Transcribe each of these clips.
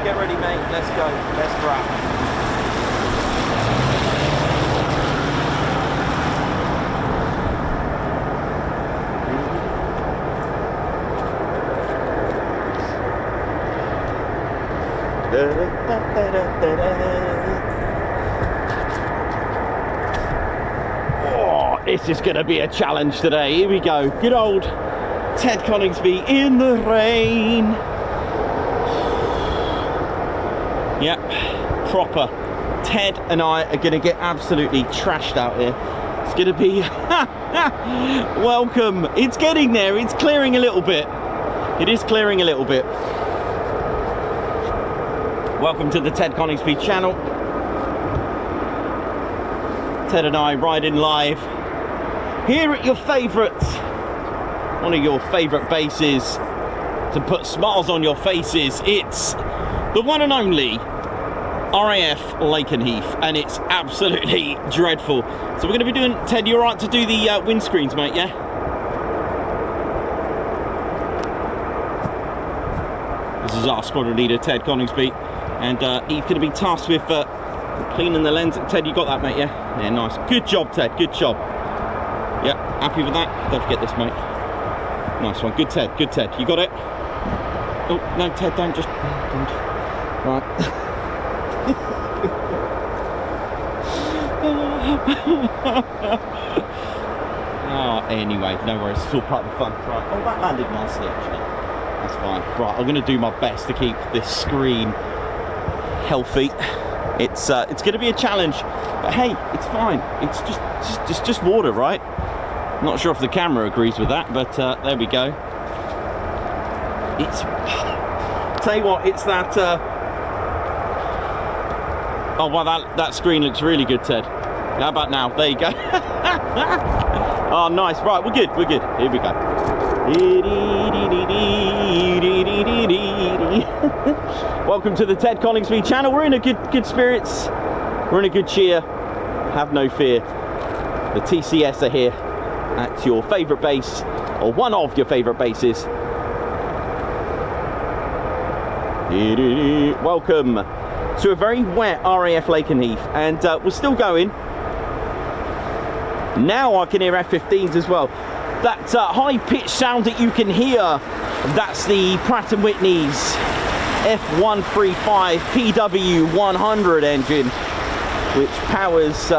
Get ready, mate. Let's go. Let's wrap. Oh, this is going to be a challenge today. Here we go. Good old Ted Coningsby in the rain. Yep, proper. Ted and I are going to get absolutely trashed out here. It's going to be welcome. It's getting there. It's clearing a little bit. It is clearing a little bit. Welcome to the Ted Coningsby channel. Ted and I riding live here at your favourite, one of your favourite bases to put smiles on your faces. It's the one and only RAF Lakenheath, and it's absolutely dreadful. So we're going to be doing, Ted, you're right to do the windscreens, mate, yeah? This is our squadron leader, Ted Coningsby, and he's going to be tasked with cleaning the lens. Ted, you got that, mate, yeah? Yeah, nice. Good job, Ted, good job. Yep, happy with that? Don't forget this, mate. Nice one, good Ted, good Ted. You got it? Oh, no, Ted, don't just... Don't. Right. Oh, anyway, no worries, it's all part of the fun. Right. Oh, that landed nicely, actually. That's fine. Right, I'm going to do my best to keep this screen healthy. It's going to be a challenge, but hey, it's fine. It's just water, right? I'm not sure if the camera agrees with that, but there we go. It's... Tell you what, it's that... Oh, wow, that screen looks really good, Ted. How about now? There you go. Oh, nice. Right, we're good. We're good. Here we go. Welcome to the Ted Coningsby channel. We're in a good spirits. We're in a good cheer. Have no fear. The TCS are here at your favourite base, or one of your favourite bases. Welcome to a very wet RAF Lakenheath, and we're still going. Now I can hear F-15s as well. That high-pitched sound that you can hear, that's the Pratt & Whitney's F135 PW100 engine, which powers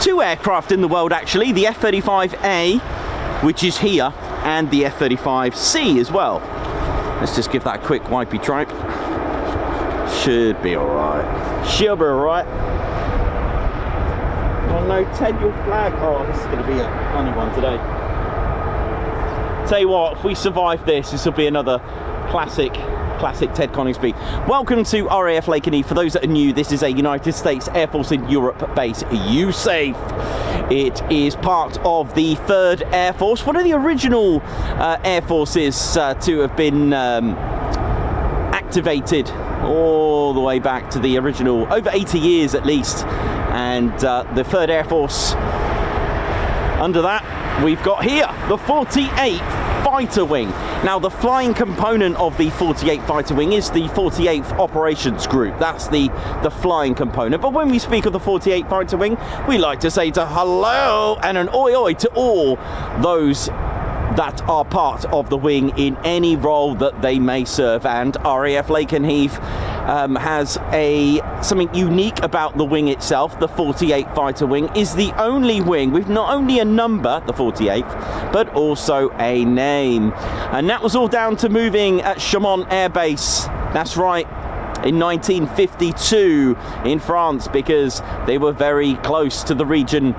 two aircraft in the world, actually. The F-35A, which is here, and the F-35C as well. Let's just give that a quick wipey tripe. Should be alright. Should be alright. Oh no, Ted, your flag. Oh, this is going to be a funny one today. Tell you what, if we survive this, this will be another classic Ted Coningsby. Welcome to RAF Lakenheath. For those that are new, this is a United States Air Force in Europe base, USAFE. It is part of the 3rd Air Force, one of the original Air Forces to have been activated all the way back to the original, over 80 years at least. And the 3rd Air Force, under that, we've got here the 48th Fighter Wing. Now, the flying component of the 48th Fighter Wing is the 48th Operations Group. That's the flying component. But when we speak of the 48th Fighter Wing, we like to say to hello and an oi oi to all those that are part of the wing in any role that they may serve. And RAF Lakenheath has something unique about the wing itself. The 48th Fighter Wing is the only wing with not only a number, the 48th, but also a name. And that was all down to moving at Chaumont Air Base. That's right, in 1952 in France, because they were very close to the region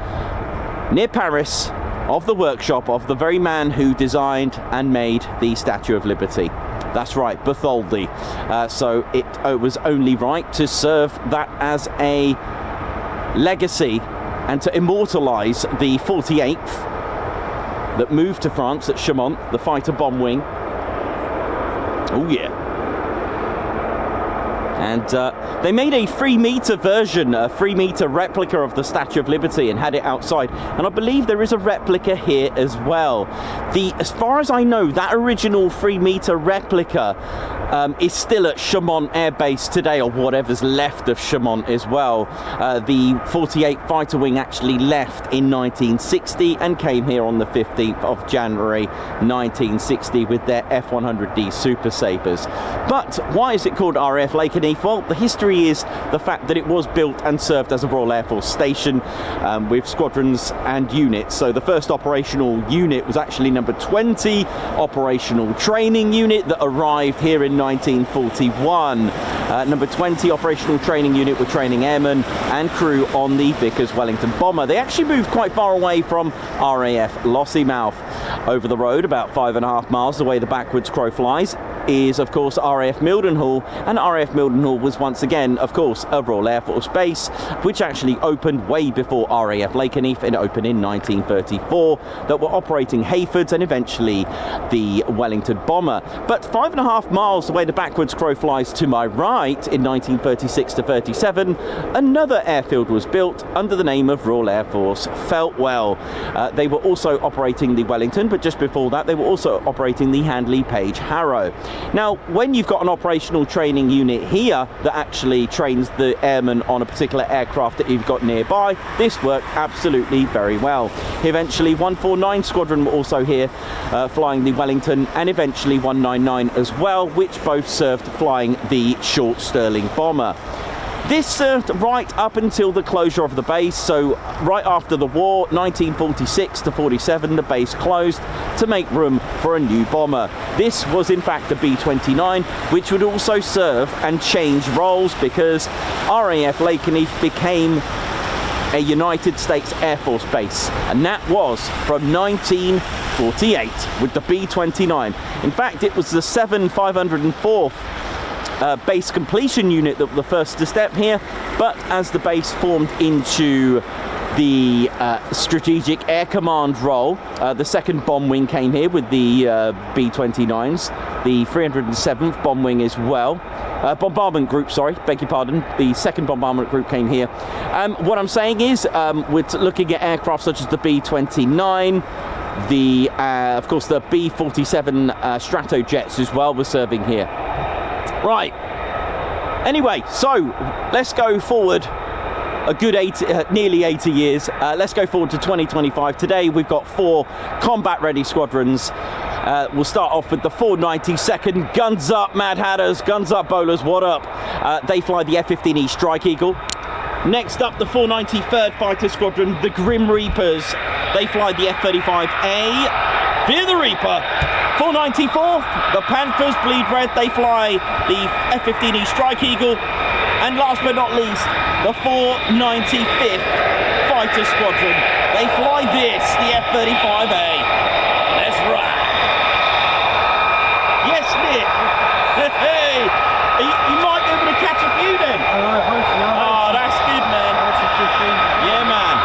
near Paris of the workshop of the very man who designed and made the Statue of Liberty. That's right, Bartholdi. So it was only right to serve that as a legacy and to immortalize the 48th that moved to France at Chaumont, the fighter bomb wing. Oh yeah. And they made a 3-meter version, a 3-meter replica of the Statue of Liberty and had it outside. And I believe there is a replica here as well. As far as I know, that original 3-meter replica is still at Chaumont Air Base today, or whatever's left of Chaumont as well. The 48 fighter wing actually left in 1960 and came here on the 15th of January 1960 with their F-100D Super Sabres. But why is it called RAF Lakenheath? Well, the history is the fact that it was built and served as a Royal Air Force station with squadrons and units. So the first operational unit was actually number 20 operational training unit that arrived here in 1941. Number 20 operational training unit were training airmen and crew on the Vickers Wellington bomber. They actually moved quite far away from RAF Lossiemouth. Over the road, about 5.5 miles the way the backwards crow flies, is of course RAF Mildenhall, and RAF Mildenhall was once again of course a Royal Air Force base which actually opened way before RAF Lakenheath. It opened in 1934, that were operating Hayfords and eventually the Wellington bomber. But 5.5 miles the way the backwards crow flies to my right, in 1936 to 37, another airfield was built under the name of Royal Air Force Feltwell. They were also operating the Wellington, but just before that they were also operating the Handley Page Harrow. Now, when you've got an operational training unit here that actually trains the airmen on a particular aircraft that you've got nearby, this worked absolutely very well. Eventually 149 Squadron were also here flying the Wellington, and eventually 199 as well, which both served flying the short Stirling bomber. This served right up until the closure of the base, so right after the war, 1946 to 47, the base closed to make room for a new bomber. This was in fact a B-29, which would also serve and change roles because RAF Lakenheath became a United States Air Force base, and that was from 1948 with the B-29. In fact, it was the 7504th base completion unit that was the first to step here, but as the base formed into the Strategic Air Command role, the second bomb wing came here with the B-29s, the 307th bomb wing as well. Bombardment group, sorry, beg your pardon, the second bombardment group came here. What I'm saying is we're looking at aircraft such as the B-29, the of course the B-47 Stratojets as well were serving here. Right, anyway, so let's go forward a good nearly 80 years. Let's go forward to 2025. Today we've got 4 combat ready squadrons. We'll start off with the 492nd. Guns up, Mad Hatters, guns up, bowlers, what up? They fly the F-15E Strike Eagle. Next up, the 493rd Fighter Squadron, the Grim Reapers. They fly the F-35A. Fear the Reaper. 494th, the Panthers Bleed Red. They fly the F-15E Strike Eagle. And last but not least, the 495th Fighter Squadron. They fly this, the F-35A. Let's ride. Yes, Nick. Hey, you might be able to catch a few then. Oh, that's good, man. Yeah, man.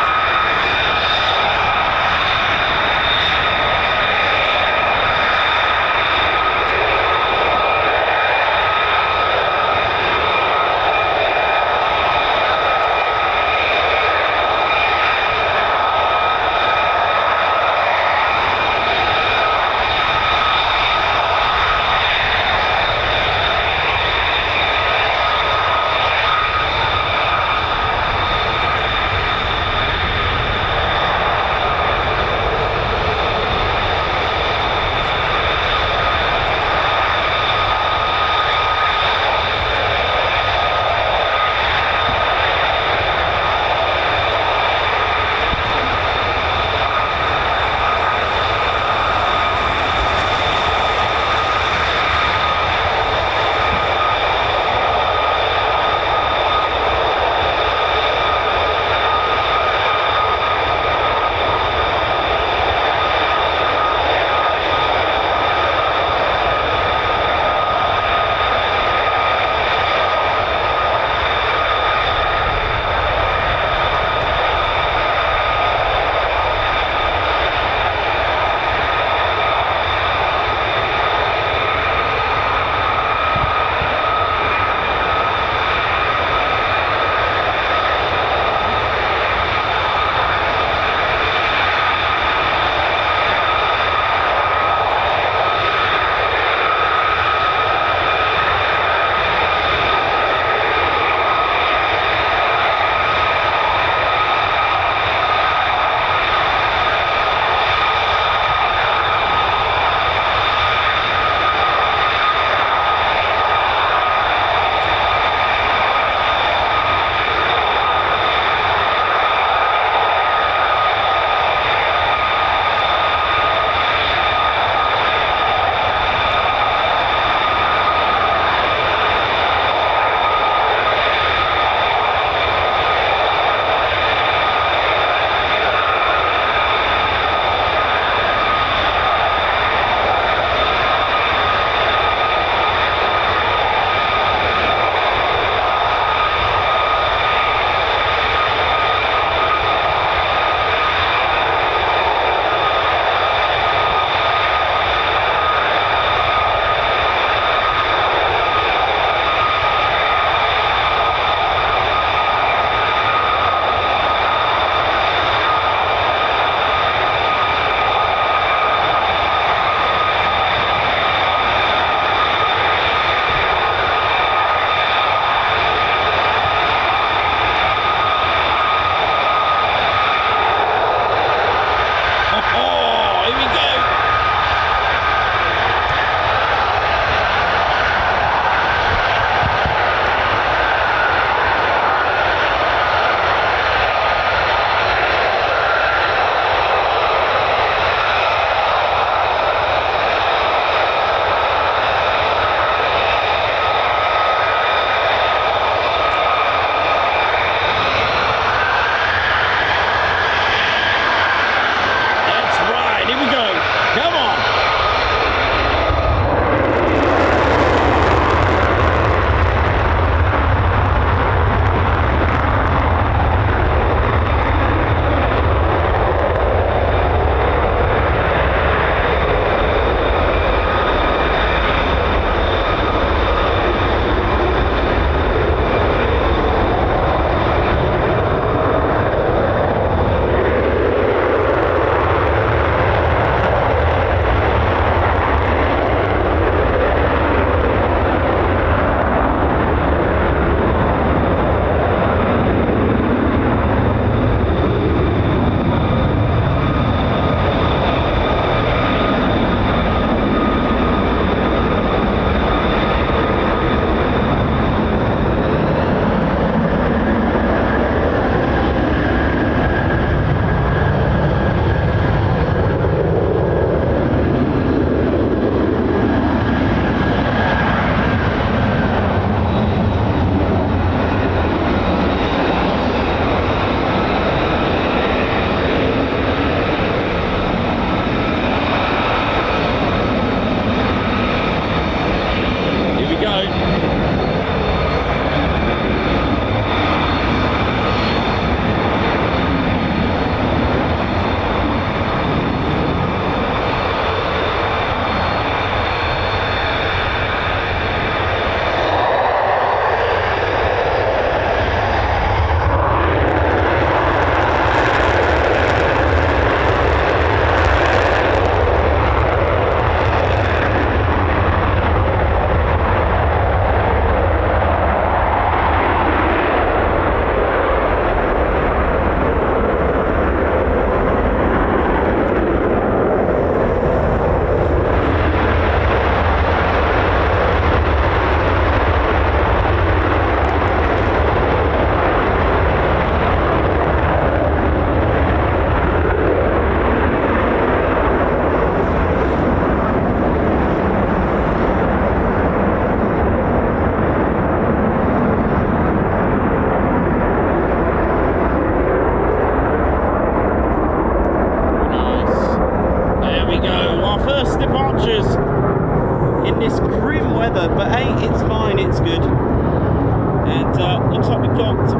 okay, it's fine, it's good. And looks like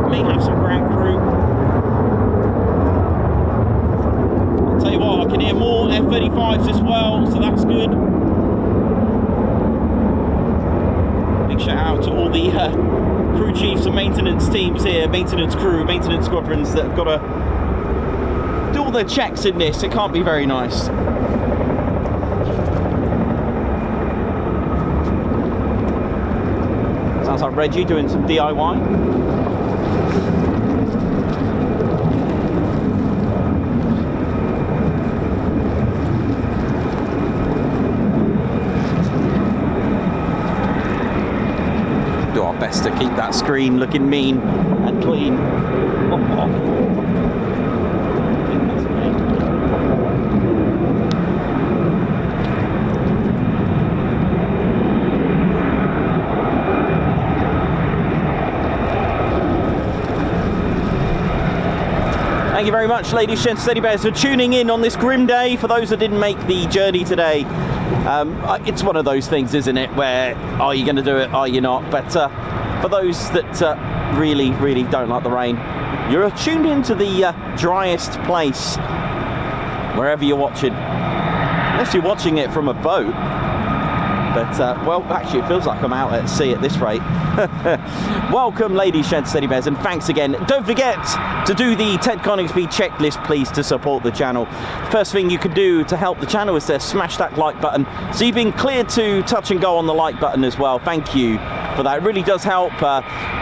may have some ground crew. I'll tell you what, I can hear more F-35s as well, so that's good. Big shout out to all the crew chiefs and maintenance teams here, maintenance crew, maintenance squadrons that have got to do all their checks in this. It can't be very nice. Sounds like Reggie doing some DIY. Do our best to keep that screen looking mean and clean. Thank you very much, ladies, gents, teddy bears, for tuning in on this grim day. For those that didn't make the journey today, it's one of those things, isn't it, where are you going to do it, are you not? But for those that really, really don't like the rain, you're tuned into the driest place, wherever you're watching. Unless you're watching it from a boat. But, well, actually, it feels like I'm out at sea at this rate. Welcome, ladies, gents, teddy bears, and thanks again. Don't forget to do the Ted Coningsby checklist, please, to support the channel. First thing you can do to help the channel is to smash that like button. So you've been cleared to touch and go on the like button as well. Thank you for that. It really does help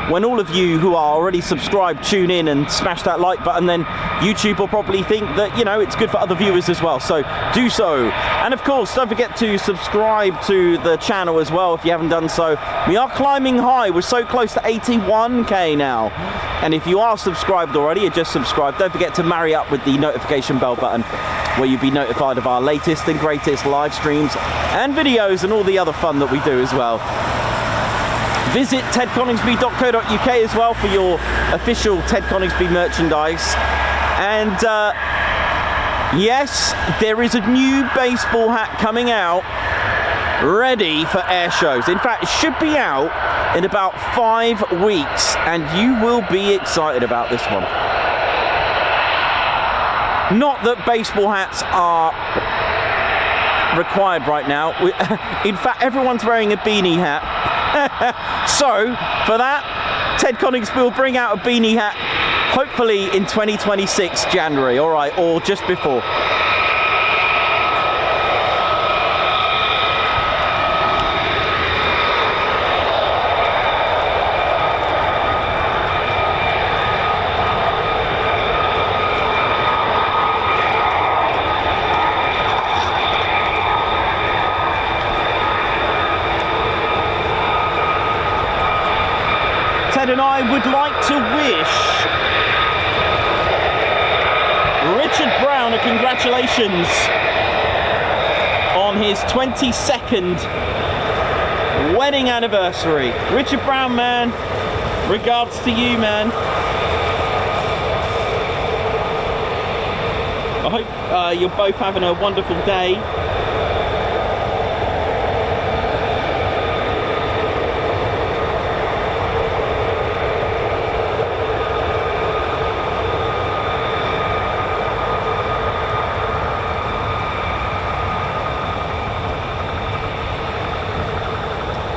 when all of you who are already subscribed tune in and smash that like button. Then YouTube will probably think that, you know, it's good for other viewers as well. So do so. And of course, don't forget to subscribe to the channel as well if you haven't done so. We are climbing high. We're so close to 81k now. And if you are subscribed already or just subscribed, don't forget to marry up with the notification bell button, where you'll be notified of our latest and greatest live streams and videos and all the other fun that we do as well. Visit tedconingsby.co.uk as well for your official Ted Coningsby merchandise. And yes, there is a new baseball hat coming out, ready for air shows. In fact, it should be out in about 5 weeks, and you will be excited about this one. Not that baseball hats are required right now. In fact, everyone's wearing a beanie hat. So, for that, Ted Coningsby will bring out a beanie hat, hopefully in 2026 January, all right, or just before. Ted and I would like to wish Richard Brown a congratulations on his 22nd wedding anniversary. Richard Brown, man, regards to you, man. I hope you're both having a wonderful day.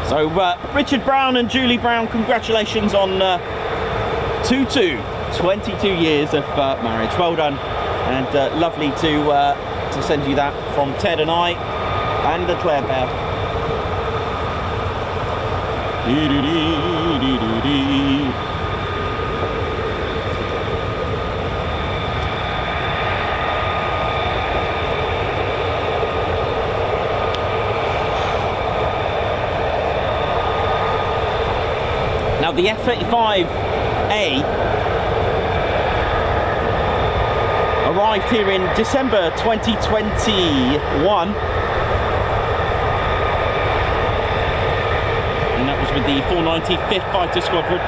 So Richard Brown and Julie Brown, congratulations on 22 years of marriage. Well done, and lovely to send you that from Ted and I and the Claire Bear. Now the F-35A arrived here in December 2021, and that was with the 495th Fighter Squadron.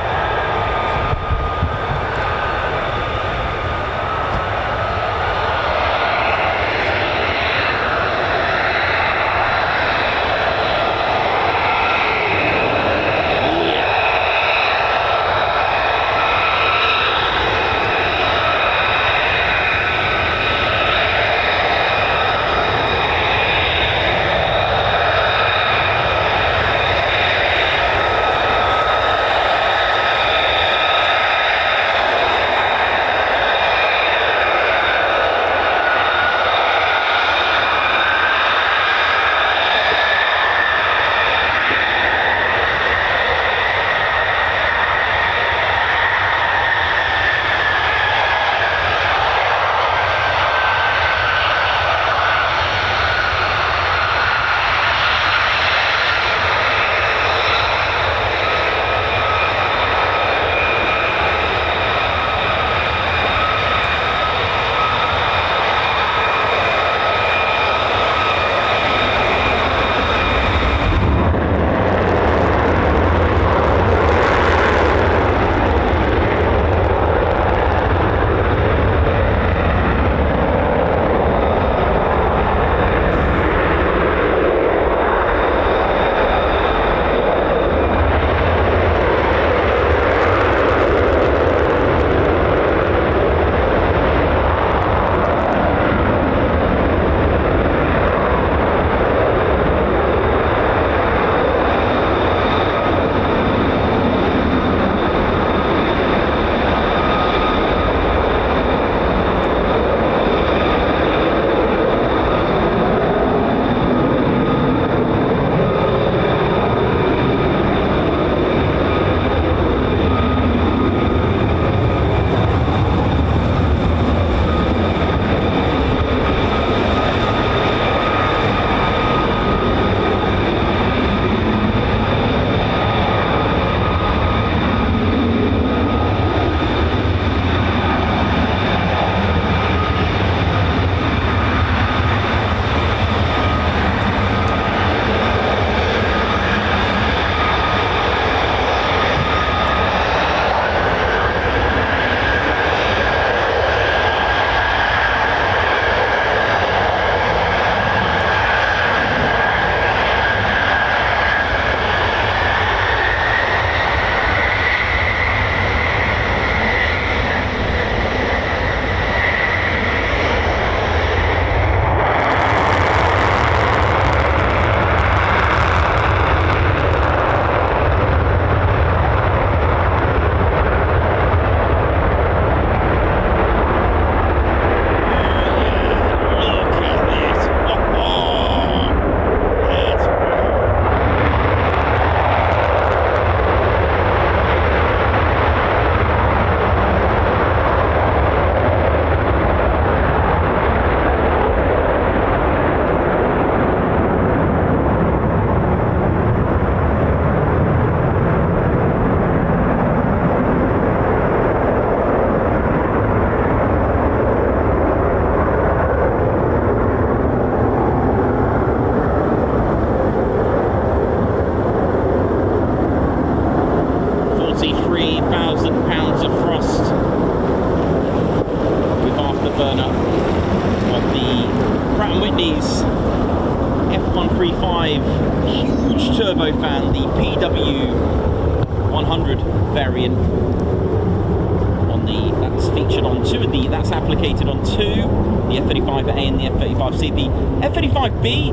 turbofan, the PW100 variant. That's featured on two of that's applicated on two, the F35A and the F35C. The F35B,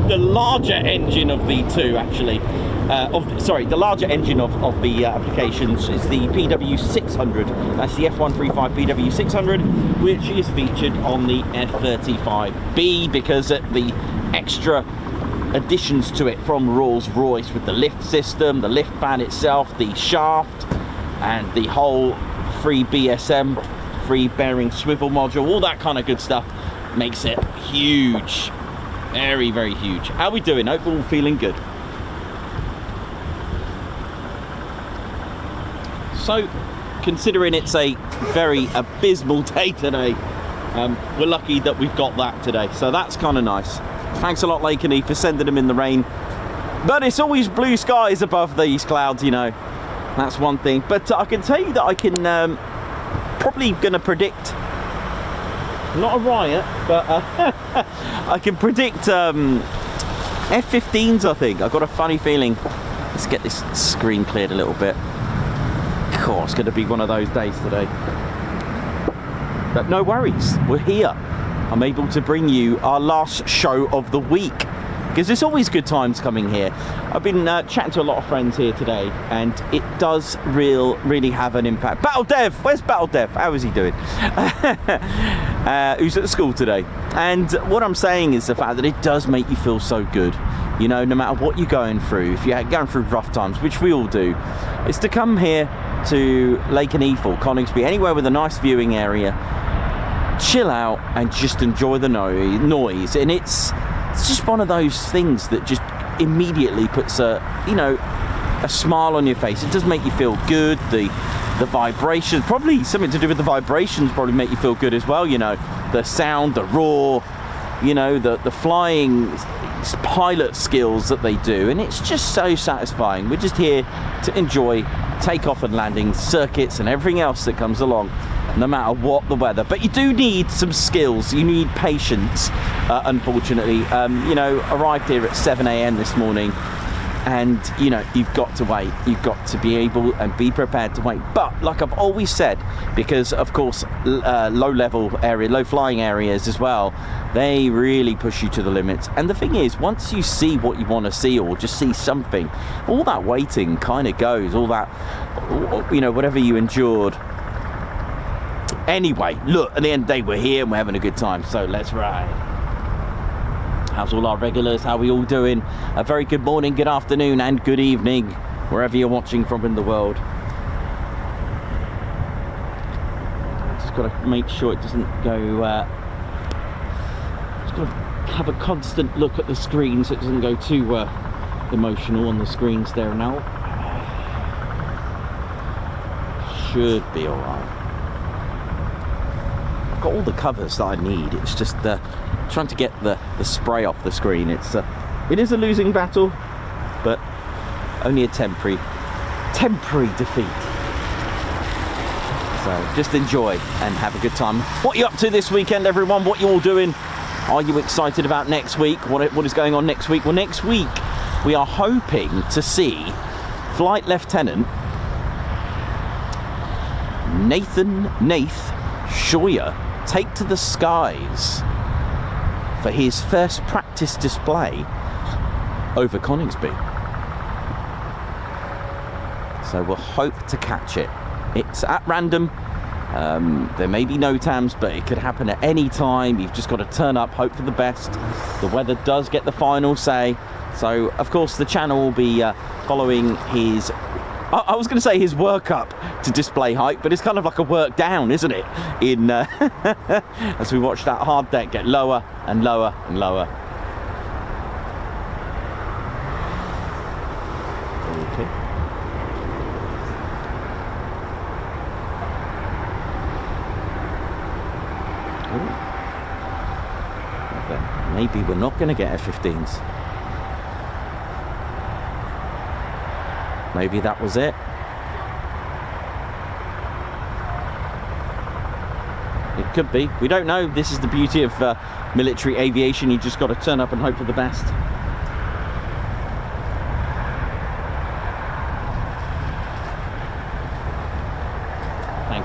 the larger engine of the two actually, the larger engine of the applications is the PW600. That's the F135 PW600, which is featured on the F35B because of the extra additions to it from Rolls-Royce with the lift system, the lift fan itself, the shaft, and the whole free BSM, free bearing swivel module, all that kind of good stuff makes it huge. Very, very huge. How are we doing? Hope we're all feeling good. So, considering it's a very abysmal day today, we're lucky that we've got that today. So that's kind of nice. Thanks a lot, Lakeney, for sending them in the rain. But it's always blue skies above these clouds, you know. That's one thing. But I can tell you that I can probably going to predict, not a riot, but I can predict F15s, I think. I've got a funny feeling. Let's get this screen cleared a little bit. Cool, it's going to be one of those days today. But no worries, we're here. I'm able to bring you our last show of the week, because it's always good times coming here. I've been chatting to a lot of friends here today, and it does really have an impact. Battle Dev, where's Battle Dev? How is he doing? Who's at school today? And what I'm saying is the fact that it does make you feel so good. You know, no matter what you're going through, if you're going through rough times, which we all do, is to come here to Lakenheath, Coningsby, anywhere with a nice viewing area, chill out and just enjoy the noise. And it's just one of those things that just immediately puts a smile on your face. It does make you feel good. The vibrations, probably something to do with the vibrations, probably make you feel good as well. You know, the sound, the roar, you know, the flying pilot skills that they do, and it's just so satisfying. We're just here to enjoy takeoff and landing circuits and everything else that comes along, no matter what the weather. But you do need some skills, you need patience, unfortunately. You know, arrived here at 7 AM this morning, and you know, you've got to wait, you've got to be able and be prepared to wait. But like I've always said, because of course low flying areas as well, they really push you to the limits. And the thing is, once you see what you want to see, or just see something, all that waiting kind of goes, all that, you know, whatever you endured. Anyway, look, at the end of the day, we're here and we're having a good time, so let's ride. How's all our regulars? How are we all doing? A very good morning, good afternoon, and good evening, wherever you're watching from in the world. Just got to make sure it doesn't go... just got to have a constant look at the screen so it doesn't go too emotional on the screens there now. Should be alright. I've got all the covers that I need. It's just trying to get the spray off the screen. It is a losing battle, but only a temporary defeat. So just enjoy and have a good time. What are you up to this weekend, everyone? What are you all doing? Are you excited about next week? What is going on next week? Well, next week we are hoping to see Flight Lieutenant Nath Scheuer take to the skies for his first practice display over Coningsby. So we'll hope to catch it. It's at random. There may be no TAMs, but it could happen at any time. You've just got to turn up, hope for the best. The weather does get the final say. So, of course, the channel will be following his... I was going to say his work up to display height, but it's kind of like a work down, isn't it? In as we watch that hard deck get lower and lower and lower. Okay. Maybe we're not going to get F-15s. Maybe that was it. It could be. We don't know. This is the beauty of military aviation. You just got to turn up and hope for the best.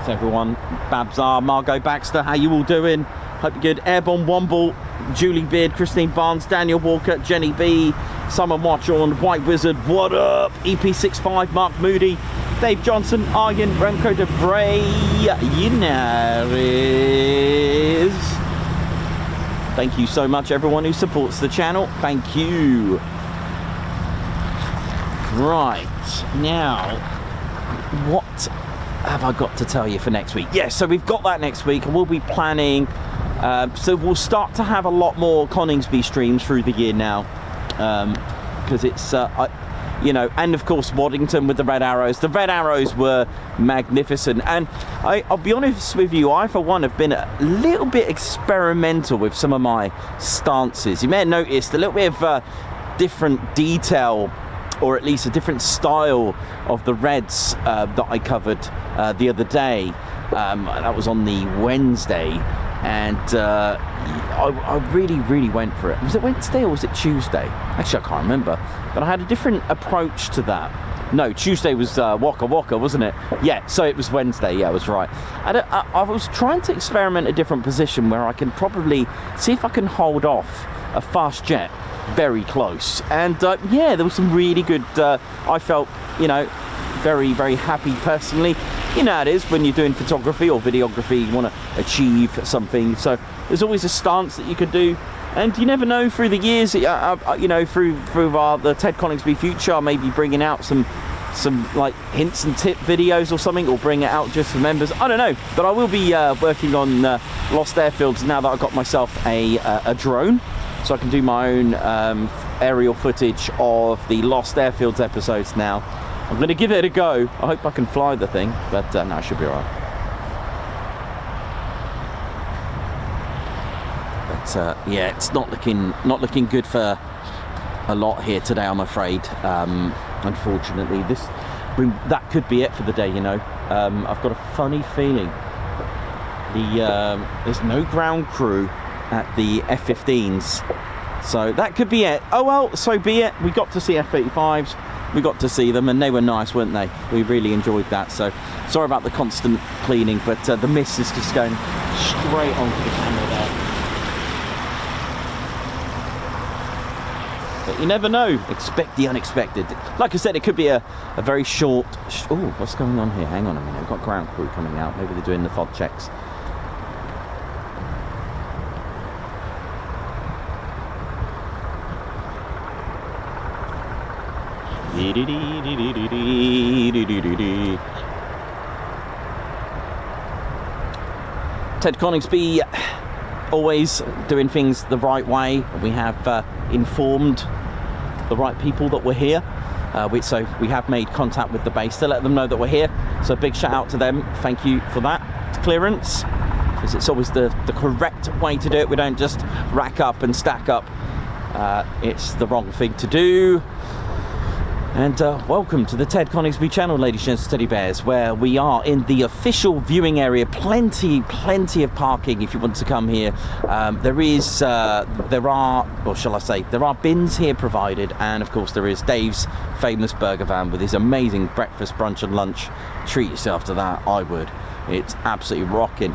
Thanks everyone. Babzar, Margot Baxter, how you all doing? Hope you're good. Airborne Womble, Julie Beard, Christine Barnes, Daniel Walker, Jenny B, Summer Watchorn, White Wizard, what up? EP65, Mark Moody, Dave Johnson, Aryan, Remco de Bray, Yinaris. Thank you so much everyone who supports the channel. Thank you. Right, now, what have I got to tell you for next week? Yes, so we've got that next week, and we'll be planning, so we'll start to have a lot more Coningsby streams through the year now, because it's, you know, and of course Waddington with the Red Arrows. The Red Arrows were magnificent, and I'll be honest with you, I for one have been a little bit experimental with some of my stances. You may have noticed a little bit of different detail, or at least a different style of the reds that I covered the other day. That was on the Wednesday, and I really went for it. Was it Wednesday or was it Tuesday? Actually, I can't remember, but I had a different approach to that. No, Tuesday was Waka Waka, wasn't it? Yeah, so it was Wednesday, yeah, I was right. And I was trying to experiment a different position where I can probably see if I can hold off a fast jet very close, and yeah, there was some really good, I felt, you know, very happy personally. You know how it is when you're doing photography or videography, you want to achieve something, so there's always a stance that you could do, and you never know, through the years, you know, through the Ted Coningsby future, I may be bringing out some like hints and tip videos or something, or bring it out just for members, I don't know, but I will be working on Lost Airfields now that I've got myself a drone, so I can do my own aerial footage of the Lost Airfields episodes now. I'm going to give it a go. I hope I can fly the thing, but no, I should be alright. But yeah, it's not looking good for a lot here today, I'm afraid. Unfortunately, that could be it for the day. You know, I've got a funny feeling there's no ground crew at the F-15s, so that could be it. Oh well, so be it. We got to see F-35s, we got to see them, and they were nice, weren't they? We really enjoyed that, so sorry about the constant cleaning, but the mist is just going straight onto the camera there. But you never know, expect the unexpected. Like I said, it could be a very short... Oh, what's going on here? Hang on a minute, we've got ground crew coming out, maybe they're doing the FOD checks. Ted Coningsby, always doing things the right way. We have informed the right people that we're here, so we have made contact with the base to let them know that we're here, so big shout out to them. Thank you for that clearance, because it's always the correct way to do it. We don't just rack up and stack up. It's the wrong thing to do. And welcome to the Ted Coningsby channel, ladies and teddy bears, where we are in the official viewing area. Plenty of parking if you want to come here. There are bins here provided, and of course there is Dave's famous burger van with his amazing breakfast, brunch and lunch. Treat yourself to that, I would. It's absolutely rocking.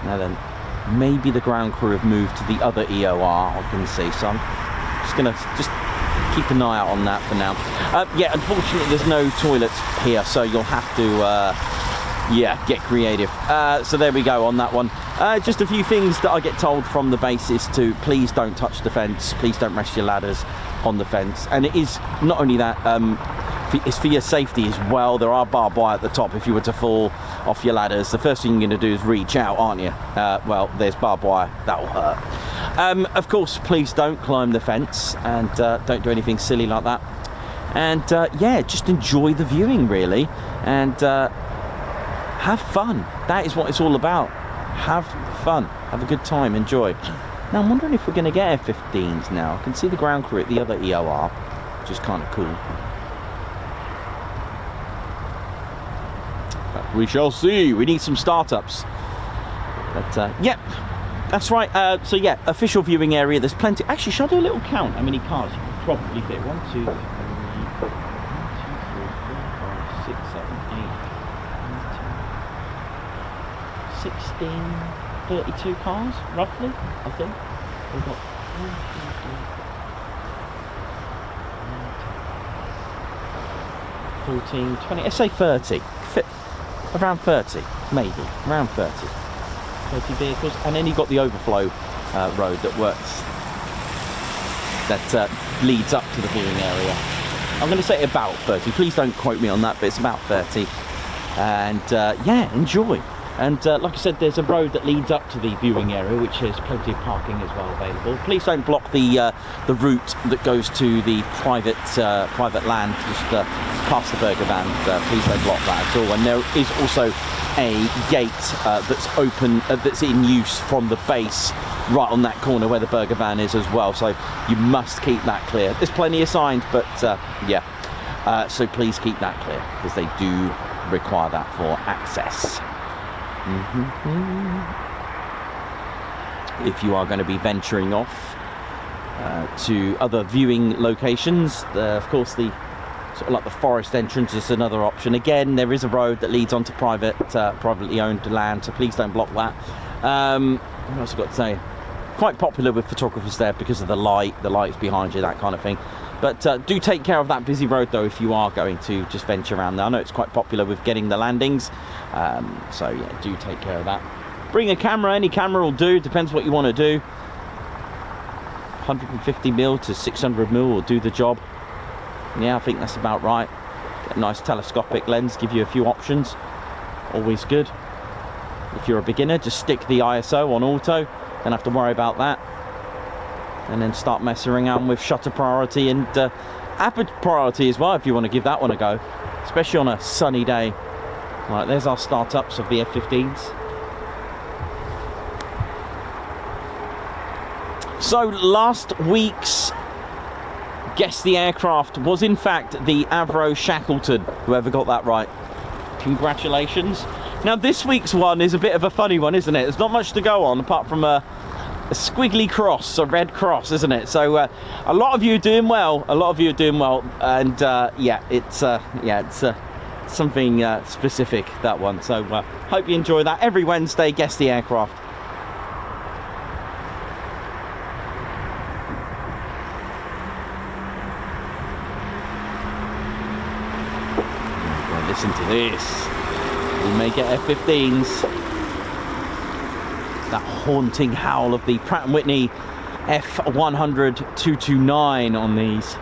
Now then, maybe the ground crew have moved to the other EOR, I can see, so I'm just gonna keep an eye out on that for now. Yeah, unfortunately there's no toilets here, so you'll have to yeah, get creative. So there we go on that one. Just a few things that I get told from the bases to please don't touch the fence, please don't rest your ladders on the fence, and it is not only that, it's for your safety as well. There are barbed wire at the top. If you were to fall off your ladders, the first thing you're going to do is reach out, aren't you? Well, there's barbed wire, that'll hurt. Of course, please don't climb the fence, and don't do anything silly like that. And yeah, just enjoy the viewing really, and have fun. That is what it's all about. Have fun, have a good time, enjoy. Now I'm wondering if we're going to get F-15s now. I can see the ground crew at the other EOR, which is kind of cool. But we shall see. We need some startups. But yep, that's right. So yeah, official viewing area. There's plenty. Actually, should I do a little count how many cars you could probably fit? 1, 2, 3, 4, 5, 6, 7, 8, 9, 10, 32 cars, roughly, I think. We've got 14, 20, let's say 30. Around 30, maybe. Around 30. 30 vehicles. And then you've got the overflow road that works, that leads up to the viewing area. I'm going to say about 30. Please don't quote me on that, but it's about 30. And yeah, enjoy. And like I said, there's a road that leads up to the viewing area, which has plenty of parking as well available. Please don't block the route that goes to the private land just past the burger van. Please don't block that at all. And there is also a gate that's open, that's in use from the base right on that corner where the burger van is as well. So you must keep that clear. There's plenty of signs, but yeah. So please keep that clear because they do require that for access. If you are going to be venturing off to other viewing locations, of course the sort of like the forest entrance is another option. Again, there is a road that leads onto privately owned land, so please don't block that. What else I've got to say? Quite popular with photographers there because of the lights behind you, that kind of thing. But do take care of that busy road though if you are going to just venture around there. I know it's quite popular with getting the landings, so yeah, do take care of that. Bring a camera, any camera will do, depends what you want to do. 150mm to 600mm will do the job. Yeah, I think that's about right. Get a nice telescopic lens, give you a few options. Always good. If you're a beginner, just stick the ISO on auto, don't have to worry about that. And then start messing around with shutter priority and aperture priority as well if you want to give that one a go, especially on a sunny day. Right, there's our startups of the F-15s. So last week's Guess the Aircraft was in fact the Avro Shackleton, whoever got that right. Congratulations. Now this week's one is a bit of a funny one, isn't it? There's not much to go on apart from a squiggly cross, a red cross, isn't it? So a lot of you are doing well. A lot of you are doing well, and yeah, it's something specific, that one. So hope you enjoy that. Every Wednesday, Guess the Aircraft. Listen to this. We may get F-15s. That haunting howl of the Pratt & Whitney F100-229 on these.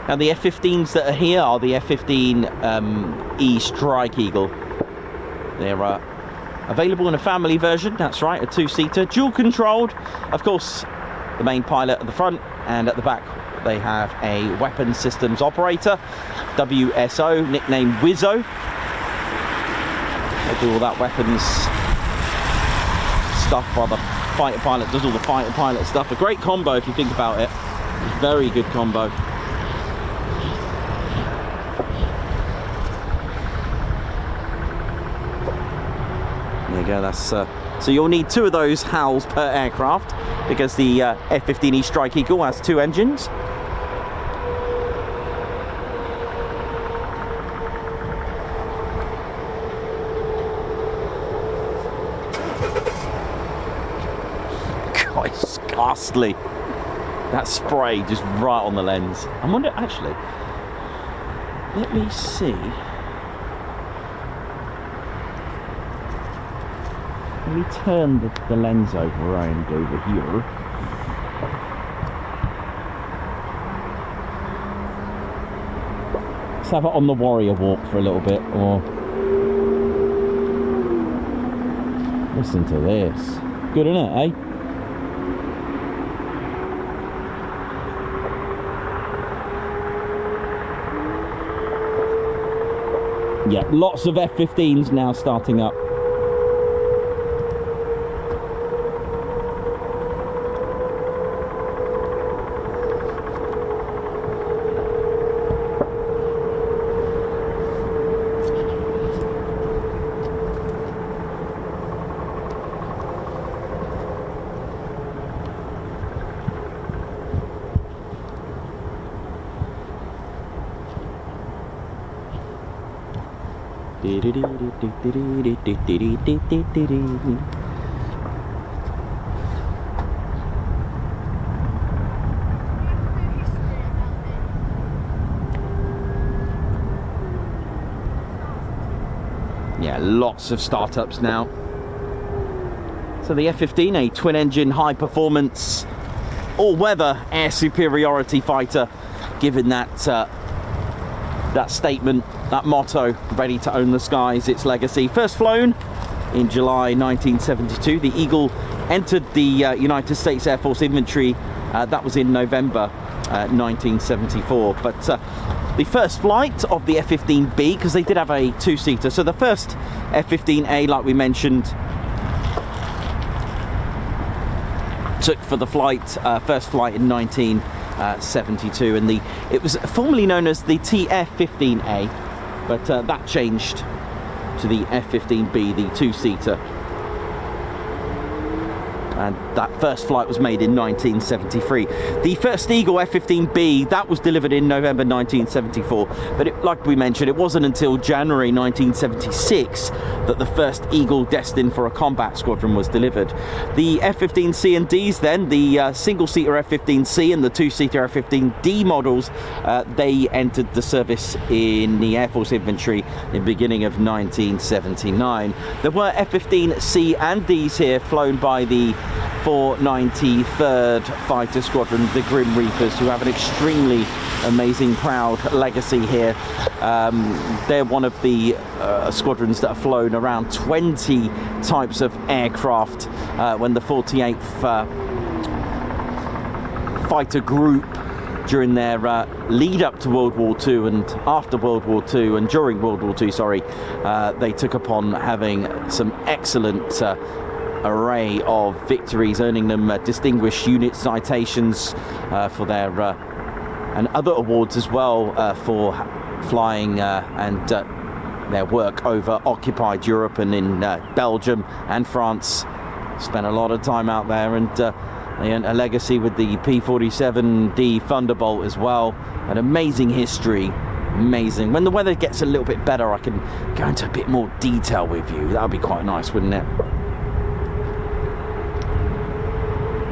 Now the F-15s that are here are the F-15E Strike Eagle. They're available in a family version, that's right, a two-seater, dual controlled. Of course, the main pilot at the front, and at the back they have a weapons systems operator, WSO, nicknamed Wizzo. They do all that weapons stuff while the fighter pilot does all the fighter pilot stuff. A great combo if you think about it. Very good combo. There you go, that's so you'll need 2 of those howls per aircraft because the F-15E Strike Eagle has 2 engines. God, it's ghastly. That spray just right on the lens. I wonder, actually, let me see. Let me turn the lens around over here. Let's have it on the Warrior Walk for a little bit, or listen to this. Good, isn't it, eh? Yeah, lots of F-15s now starting up. Yeah, lots of startups now. So the F-15, a twin-engine, high-performance, all-weather air superiority fighter, given that that statement, that motto, ready to own the skies, its legacy. First flown in July 1972. The Eagle entered the United States Air Force inventory. That was in November 1974. But the first flight of the F-15B, because they did have a two-seater. So the first F-15A, like we mentioned, took for the flight, first flight in 1972, and it was formerly known as the TF-15A, but that changed to the F-15B, the two-seater. And that first flight was made in 1973. The first Eagle F-15B, that was delivered in November 1974, but like we mentioned, it wasn't until January 1976 that the first Eagle destined for a combat squadron was delivered. The F-15C and Ds then, the single-seater F-15C and the two-seater F-15D models, they entered the service in the Air Force infantry in the beginning of 1979. There were F-15C and Ds here flown by the 493rd Fighter Squadron, the Grim Reapers, who have an extremely amazing, proud legacy here. They're one of the squadrons that have flown around 20 types of aircraft when the 48th Fighter Group, during their lead up to World War II and after World War II and during World War II, sorry, they took upon having some excellent array of victories, earning them distinguished unit citations for their and other awards as well for flying and their work over occupied Europe and in Belgium and France. Spent a lot of time out there, and they earned a legacy with the P-47D Thunderbolt as well. An amazing history. Amazing. When the weather gets a little bit better, I can go into a bit more detail with you. That would be quite nice, wouldn't it?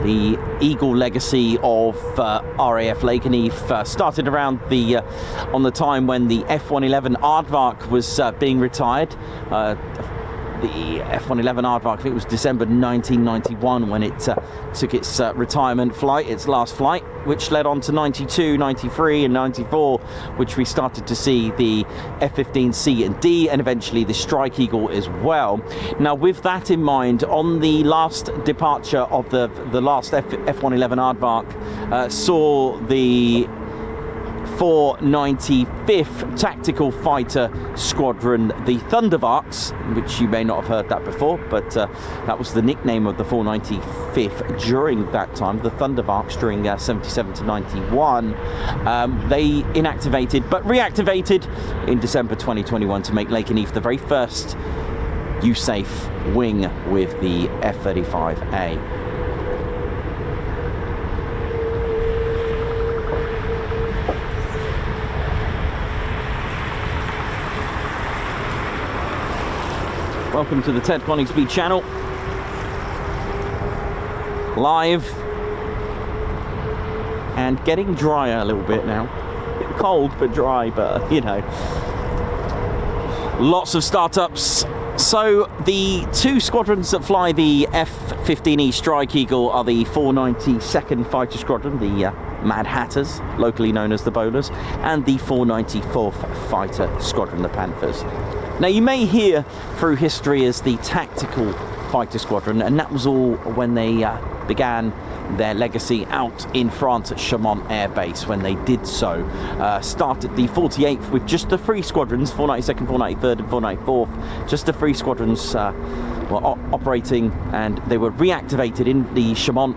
The Eagle legacy of RAF Lakenheath started around on the time when the F-111 Aardvark was being retired. The F-111 Aardvark, I think it was December 1991 when it took its retirement flight, its last flight, which led on to 92, 93 and 94, which we started to see the F-15C and D, and eventually the Strike Eagle as well. Now, with that in mind, on the last departure of the last F-111 Aardvark, saw the 495th Tactical Fighter Squadron, the Thundervarks, which you may not have heard that before, but that was the nickname of the 495th during that time, the Thundervarks, during 77 to 91. They inactivated but reactivated in December 2021 to make Lakenheath the very first USAFE wing with the F-35A. Welcome to the Ted Coningsby channel. Live and getting drier a little bit now. A bit cold but dry, but you know. Lots of startups. So the two squadrons that fly the F-15E Strike Eagle are the 492nd Fighter Squadron, the Mad Hatters, locally known as the Bowlers, and the 494th Fighter Squadron, the Panthers. Now, you may hear through history as the Tactical Fighter Squadron, and that was all when they began their legacy out in France at Chaumont Air Base. When they did so, started the 48th with just the three squadrons, 492nd, 493rd and 494th, just the three squadrons were operating, and they were reactivated in the Chaumont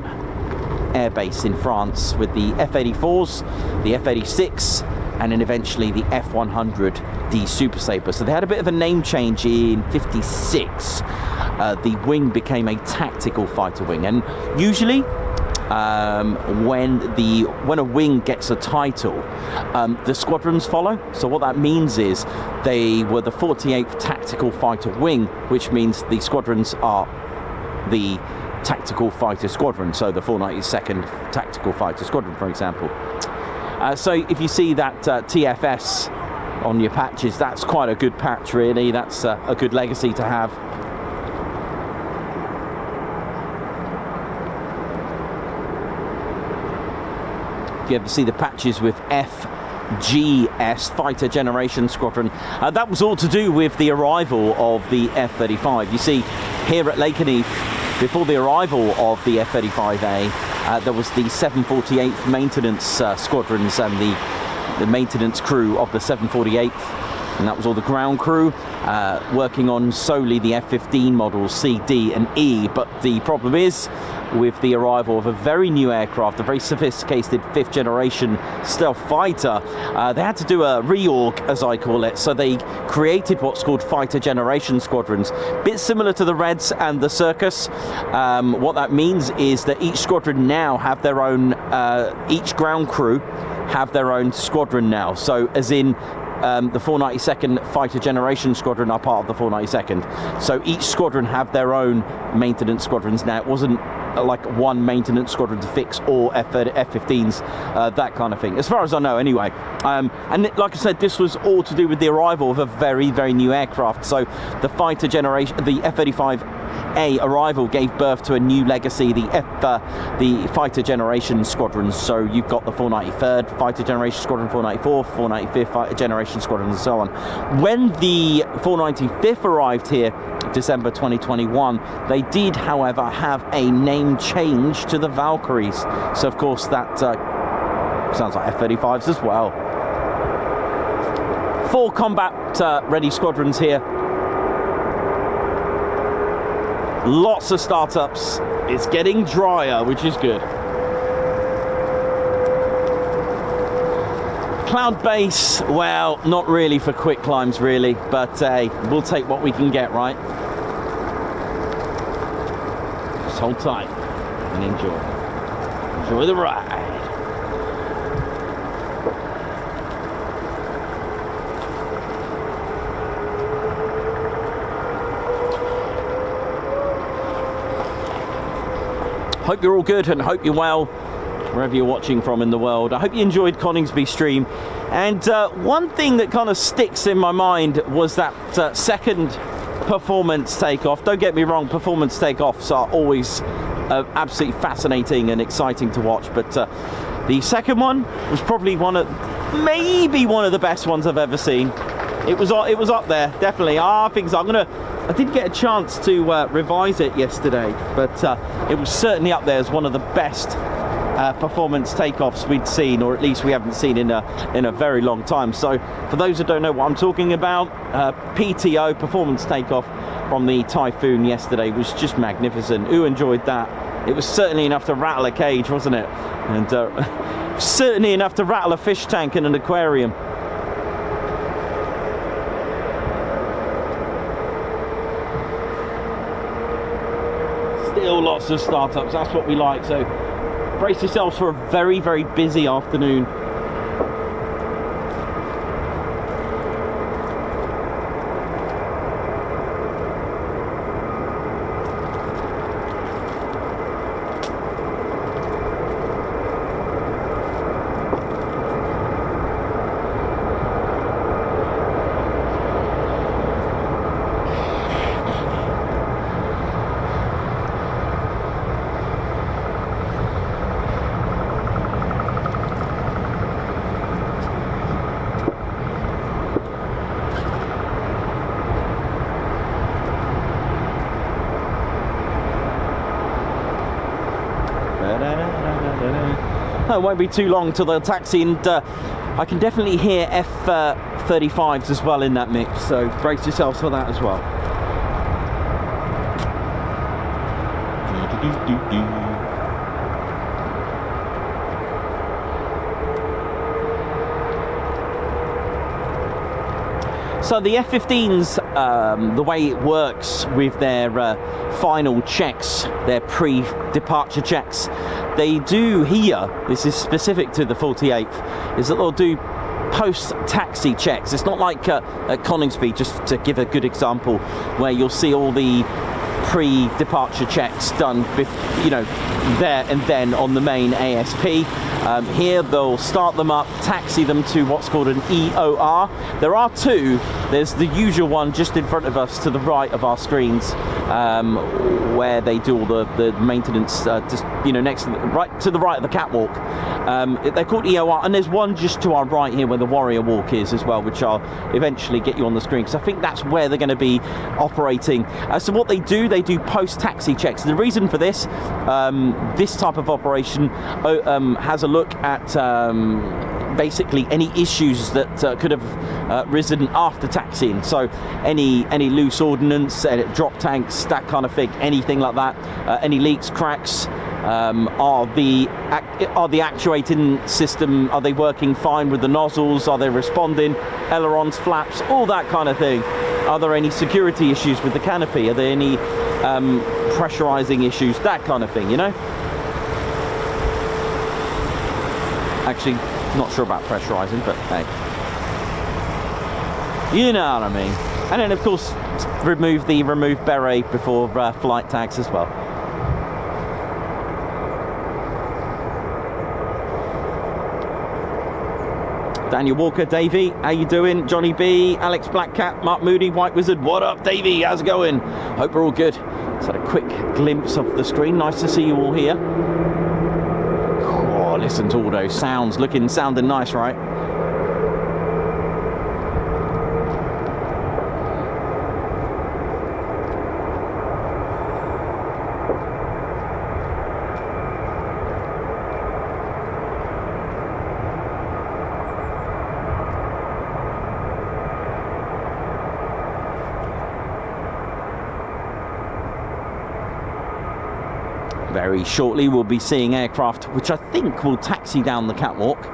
Air Base in France with the F-84s, the F-86, and then eventually the F-100D Super Sabre. So they had a bit of a name change in 56. The wing became a tactical fighter wing, and usually when a wing gets a title, the squadrons follow. So what that means is they were the 48th Tactical Fighter Wing, which means the squadrons are the Tactical Fighter Squadron, so the 492nd Tactical Fighter Squadron, for example. So if you see that TFS on your patches, that's quite a good patch, really. That's a good legacy to have. If you ever see the patches with FGS, Fighter Generation Squadron, that was all to do with the arrival of the F-35. You see, here at Lakenheath, before the arrival of the F-35A, there was the 748th Maintenance Squadrons and the maintenance crew of the 748th, and that was all the ground crew working on solely the F-15 models C, D and E. But the problem is, with the arrival of a very new aircraft, a very sophisticated 5th generation stealth fighter, they had to do a reorg, as I call it. So they created what's called Fighter Generation Squadrons, a bit similar to the Reds and the Circus. What that means is that each squadron now have their own, each ground crew have their own squadron now. So as in, the 492nd Fighter Generation Squadron are part of the 492nd. So each squadron have their own maintenance squadrons now. It wasn't like one maintenance squadron to fix all F-15s, that kind of thing, as far as I know anyway. And like I said, this was all to do with the arrival of a very, very new aircraft. So the fighter generation, the F-35A arrival gave birth to a new legacy, the Fighter Generation Squadrons. So you've got the 493rd Fighter Generation Squadron, 494th, 495th Fighter Generation Squadron, and so on. When the 495th arrived here, December 2021, they did, however, have a name change to the Valkyries. So of course that sounds like F-35s as well. 4 combat ready squadrons here. Lots of startups. It's getting drier, which is good. Cloud base, well, not really for quick climbs really, but we'll take what we can get, right? Just hold tight and enjoy. Enjoy the ride. Hope you're all good and hope you're well, wherever you're watching from in the world. I hope you enjoyed Coningsby stream. And one thing that kind of sticks in my mind was that second performance takeoff. Don't get me wrong, performance takeoffs are always absolutely fascinating and exciting to watch. But the second one was probably maybe one of the best ones I've ever seen. It was up there, definitely. I did get a chance to revise it yesterday, but it was certainly up there as one of the best performance takeoffs we'd seen, or at least we haven't seen in a very long time. So for those who don't know what I'm talking about, PTO, performance takeoff from the Typhoon yesterday was just magnificent. Who enjoyed that? It was certainly enough to rattle a cage, wasn't it? And certainly enough to rattle a fish tank in an aquarium. Still lots of startups, that's what we like. So brace yourselves for a very, very busy afternoon. It won't be too long till the taxi, and I can definitely hear F-35s as well in that mix, so brace yourselves for that as well. So the F-15s the way it works with their final checks, their pre-departure checks, they do here, this is specific to the 48th, is that they'll do post-taxi checks. It's not like at Coningsby, just to give a good example, where you'll see all the pre-departure checks done, you know, there and then on the main ASP. Here they'll start them up, taxi them to what's called an EOR. There are two. There's the usual one just in front of us to the right of our screens, where they do all the maintenance, just, you know, next to the right of the catwalk. They're called EOR, and there's one just to our right here where the Warrior Walk is as well, which I'll eventually get you on the screen, because I think that's where they're going to be operating. So what they do post-taxi checks. The reason for this type of operation has a look at basically any issues that could have risen after taxiing. So any loose ordnance, drop tanks, that kind of thing, anything like that, any leaks, cracks. Are the actuating system, are they working fine with the nozzles? Are they responding? Ailerons, flaps, all that kind of thing. Are there any security issues with the canopy? Are there any pressurizing issues? That kind of thing, you know? Actually, not sure about pressurizing, but hey. You know what I mean. And then, of course, remove beret before flight tags as well. Daniel Walker, Davey, how you doing? Johnny B, Alex Blackcat, Mark Moody, White Wizard, what up, Davey? How's it going? Hope we're all good. Just had a quick glimpse of the screen. Nice to see you all here. Oh, listen to all those sounds. Sounding nice, right? Very shortly we'll be seeing aircraft which I think will taxi down the catwalk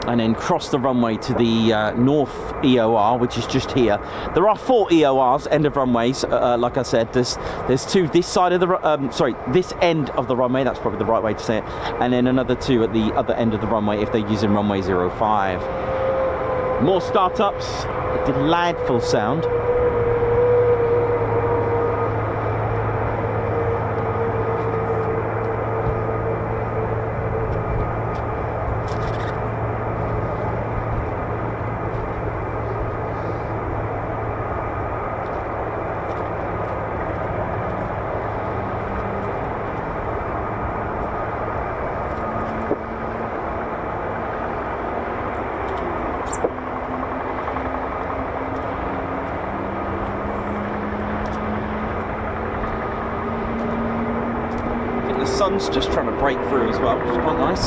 and then cross the runway to the north EOR, which is just here. There are 4 EORs, end of runways. Like I said, there's 2 this side of the this end of the runway. That's probably the right way to say it. And then another 2 at the other end of the runway if they're using runway 05. More startups. A delightful sound. Sun's just trying to break through as well, which is quite nice.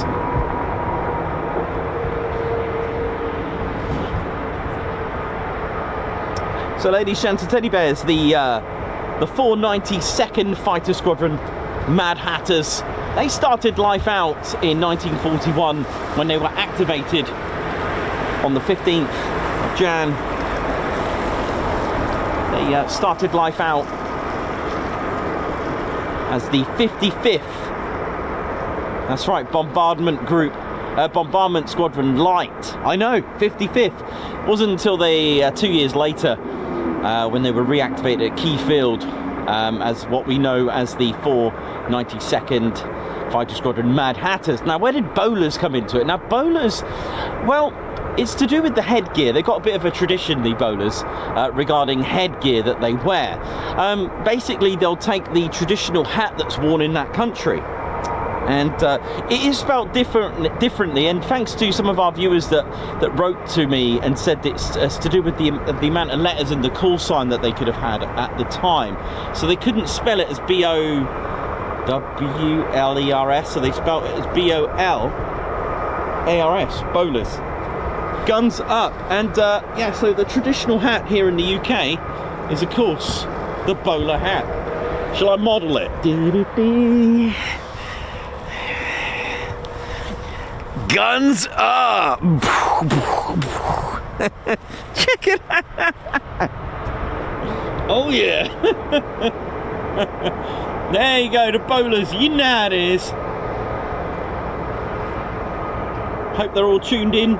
So, ladies, gents, and teddy bears, the 492nd Fighter Squadron Mad Hatters, they started life out in 1941 when they were activated on the 15th of Jan. They started life out as the 55th, that's right, Bombardment Squadron Light. I know, 55th. Wasn't until they 2 years later, when they were reactivated at Key Field, as what we know as the 492nd Fighter Squadron Mad Hatters. Now, where did bowlers come into it? Now, bowlers, well, it's to do with the headgear. They've got a bit of a tradition, the bowlers, regarding headgear that they wear. Basically, they'll take the traditional hat that's worn in that country, and it is spelled differently. And thanks to some of our viewers that wrote to me and said it's to do with the amount of letters and the call sign that they could have had at the time. So they couldn't spell it as B-O-W-L-E-R-S, so they spelled it as B-O-L-A-R-S, bowlers. Guns up. And yeah, so the traditional hat here in the UK is, of course, the bowler hat. Shall I model it? Guns up. Check it out. Oh yeah. There you go, the bowlers. You know how it is. Hope they're all tuned in.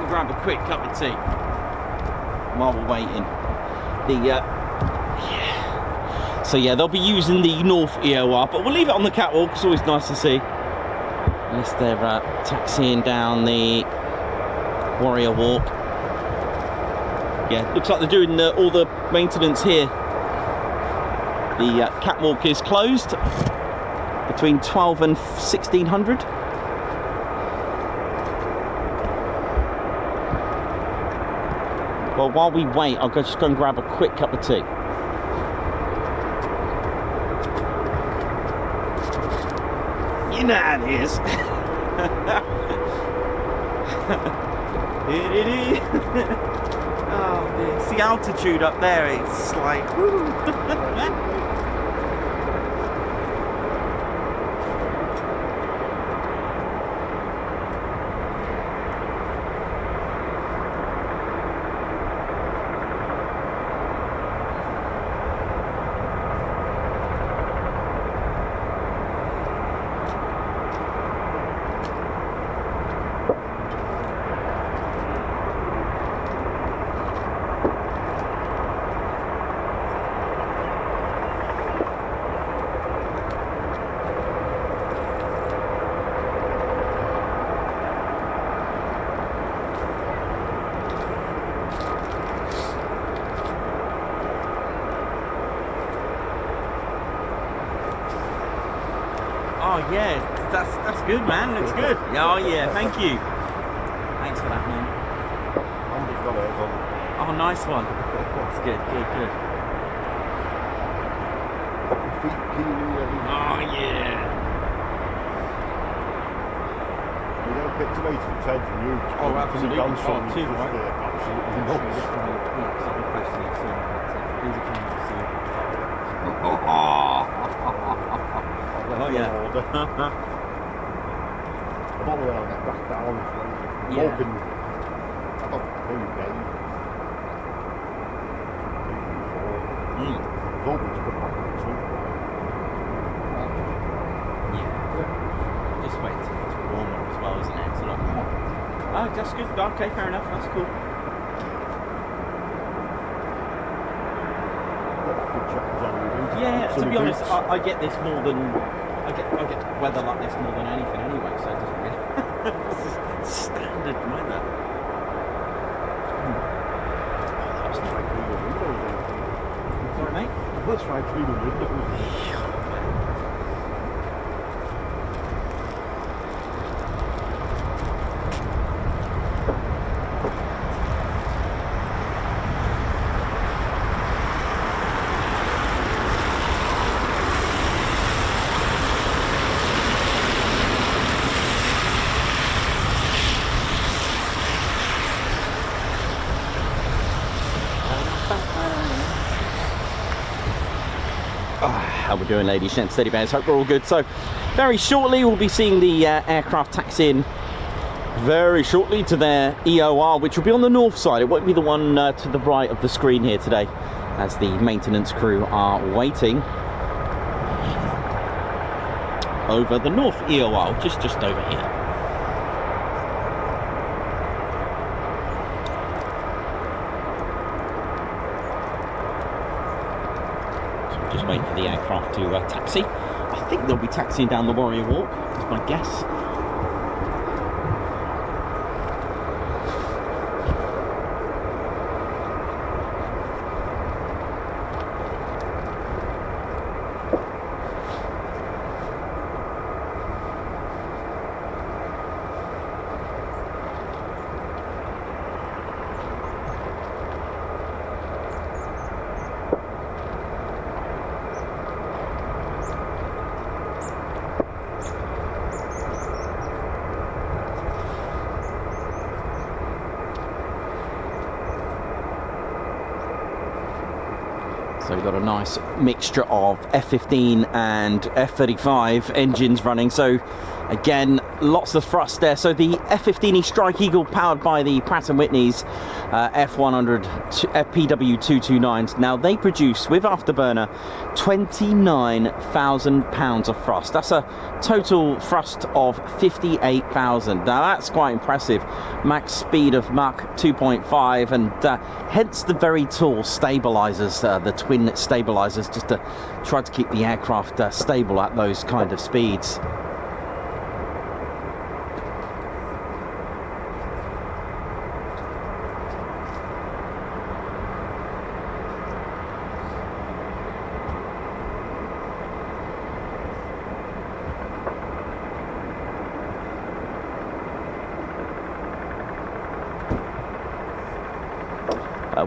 Grab a quick cup of tea while we're waiting. So yeah, they'll be using the North EOR, but we'll leave it on the catwalk. It's always nice to see. Unless they're taxiing down the Warrior Walk. Yeah, looks like they're doing all the maintenance here. The catwalk is closed between 12 and 1600. Well, while we wait, I'll just go and grab a quick cup of tea. You know how it is. Oh, dear. It's the altitude up there. It's like, woo. Oh yeah, that's good, man. Looks good. Oh yeah, thank you. Thanks for that, man. Oh, nice one. That's good, good, good. Oh yeah. You don't get to eat it, change the news. Oh, absolutely. Oh, too, right? Absolutely not. Oh yeah. I don't know when I'll get back down. Yeah. Walking, I don't know you game. It's always good back in the soup. Yeah. Just wait till it's warmer as well, isn't it? It's a lot more. Oh, that's good. Okay, fair enough. That's cool. Yeah, to be honest, I get this more than I get weather like this more than anything anyway, so it doesn't really. This is standard weather. That's right through the windows. Sorry, mate. That's right through the windows. How we're doing, ladies, gents, steady bears, hope we're all good. So very shortly we'll be seeing the aircraft taxi in very shortly to their EOR, which will be on the north side. It won't be the one to the right of the screen here today, as the maintenance crew are waiting over the north EOR, just over here. Just wait for the aircraft to taxi. I think they'll be taxiing down the Warrior Walk, is my guess. So we've got a nice mixture of F-15 and F-35 engines running. So again, lots of thrust there. So the F-15E Strike Eagle, powered by the Pratt & Whitney's F100 PW229s. Now they produce, with afterburner, 29,000 pounds of thrust. That's a total thrust of 58,000. Now that's quite impressive. Max speed of Mach 2.5, and hence the very tall stabilizers, the twin stabilizers, just to try to keep the aircraft stable at those kind of speeds.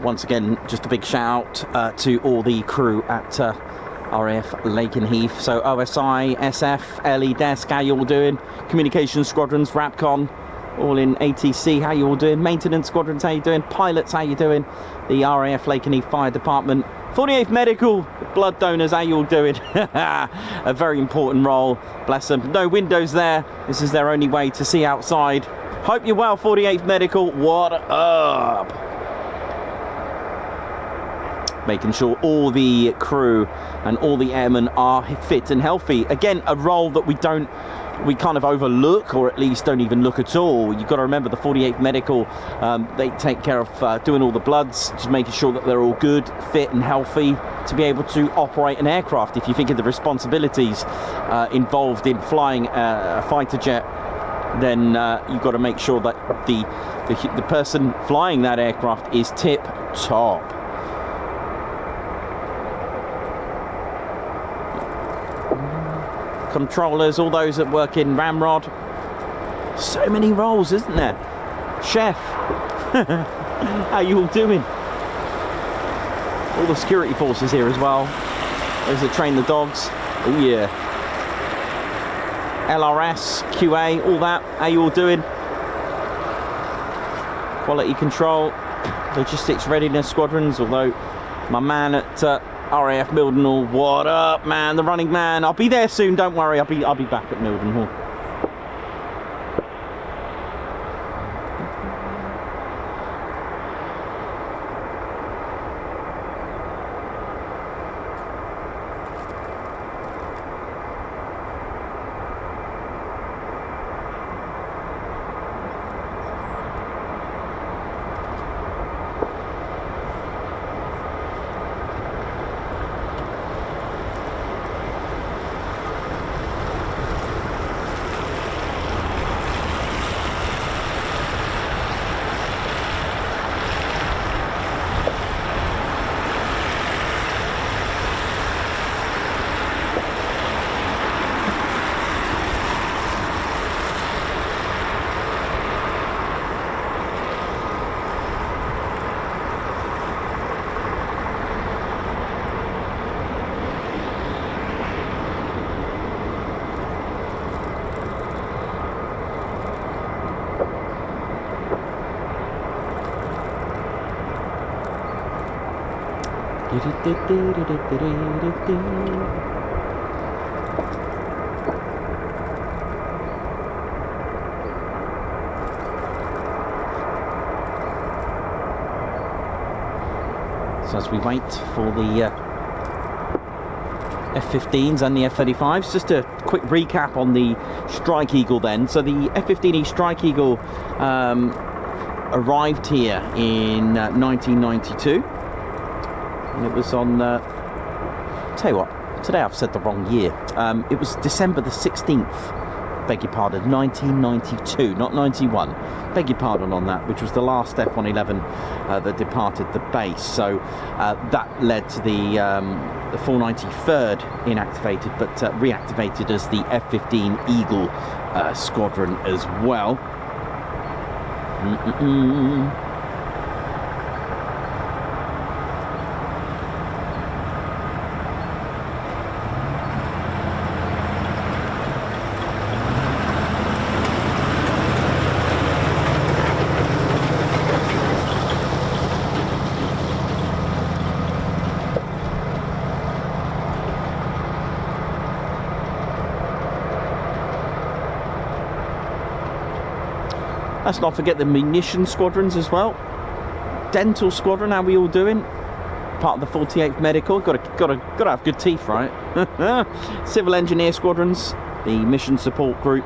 Once again, just a big shout out to all the crew at RAF Lakenheath. So OSI, SF, LE Desk, how you all doing? Communications squadrons, RAPCON, all in ATC, how you all doing? Maintenance squadrons, how you doing? Pilots, how you doing? The RAF Lakenheath Fire Department. 48th Medical, blood donors, how you all doing? A very important role, bless them. No windows there, this is their only way to see outside. Hope you're well, 48th Medical, what up? Making sure all the crew and all the airmen are fit and healthy. Again, a role that we kind of overlook, or at least don't even look at all. You've got to remember the 48th Medical, they take care of doing all the bloods, just making sure that they're all good, fit and healthy to be able to operate an aircraft. If you think of the responsibilities involved in flying a fighter jet, then you've got to make sure that the person flying that aircraft is tip top. Controllers, all those that work in Ramrod. So many roles, isn't there? Chef. How you all doing? All the security forces here as well. Those that train the dogs. Oh yeah. LRS, QA, all that. How you all doing? Quality control, logistics readiness squadrons, although my man at RAF Mildenhall, what up, man? The running man. I'll be there soon. Don't worry. I'll be back at Mildenhall. So as we wait for the F-15s and the F-35s, just a quick recap on the Strike Eagle then. So the F-15E Strike Eagle arrived here in 1992, and it was on Tell you what, today I've said the wrong year. It was December the 16th, beg your pardon, 1992, not 91. Beg your pardon on that, which was the last F-111 that departed the base. So that led to the 493rd inactivated, but reactivated as the F-15 Eagle squadron as well. Let's not forget the munition squadrons as well. Dental squadron, how are we all doing? Part of the 48th Medical. Got to have good teeth, right? Civil engineer squadrons, the mission support group,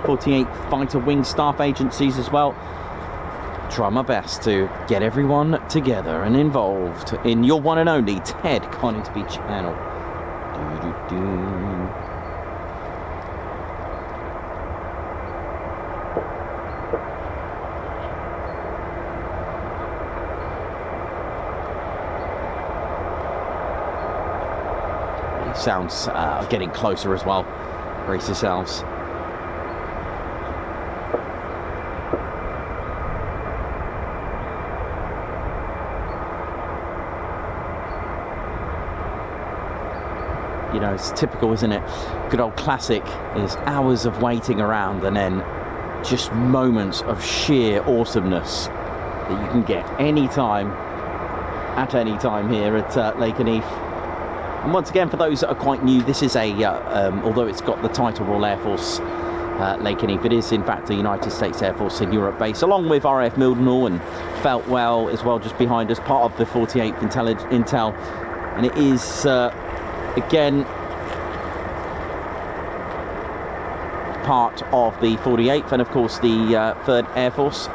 48th Fighter Wing staff agencies as well. Try my best to get everyone together and involved in your one and only Ted Coningsby channel. Sounds getting closer as well. Brace yourselves. You know, it's typical, isn't it? Good old classic is hours of waiting around and then just moments of sheer awesomeness that you can get anytime, at any time here at Lakenheath. And once again, for those that are quite new, this is a, although it's got the title Royal Air Force Lakenheath, it is in fact a United States Air Force in Europe base, along with RAF Mildenhall and Feltwell as well, just behind us, part of the 48th Intel. And it is, again, part of the 48th and of course the 3rd Air Force.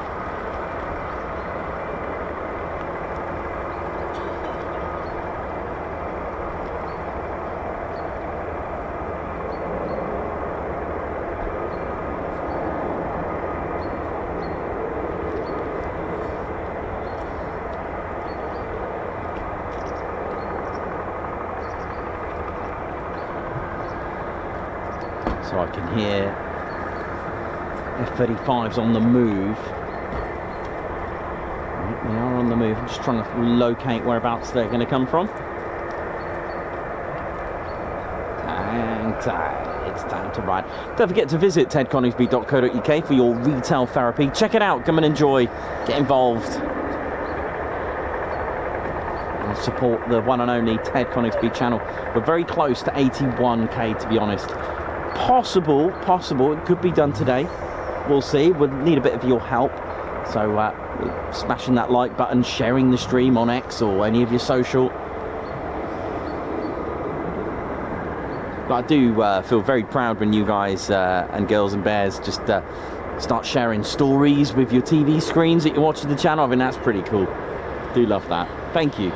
So I can hear F-35s on the move. Right, they are on the move. I'm just trying to locate whereabouts they're going to come from. And it's time to ride. Don't forget to visit tedconingsby.co.uk for your retail therapy. Check it out. Come and enjoy. Get involved. And support the one and only Ted Coningsby channel. We're very close to 81k, to be honest. Possible, it could be done today. We'll see. We'll need a bit of your help. So smashing that like button, sharing the stream on X or any of your social. But I do feel very proud when you guys and girls and bears just start sharing stories with your TV screens that you're watching the channel. I mean, that's pretty cool. Do love that. Thank you.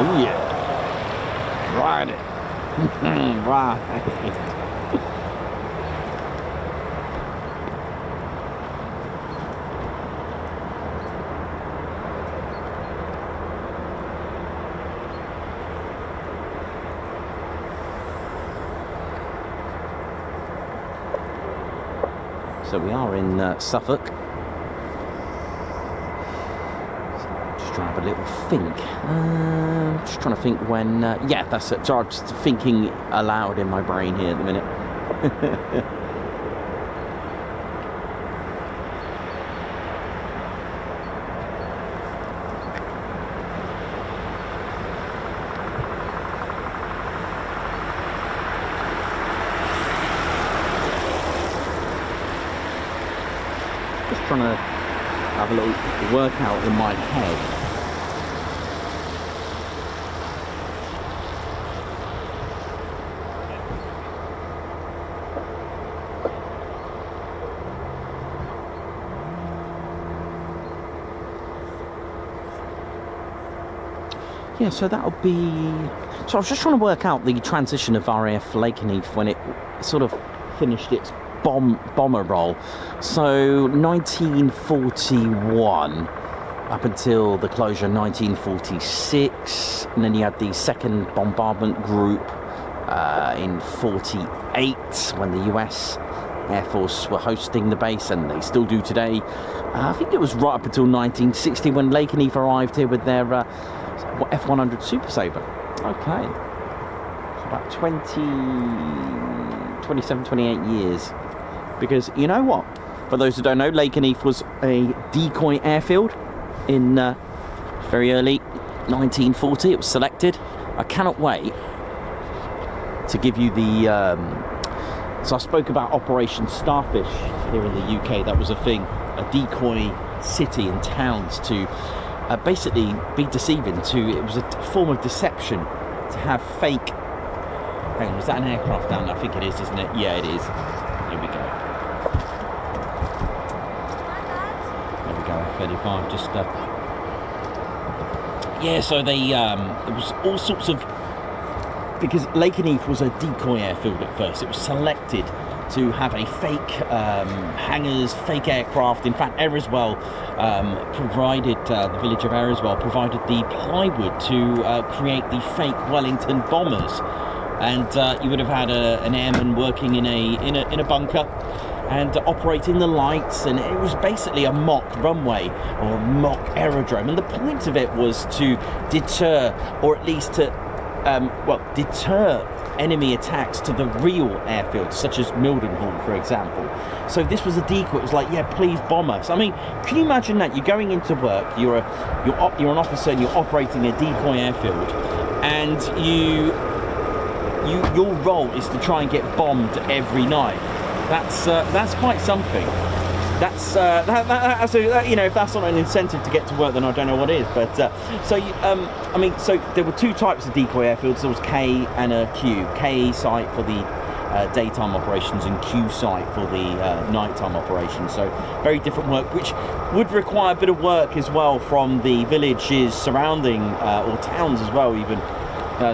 Oh yeah, ride it, right. So we are in Suffolk. Just trying to have a little think. Just trying to think when. Yeah, that's it. So I'm just thinking aloud in my brain here at the minute. Just trying to have a little workout in my head. Yeah, so that'll be... So I was just trying to work out the transition of RAF Lakenheath when it sort of finished its bomber role. So 1941 up until the closure 1946, and then you had the second bombardment group in 48 when the US Air Force were hosting the base, and they still do today. I think it was right up until 1960 when Lakenheath arrived here with their F-100 Super Sabre. Okay, so about 27, 28 years. Because you know what? For those who don't know, Lakenheath was a decoy airfield in very early 1940. It was selected. I cannot wait to give you the... so I spoke about Operation Starfish here in the UK. That was a thing, a decoy city and towns to basically be deceiving. It was a form of deception to have fake... Hang on, is that an aircraft down there? I think it is, isn't it? Yeah, it is. Here we go. 35, just yeah, so they there was all sorts of, because Lakenheath was a decoy airfield at first. It was selected to have a fake hangars, fake aircraft. In fact, Eriswell provided, the village of Eriswell provided the plywood to create the fake Wellington bombers, and you would have had an airman working in a bunker and operating the lights, and it was basically a mock runway or a mock aerodrome. And the point of it was to deter, or at least to deter enemy attacks to the real airfields, such as Mildenhall, for example. So this was a decoy. It was like, yeah, please bomb us. I mean, can you imagine that? You're going into work, you're an officer and you're operating a decoy airfield, and your role is to try and get bombed every night. That's quite something. That's you know, if that's not an incentive to get to work, then I don't know what is. But so there were two types of decoy airfields. There was K and a Q. K site for the daytime operations and Q site for the nighttime operations. So very different work, which would require a bit of work as well from the villages surrounding, or towns as well, even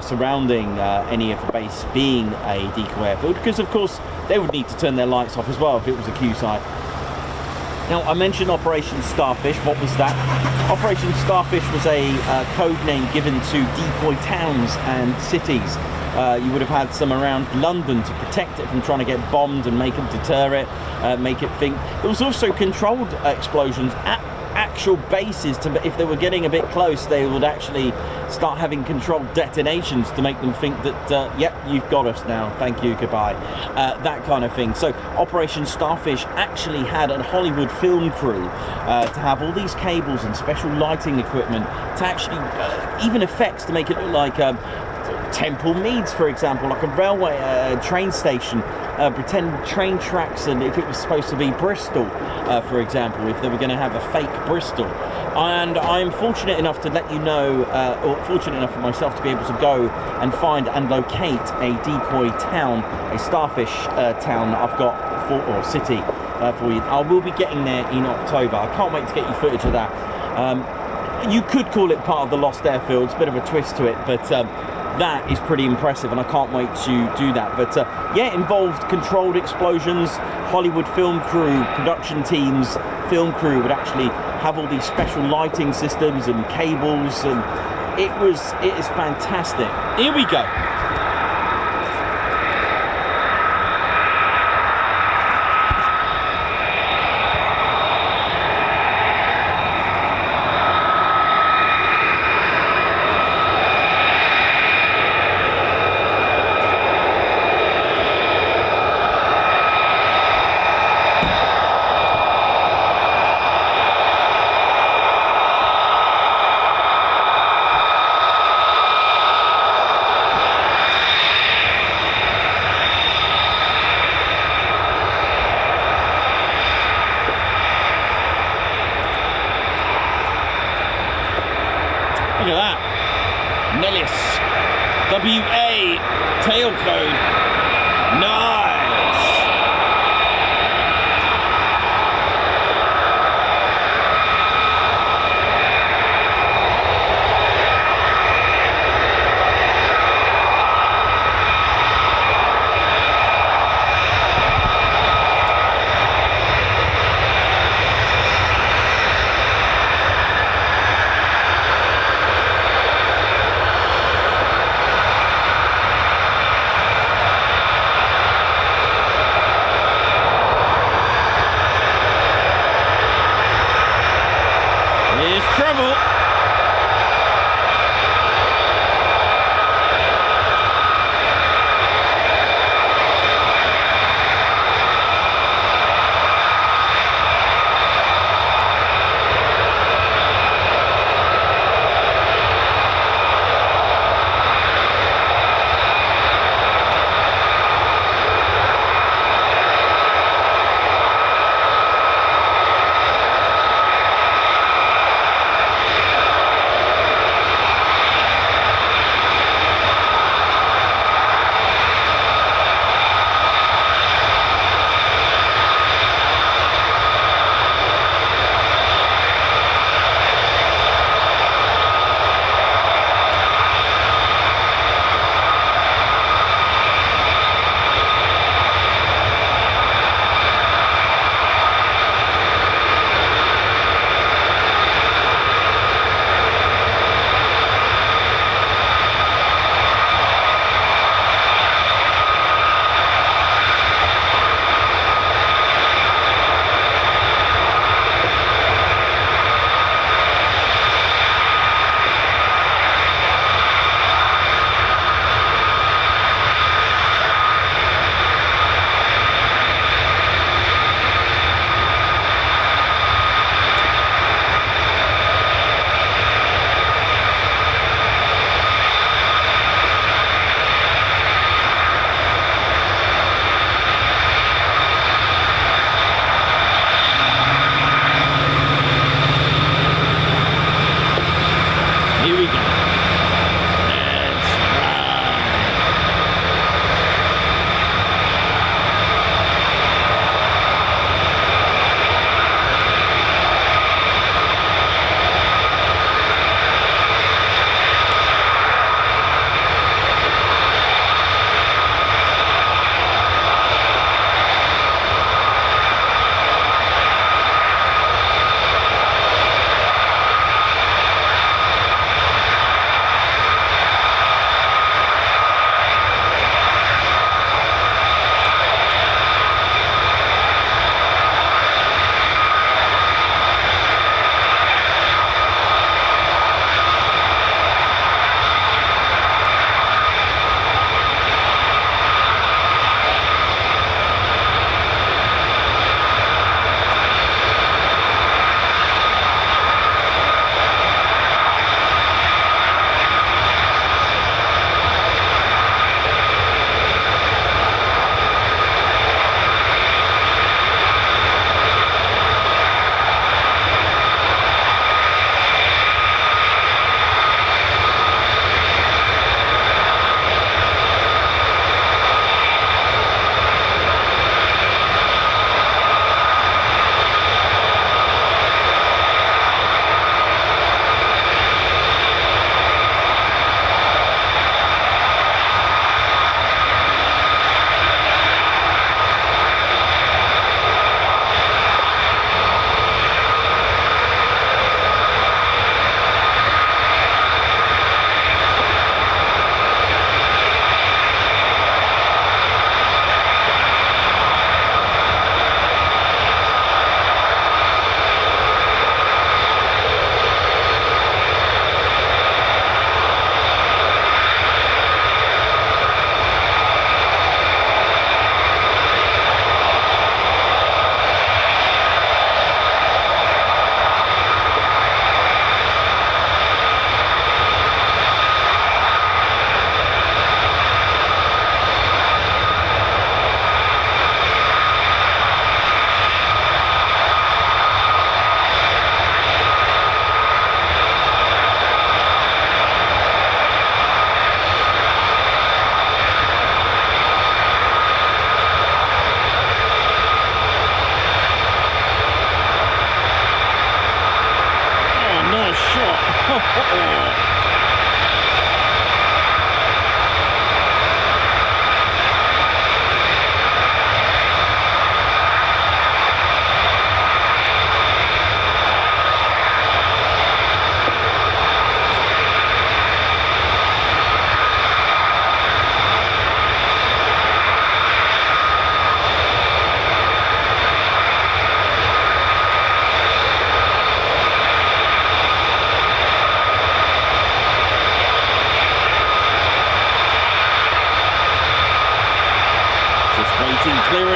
surrounding any of the base being a decoy airfield, because of course they would need to turn their lights off as well if it was a Q site. Now, I mentioned Operation Starfish. What was that? Operation Starfish was a code name given to decoy towns and cities. You would have had some around London to protect it from trying to get bombed and make them deter it, make it think. There was also controlled explosions at actual bases to, if they were getting a bit close, they would actually start having controlled detonations to make them think that yep, you've got us now, thank you, goodbye, that kind of thing. So Operation Starfish actually had a Hollywood film crew to have all these cables and special lighting equipment to actually even effects to make it look like Temple Meads, for example, like a railway train station, pretend train tracks, and if it was supposed to be Bristol, for example, if they were going to have a fake Bristol. And I'm fortunate enough to let you know, or fortunate enough for myself to be able to go and find and locate a decoy town, a starfish town that I've got or city for you. I will be getting there in October. I can't wait to get you footage of that. You could call it part of the Lost Airfields, a bit of a twist to it, but that is pretty impressive, and I can't wait to do that. But yeah, it involved controlled explosions. Hollywood film crew, production teams, film crew would actually have all these special lighting systems and cables, and it is fantastic. Here we go. Cornelius. WA tailcode. Nice.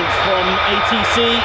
clouds from ATC.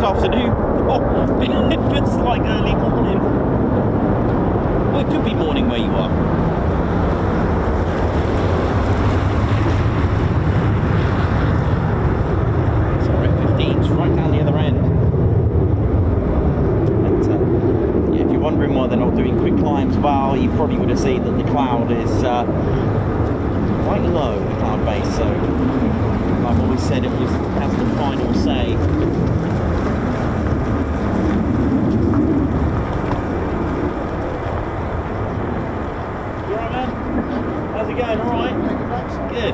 Afternoon. Oh, it feels like early morning. Well, it could be morning where you are. So F15's right down the other end. And yeah, if you're wondering why they're not doing quick climbs, well, you probably would have seen that the cloud is quite low, the cloud base. So I've always said it has the final say. Going all right? Good.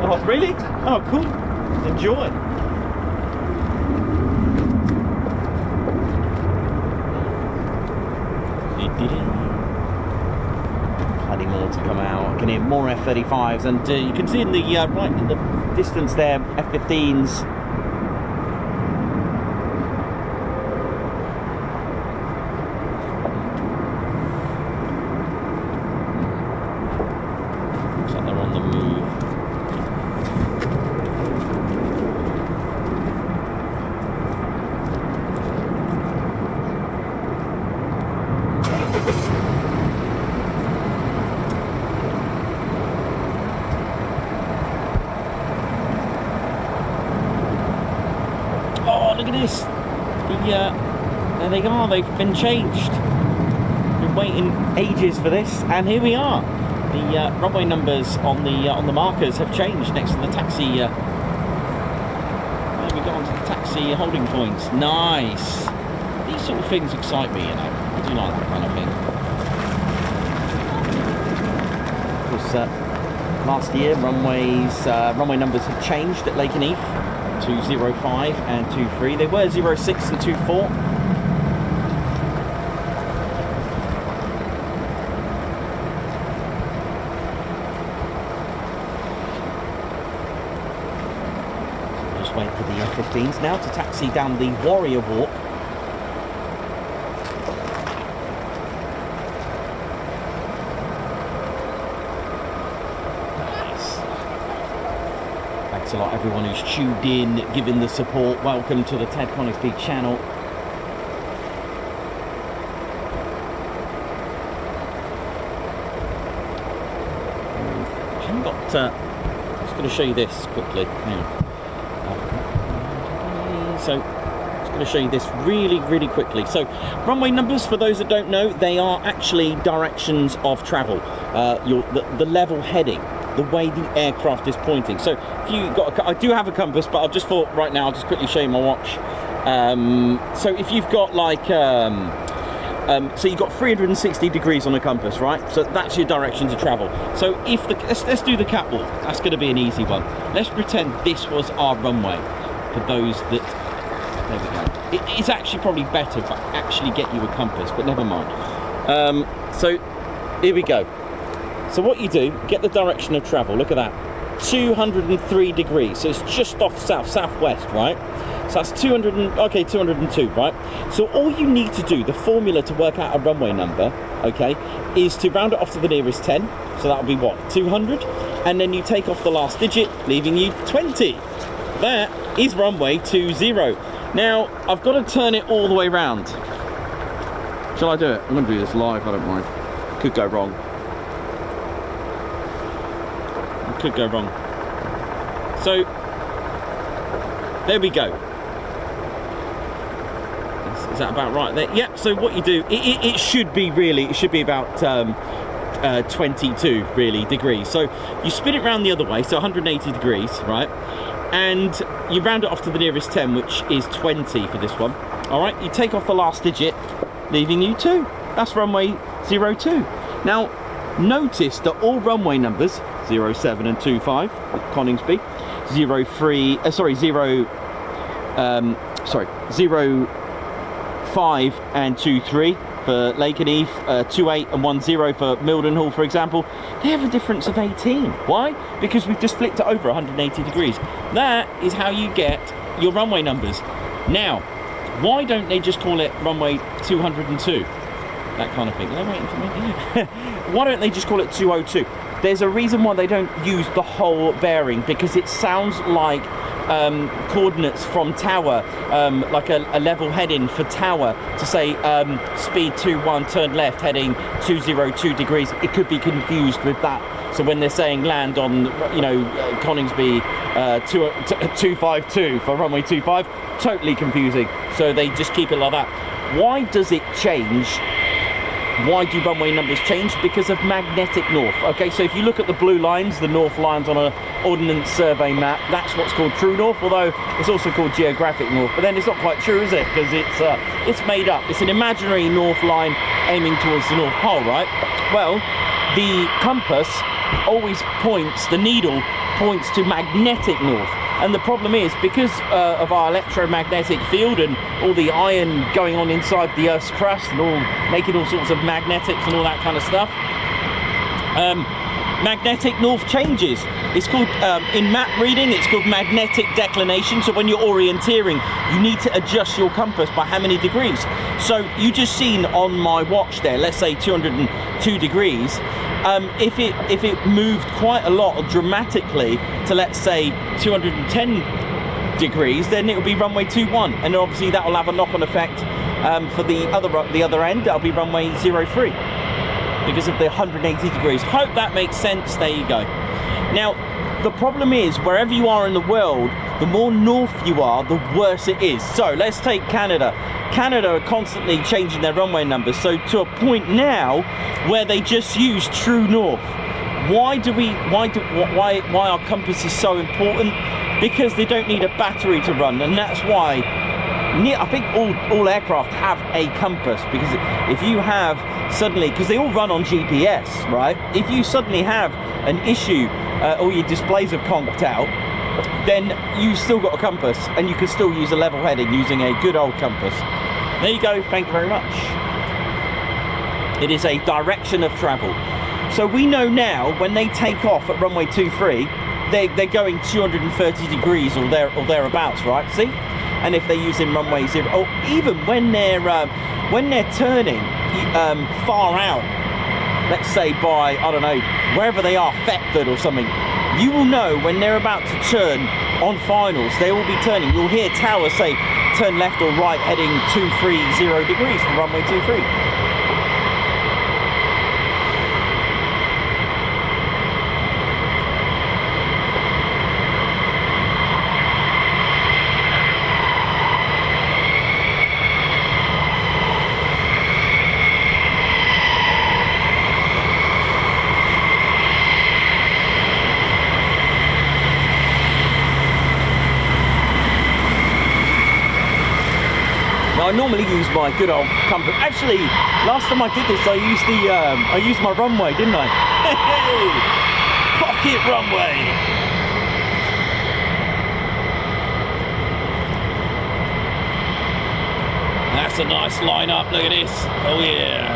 Oh, really? Oh, cool. Enjoy. Plenty more to come out. I can hear more F-35s, and you can see in the right in the distance there, F-15s. Look at this. There they are. They've been changed. Been waiting ages for this, and here we are. The runway numbers on the markers have changed next to the taxi. There we go onto the taxi holding points. Nice. These sort of things excite me, you know. I do like that kind of thing. Of course, last year runway numbers have changed at Lakenheath. 205 and 23. They were 06 and 24. Just wait for the F-15s now to taxi down the Warrior Walk. Thanks a lot everyone who's tuned in, giving the support. Welcome to the Ted Coningsby channel. I haven't got, I'm just going to show you this quickly. Hang on. So, I'm just going to show you this really quickly. So, runway numbers, for those that don't know, they are actually directions of travel. The level heading, the way the aircraft is pointing. So if you got I do have a compass, but I've just thought right now I'll just quickly show you my watch. So if you've got like so you've got 360 degrees on the compass, right? So that's your direction to travel. So if let's do the catwalk. That's going to be an easy one. Let's pretend this was our runway. For those that, there we go. It's actually probably better if I actually get you a compass, but never mind. So here we go. So what you do, get the direction of travel, look at that, 203 degrees, so it's just off southwest, right? So that's 202, right? So all you need to do, the formula to work out a runway number, okay, is to round it off to the nearest 10, so that'll be what, 200? And then you take off the last digit, leaving you 20. That is runway 20. Now, I've got to turn it all the way round. Shall I do it? I'm going to do this live, I don't mind. Could go wrong. Could go wrong. So there we go. Is that about right there? Yep. So what you do, it should be really, it should be about 22 really degrees. So you spin it round the other way, so 180 degrees, right? And you round it off to the nearest 10, which is 20 for this one. All right. You take off the last digit, leaving you 2. That's runway 02. Now notice that all runway numbers 07 and 25 at Coningsby, 05 and 23 for Lakenheath, 28 and 10 for Mildenhall, for example. They have a difference of 18. Why? Because we've just flipped it over 180 degrees. That is how you get your runway numbers. Now, why don't they just call it runway 202? That kind of thing. Are they waiting for me? Why don't they just call it 202? There's a reason why they don't use the whole bearing, because it sounds like coordinates from tower, like a level heading for tower, to say speed 21, turn left, heading 202 degrees. It could be confused with that. So when they're saying land on, you know, Coningsby 252 for runway 25, totally confusing. So they just keep it like that. Why does it change? Why do runway numbers change? Because of magnetic north. Okay, so if you look at the blue lines, the north lines on an ordnance survey map, that's what's called true north, although it's also called geographic north. But then it's not quite true, is it? Because it's made up. It's an imaginary north line aiming towards the North Pole, right? Well, the compass always points, the needle points to magnetic north. And the problem is, because of our electromagnetic field and all the iron going on inside the Earth's crust and all making all sorts of magnetics and all that kind of stuff, magnetic north changes. It's called, in map reading, it's called magnetic declination. So when you're orienteering, you need to adjust your compass by how many degrees. So you just seen on my watch there, let's say 202 degrees. If it moved quite a lot, or dramatically, to let's say 210 degrees, then it will be runway 21, and obviously that will have a knock-on effect for the other end. That'll be runway 03 because of the 180 degrees. Hope that makes sense. There you go. Now, the problem is, wherever you are in the world, the more north you are, the worse it is. So let's take Canada. Canada are constantly changing their runway numbers, so to a point now where they just use true north. Why our compass is so important? Because they don't need a battery to run, and that's why I think all aircraft have a compass. Because if you have suddenly, because they all run on GPS, right? If you suddenly have an issue, all your displays have conked out, then you've still got a compass, and you can still use a level heading using a good old compass. There you go, thank you very much. It is a direction of travel. So we know now when they take off at runway 23, they're going 230 degrees or thereabouts, right? See? And if they're using runway 0, or even when they're turning far out, let's say by, I don't know, wherever they are, Thetford or something, you will know when they're about to turn on finals, they will be turning. You'll hear towers say turn left or right heading 230 degrees for runway 23. I normally use my good old compass. Actually, last time I did this, I used my runway, didn't I? Hey, pocket runway. That's a nice lineup. Look at this. Oh yeah.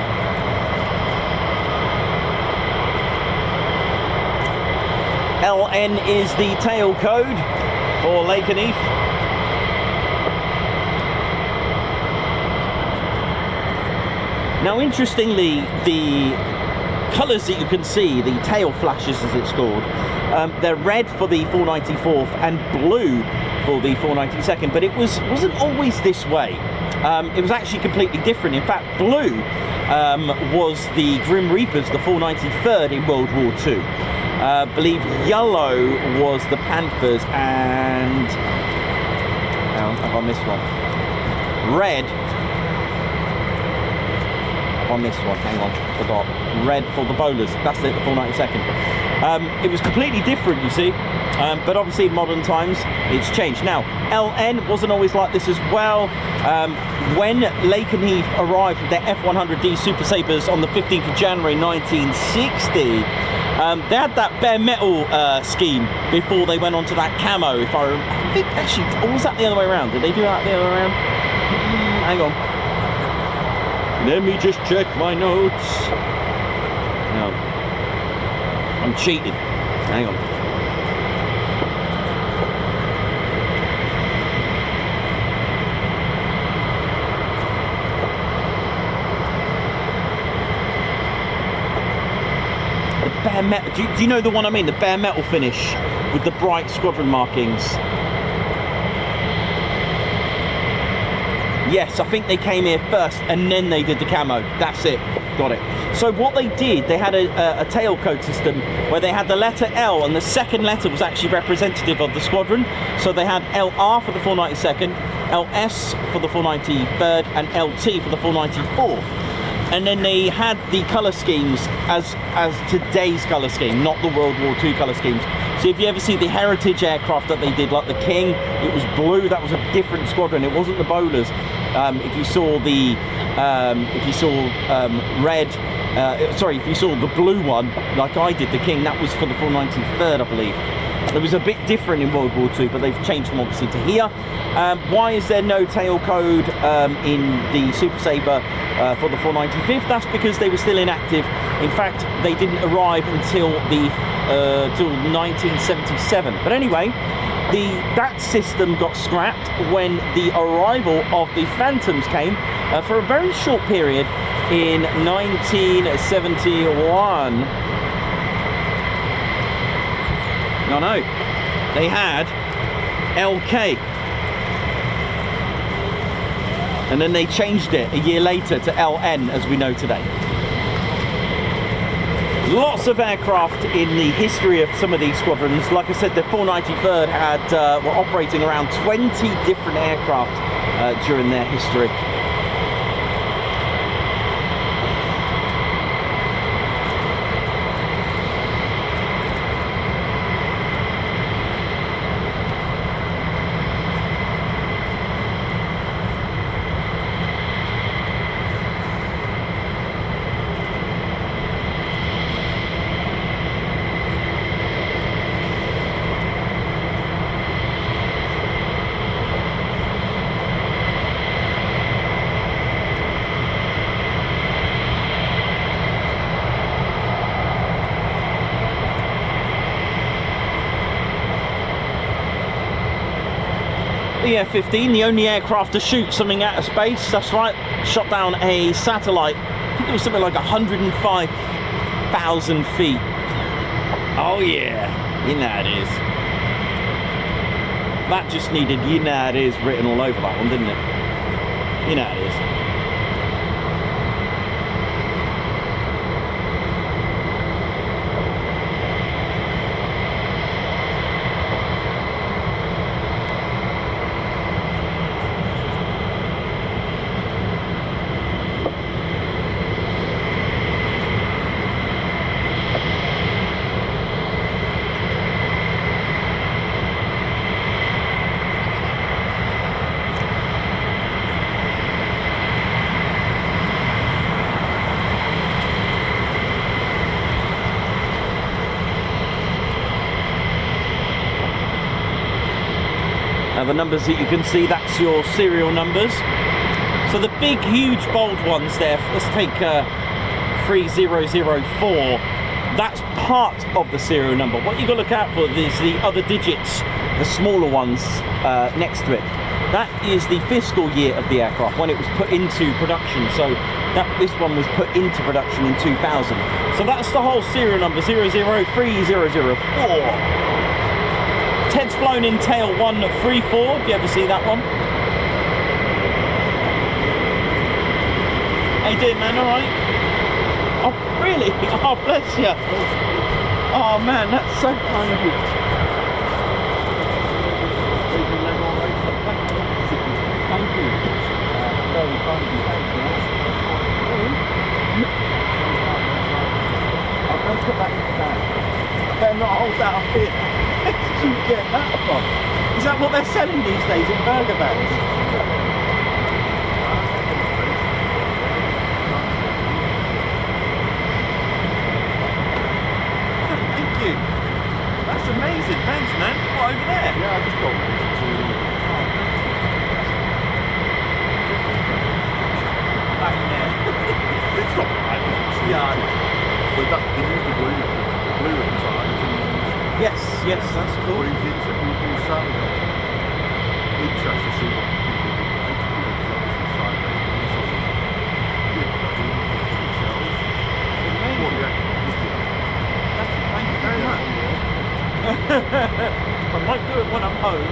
LN is the tail code for Lakenheath. Now, interestingly, the colours that you can see, the tail flashes as it's called, they're red for the 494th and blue for the 492nd, but it wasn't always this way. It was actually completely different. In fact, blue was the Grim Reapers, the 493rd in World War II. I believe yellow was the Panthers, and have I missed one? Red. On this one, hang on, forgot. Red for the bowlers. That's it, the 492nd. It was completely different, you see, but obviously in modern times it's changed. Now, LN wasn't always like this as well. When Lakenheath arrived with their F100D Super Sabres on the 15th of January 1960, they had that bare metal scheme before they went on to that camo. I think actually, or was that the other way around? Did they do that the other way around? Hang on. Let me just check my notes. No. I'm cheating. Hang on. The bare metal. Do you know the one I mean? The bare metal finish with the bright squadron markings. Yes, I think they came here first and then they did the camo. That's it. Got it. So what they did, they had a tail code system where they had the letter L, and the second letter was actually representative of the squadron. So they had LR for the 492nd, LS for the 493rd, and LT for the 494th. And then they had the colour schemes as today's colour scheme, not the World War II colour schemes. So if you ever see the Heritage aircraft that they did, like the King, it was blue. That was a different squadron. It wasn't the bowlers. If you saw the red, sorry, if you saw the blue one, like I did, the King, that was for the 493rd, I believe. It was a bit different in World War II, but they've changed them obviously to here. Why is there no tail code in the Super Sabre for the 495th? That's because they were still inactive. In fact, they didn't arrive until till 1977. But anyway, that system got scrapped when the arrival of the Phantoms came for a very short period in 1971. No, they had LK, and then they changed it a year later to LN as we know today. Lots of aircraft in the history of some of these squadrons. Like I said, the 493rd were operating around 20 different aircraft during their history. The F-15, the only aircraft to shoot something out of space. That's right, shot down a satellite. I think it was something like 105,000 feet. Oh yeah, you know it is. That just needed "you know it is" written all over that one, didn't it? You know it is. The numbers that you can see, that's your serial numbers. So the big, huge, bold ones there, let's take 3004. That's part of the serial number. What you've got to look out for is the other digits, the smaller ones next to it. That is the fiscal year of the aircraft, when it was put into production. So this one was put into production in 2000. So that's the whole serial number, 003004. Ted's flown in tail 134, if you ever see that one. How you doing, man? All right? Oh, really? Oh, bless you. Oh, man, that's so kind of you. Thank you. Very kind of you. Thank you. I'm going to put that in the bag. I better not hold that up here. Where did you get that from? Is that what they're selling these days in burger bags? Thank you. That's amazing. Thanks, man. What, over there? Yeah, I just got one. Back in there. It's not bad. Yeah. But that, they use the blue at the time. Yes, that's cool. But it's interesting to see what people do. Thank you very much. I might do it when I'm home.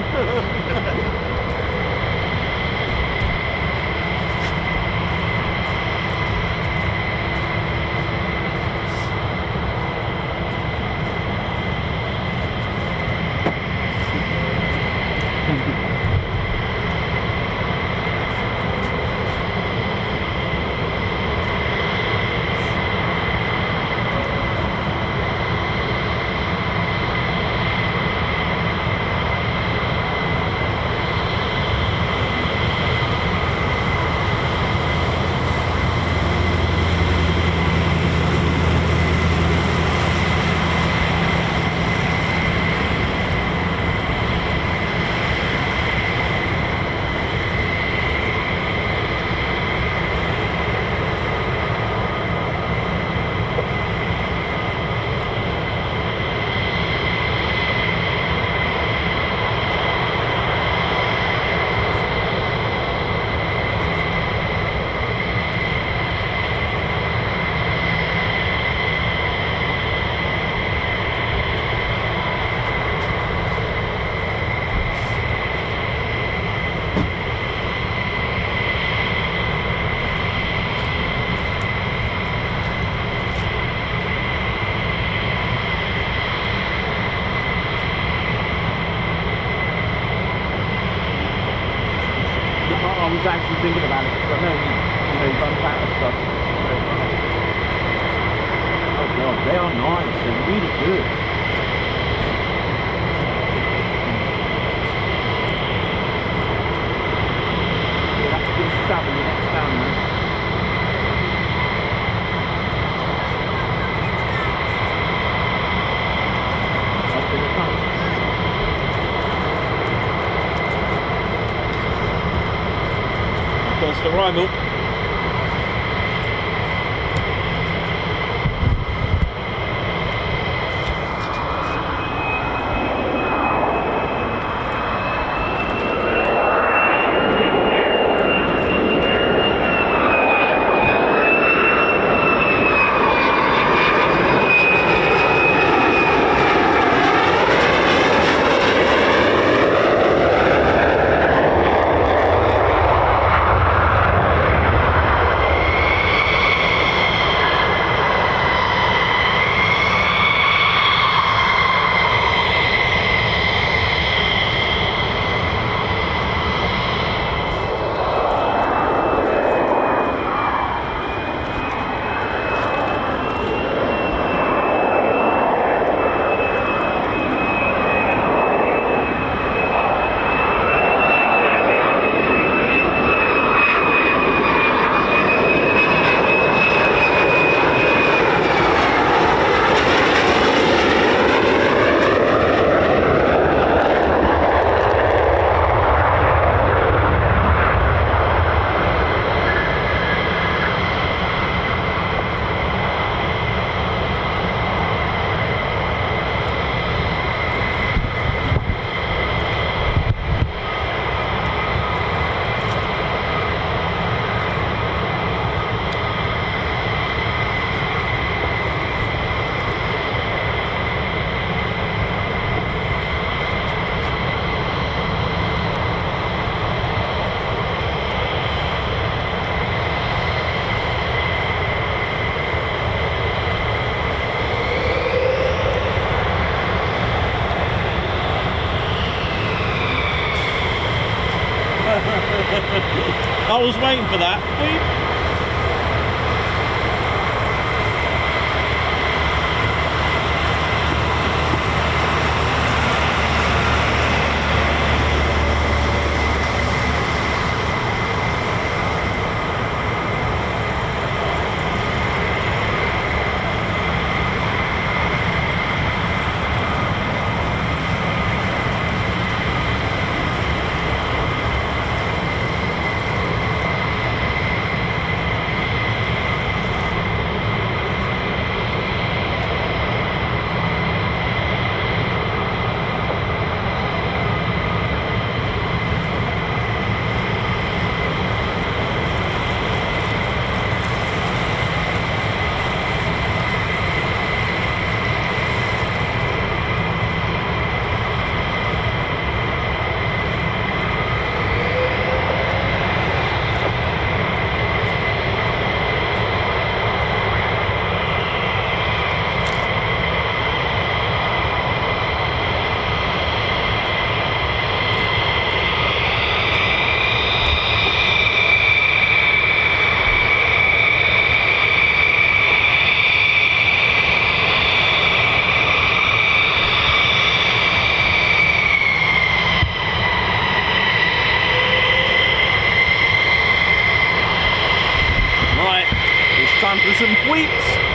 I was actually thinking about it because I know you've done that and stuff. Oh god, they are nice, they're really good. Yeah, that's a good stab in the next down, man. Up in the front. First arrival. I was waiting for that. Beep. Time for some sweeps.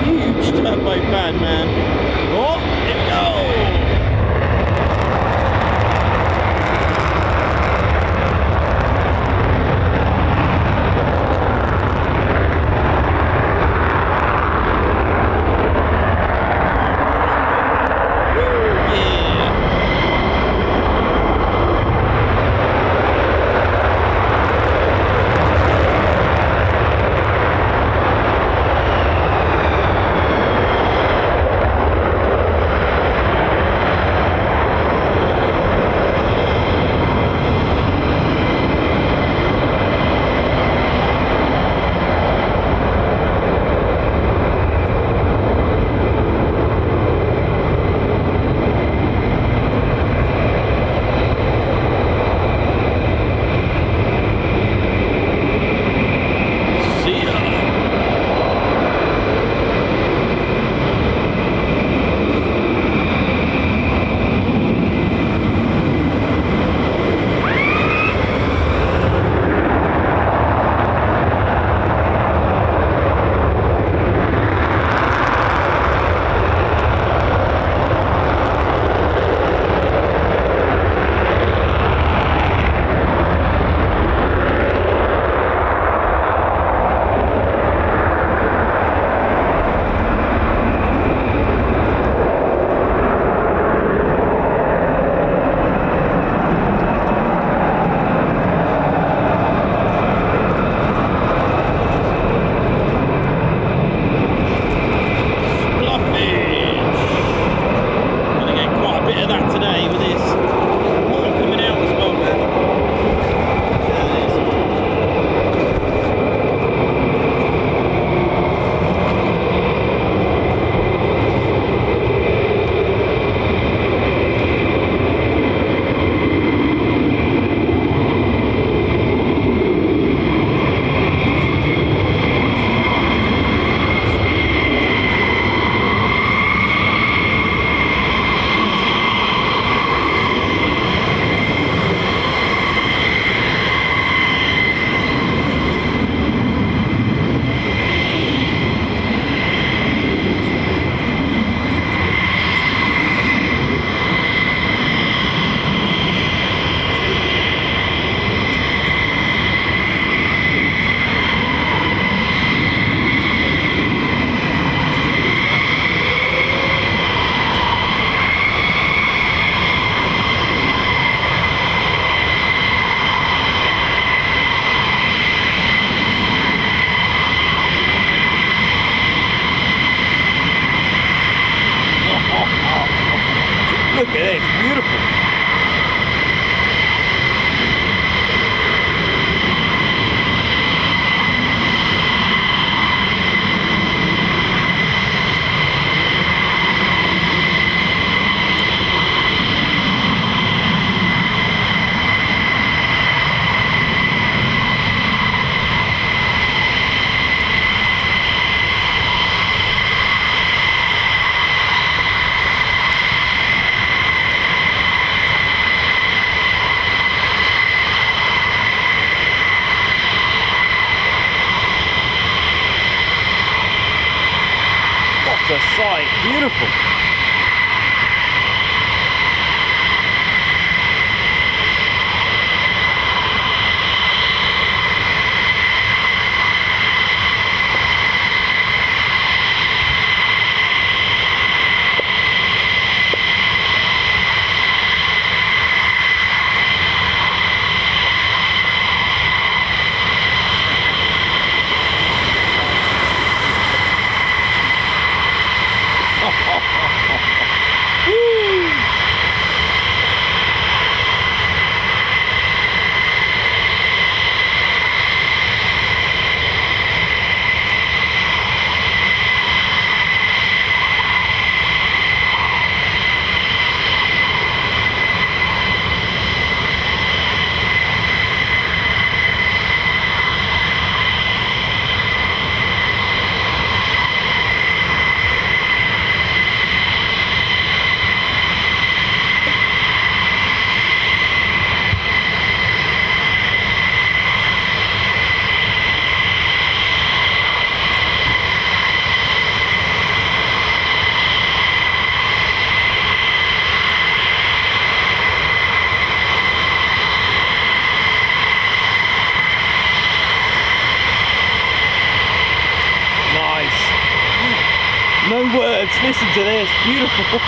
huge turbo fan, man. Oh, here we go. Look at it, it's beautiful. What a sight, beautiful. Oh, oh, oh. No words, listen to this, beautiful.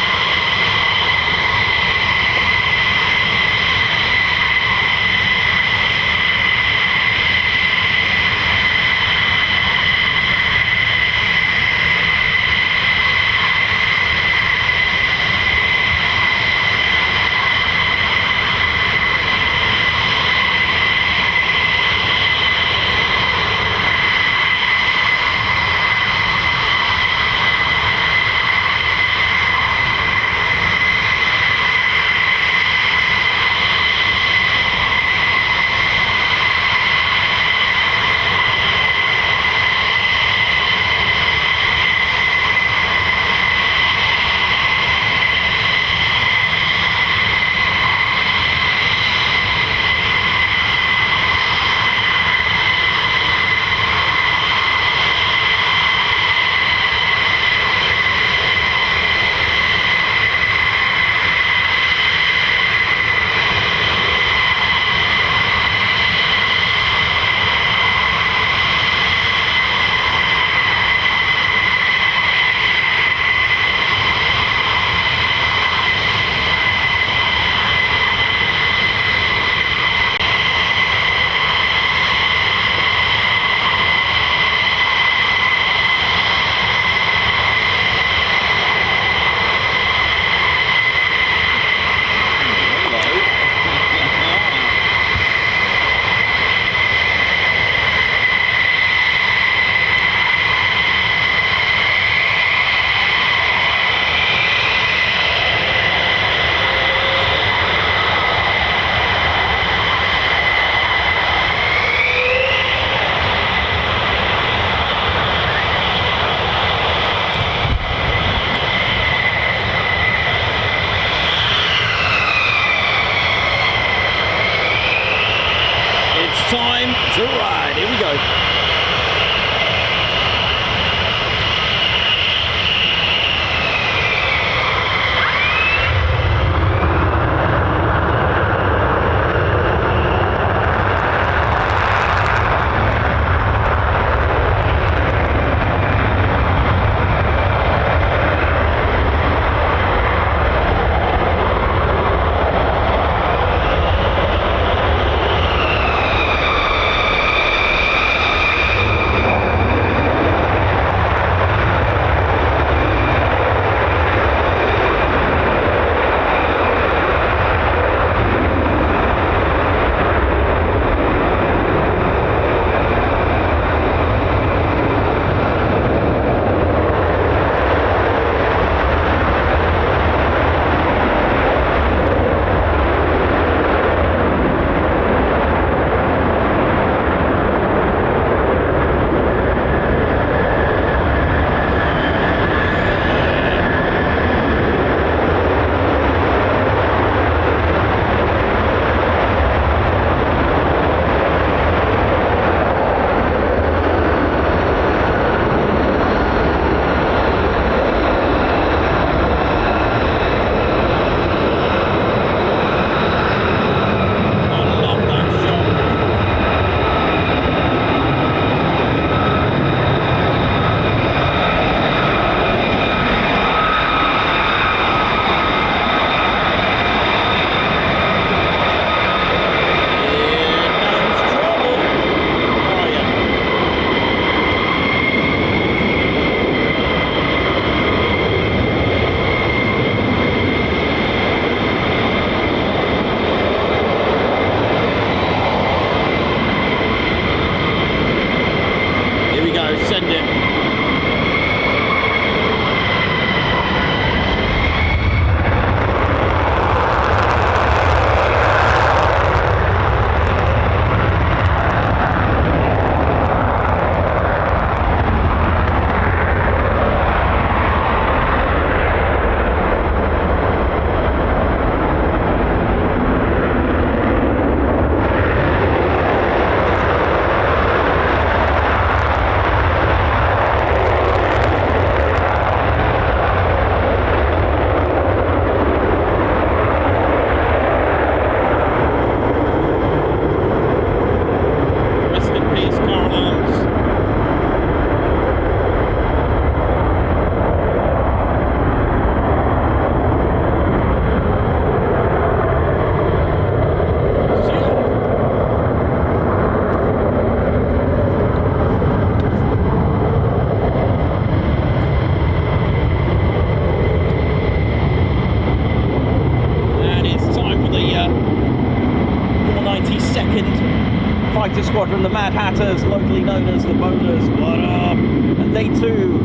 Squadron, the Mad Hatters, locally known as the Bowlers. What up? And they too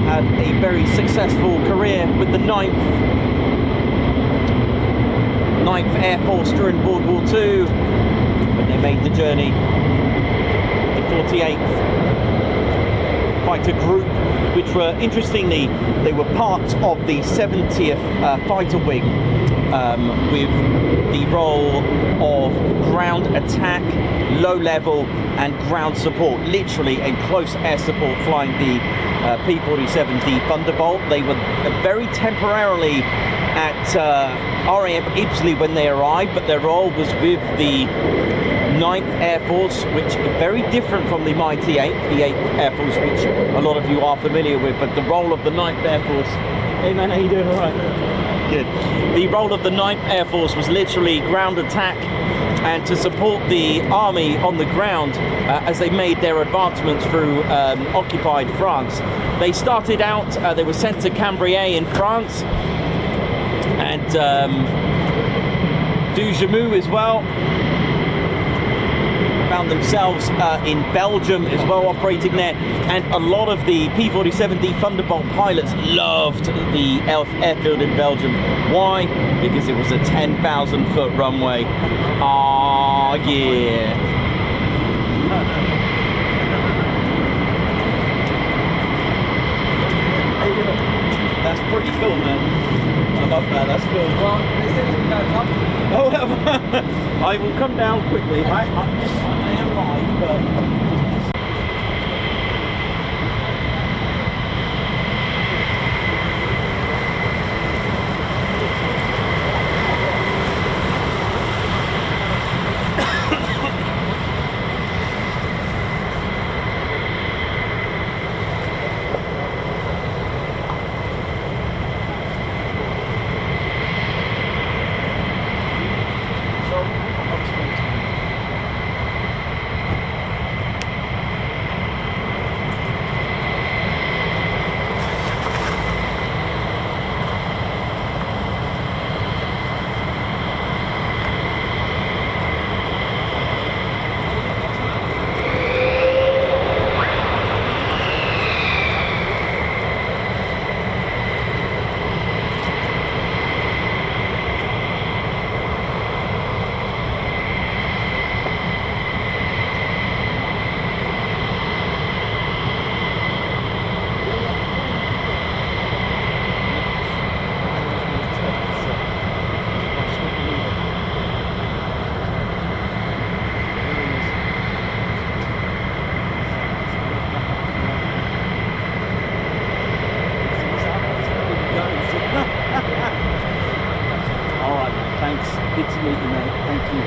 had a very successful career with the 9th Air Force during World War II, when they made the journey. The 48th Fighter Group, which were, interestingly, they were part of the 70th Fighter Wing, with the role of ground attack, low level and ground support, literally and close air support, flying the P-47D Thunderbolt. They were very temporarily at RAF Ibsley when they arrived, but their role was with the 9th Air Force, which is very different from the mighty 8th, the 8th Air Force, which a lot of you are familiar with. But the role of the 9th Air Force, hey man, how you doing? All right? Good. The role of the 9th Air Force was literally ground attack and to support the army on the ground as they made their advancements through occupied France. They started out, they were sent to Cambrai in France, and Dujamou as well. Found themselves in Belgium as well, operating there, and a lot of the P-47D Thunderbolt pilots loved the airfield in Belgium. Why? Because it was a 10,000 foot runway. Ah, yeah. That's pretty cool, man. I love that. That's cool. Well, they said you can go up. Oh, I will come down quickly. I am live, but. Good to meet you, mate. Thank you.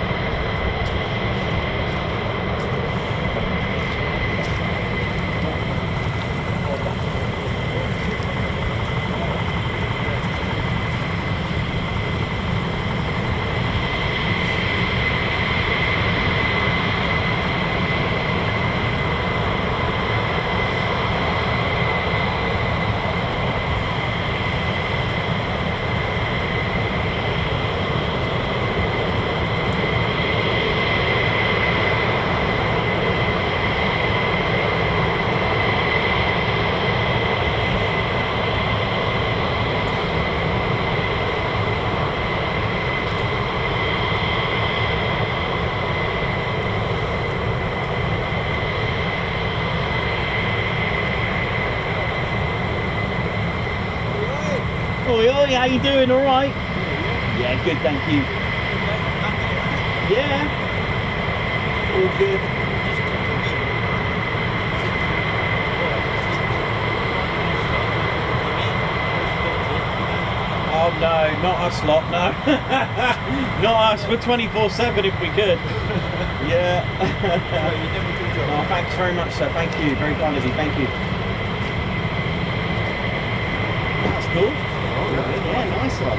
Oi, oi, how you doing? All right? Yeah, good, thank you. Yeah. All good. Oh no, not us lot, no. Not us, we're 24/7 if we could. Yeah. Oh, thanks very much, sir. Thank you. Very kind of you, thank you. That's cool. Yeah, nice one.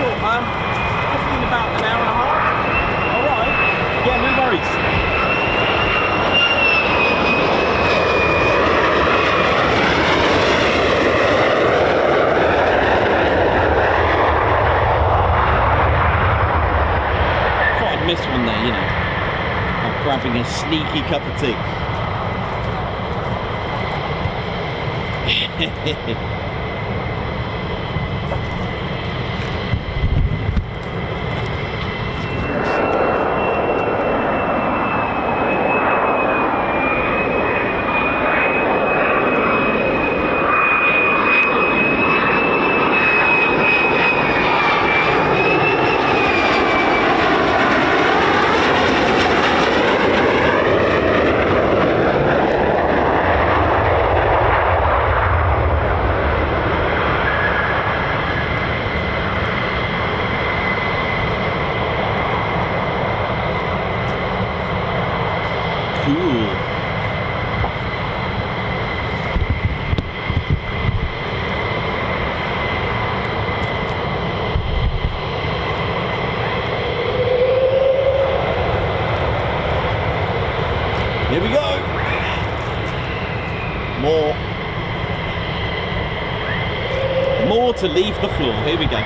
sure. Roughly in about an hour and a half. All right. Yeah, no worries. Thought I'd miss one there, you know. I'm grabbing a sneaky cup of tea. Cool. Here we go. More to leave the floor. Here we go.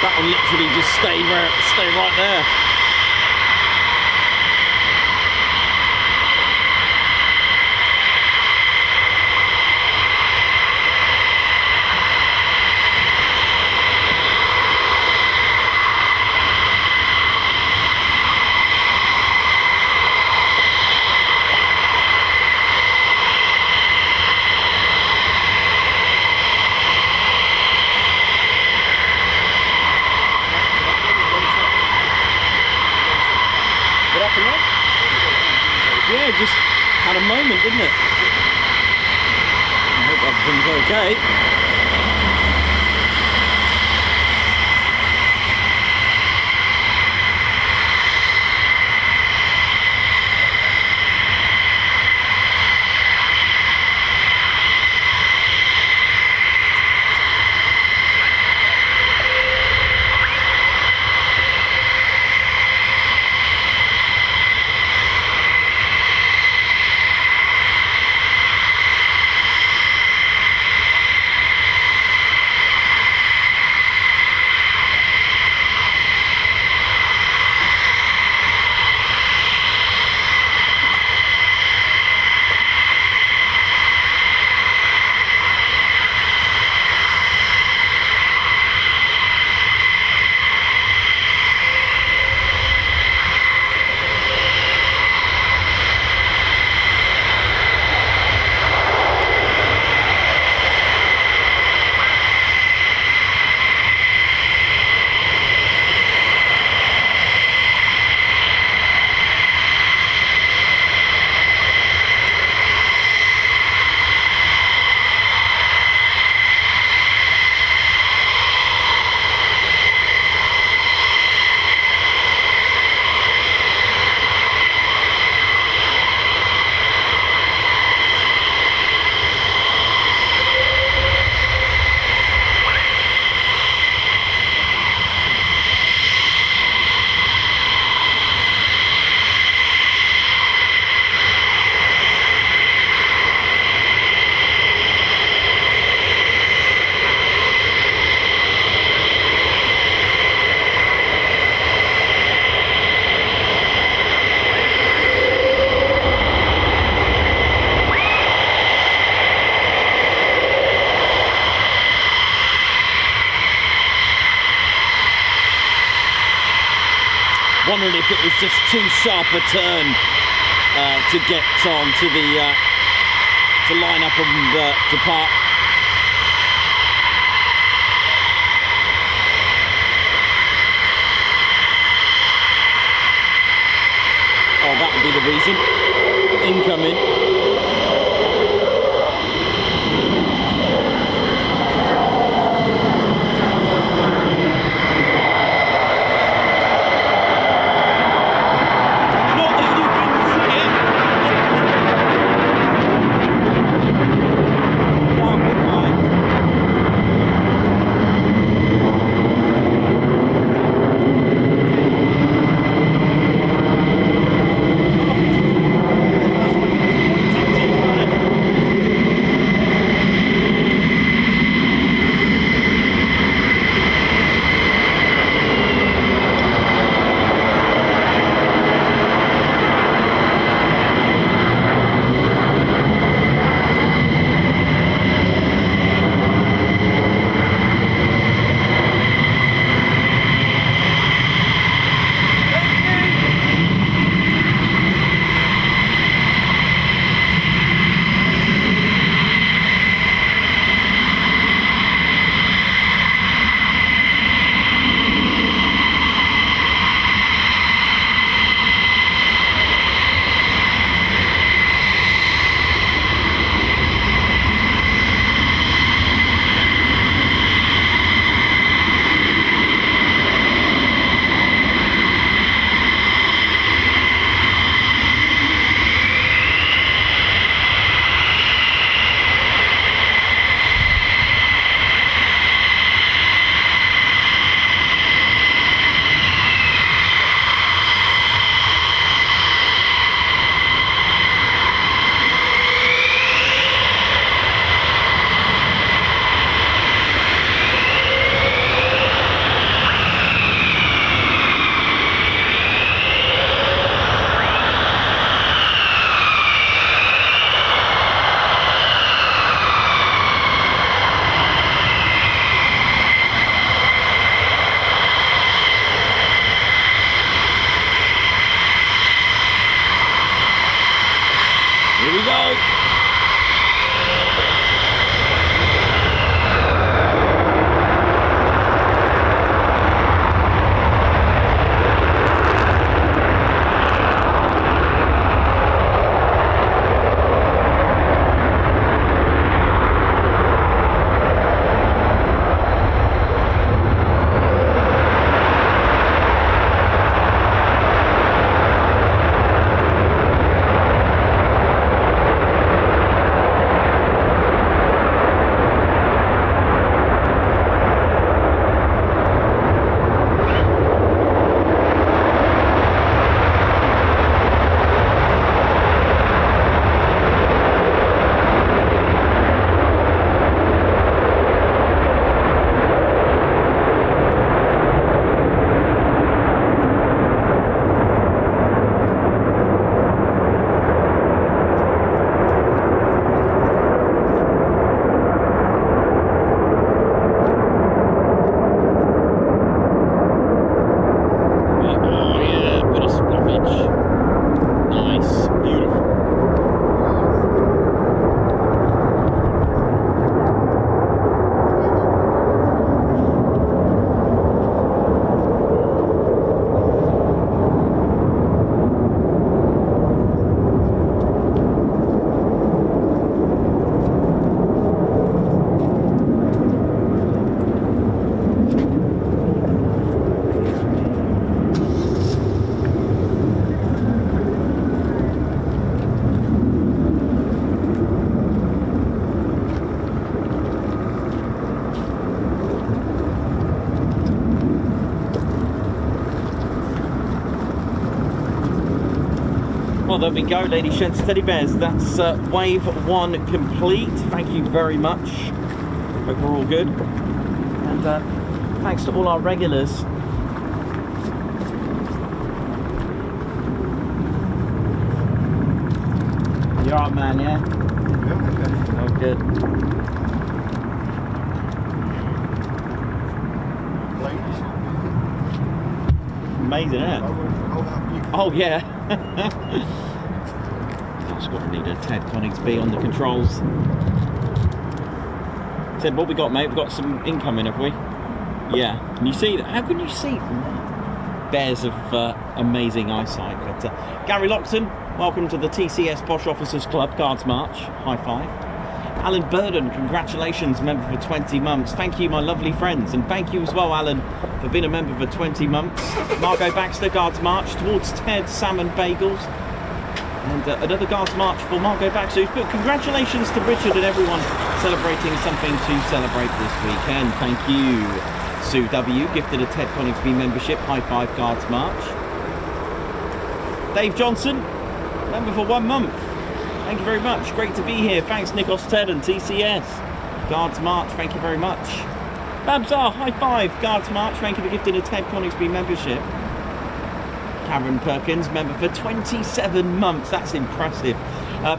That will literally just stay right there. Yeah, just had a moment, didn't it? I hope everything's okay. wondering if it was just too sharp a turn to get on to the to line up and depart. Oh, that would be the reason. Incoming. Here we go. Well, there we go, ladies, gents, teddy bears. That's wave one complete. Thank you very much. Hope we're all good. And thanks to all our regulars. You're all right, man, yeah? Yeah, Oh, good. ladies. Amazing, isn't it? I Oh yeah. That's what we need a Ted Coningsby on the controls. Ted, what we got, mate? We've got some incoming, have we? Yeah. Can you see that? How can you see from there? Bears of amazing eyesight. But Gary Lockton, welcome to the TCS Posh Officers Club Guards March. High five. Alan Burden, congratulations, member for 20 months. Thank you, my lovely friends, and thank you as well, Alan, for being a member for 20 months. Margot Baxter, Guards March towards Ted Salmon Bagels, and another Guards March for Margot Baxter. But congratulations to Richard and everyone celebrating something to celebrate this weekend. Thank you. Sue W gifted a Ted Coningsby membership. High five, Guards March. Dave Johnson, member for 1 month. Thank you very much. Great to be here. Thanks, Nikos Ted and TCS. Guards March, thank you very much. Babsar, high five. Guards March, thank you for gifting a Ted Coningsby membership. Karen Perkins, member for 27 months. That's impressive.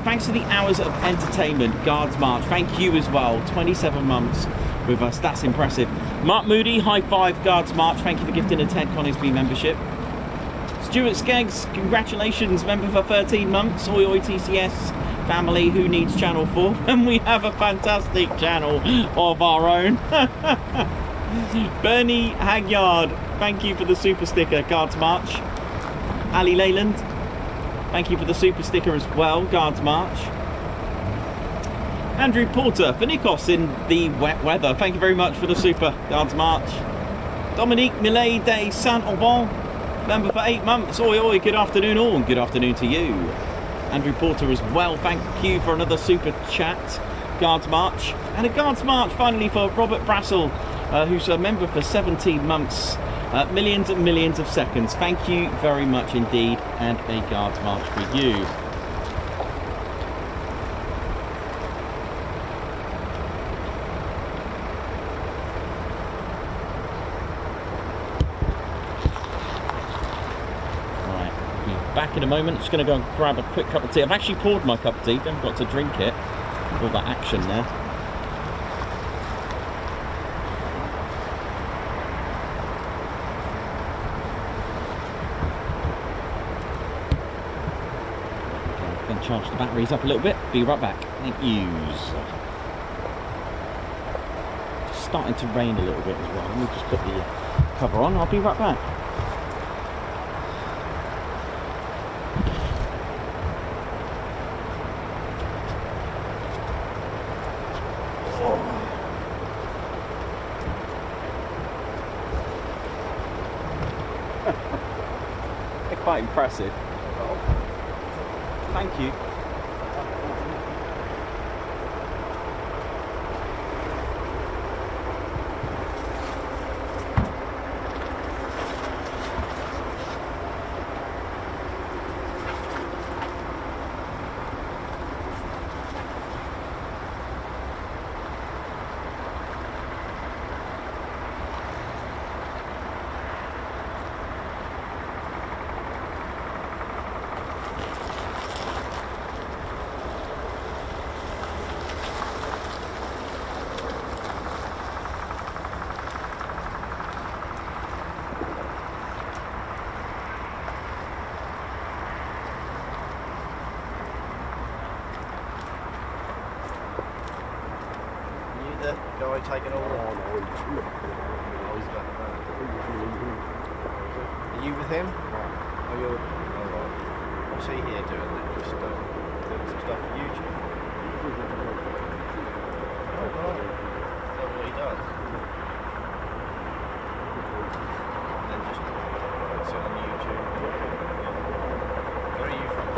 Thanks to the hours of entertainment. Guards March, thank you as well. 27 months with us. That's impressive. Mark Moody, high five. Guards March, thank you for gifting a Ted Coningsby membership. Stuart Skeggs, congratulations, member for 13 months. Oi oi TCS family, who needs Channel 4? And we have a fantastic channel of our own. Bernie Hagyard, thank you for the super sticker, Guards March. Ali Leyland, thank you for the super sticker as well, Guards March. Andrew Porter for Nikos in the wet weather, thank you very much for the super, Guards March. Dominique Millet de Saint-Aubin, member for 8 months. Oi oi, good afternoon all, and good afternoon to you. Andrew Porter as well, thank you for another super chat. Guards March. And a Guards March finally for Robert Brassel, who's a member for 17 months. Millions and millions of seconds. Thank you very much indeed, and a Guards March for you. Back in a moment, just going to go and grab a quick cup of tea. I've actually poured my cup of tea, don't got to drink it. All that action there. Okay, going to charge the batteries up a little bit. Be right back. Thank you. It's starting to rain a little bit as well. Let me just put the cover on. I'll be right back. Quite impressive. Thank you. Guy taking all the... Are you with him? Oh, you're... Oh, right. What's he here doing then? Just doing some stuff on YouTube? Oh, right. Is that what he does? And then just puts it on YouTube. Where are you from?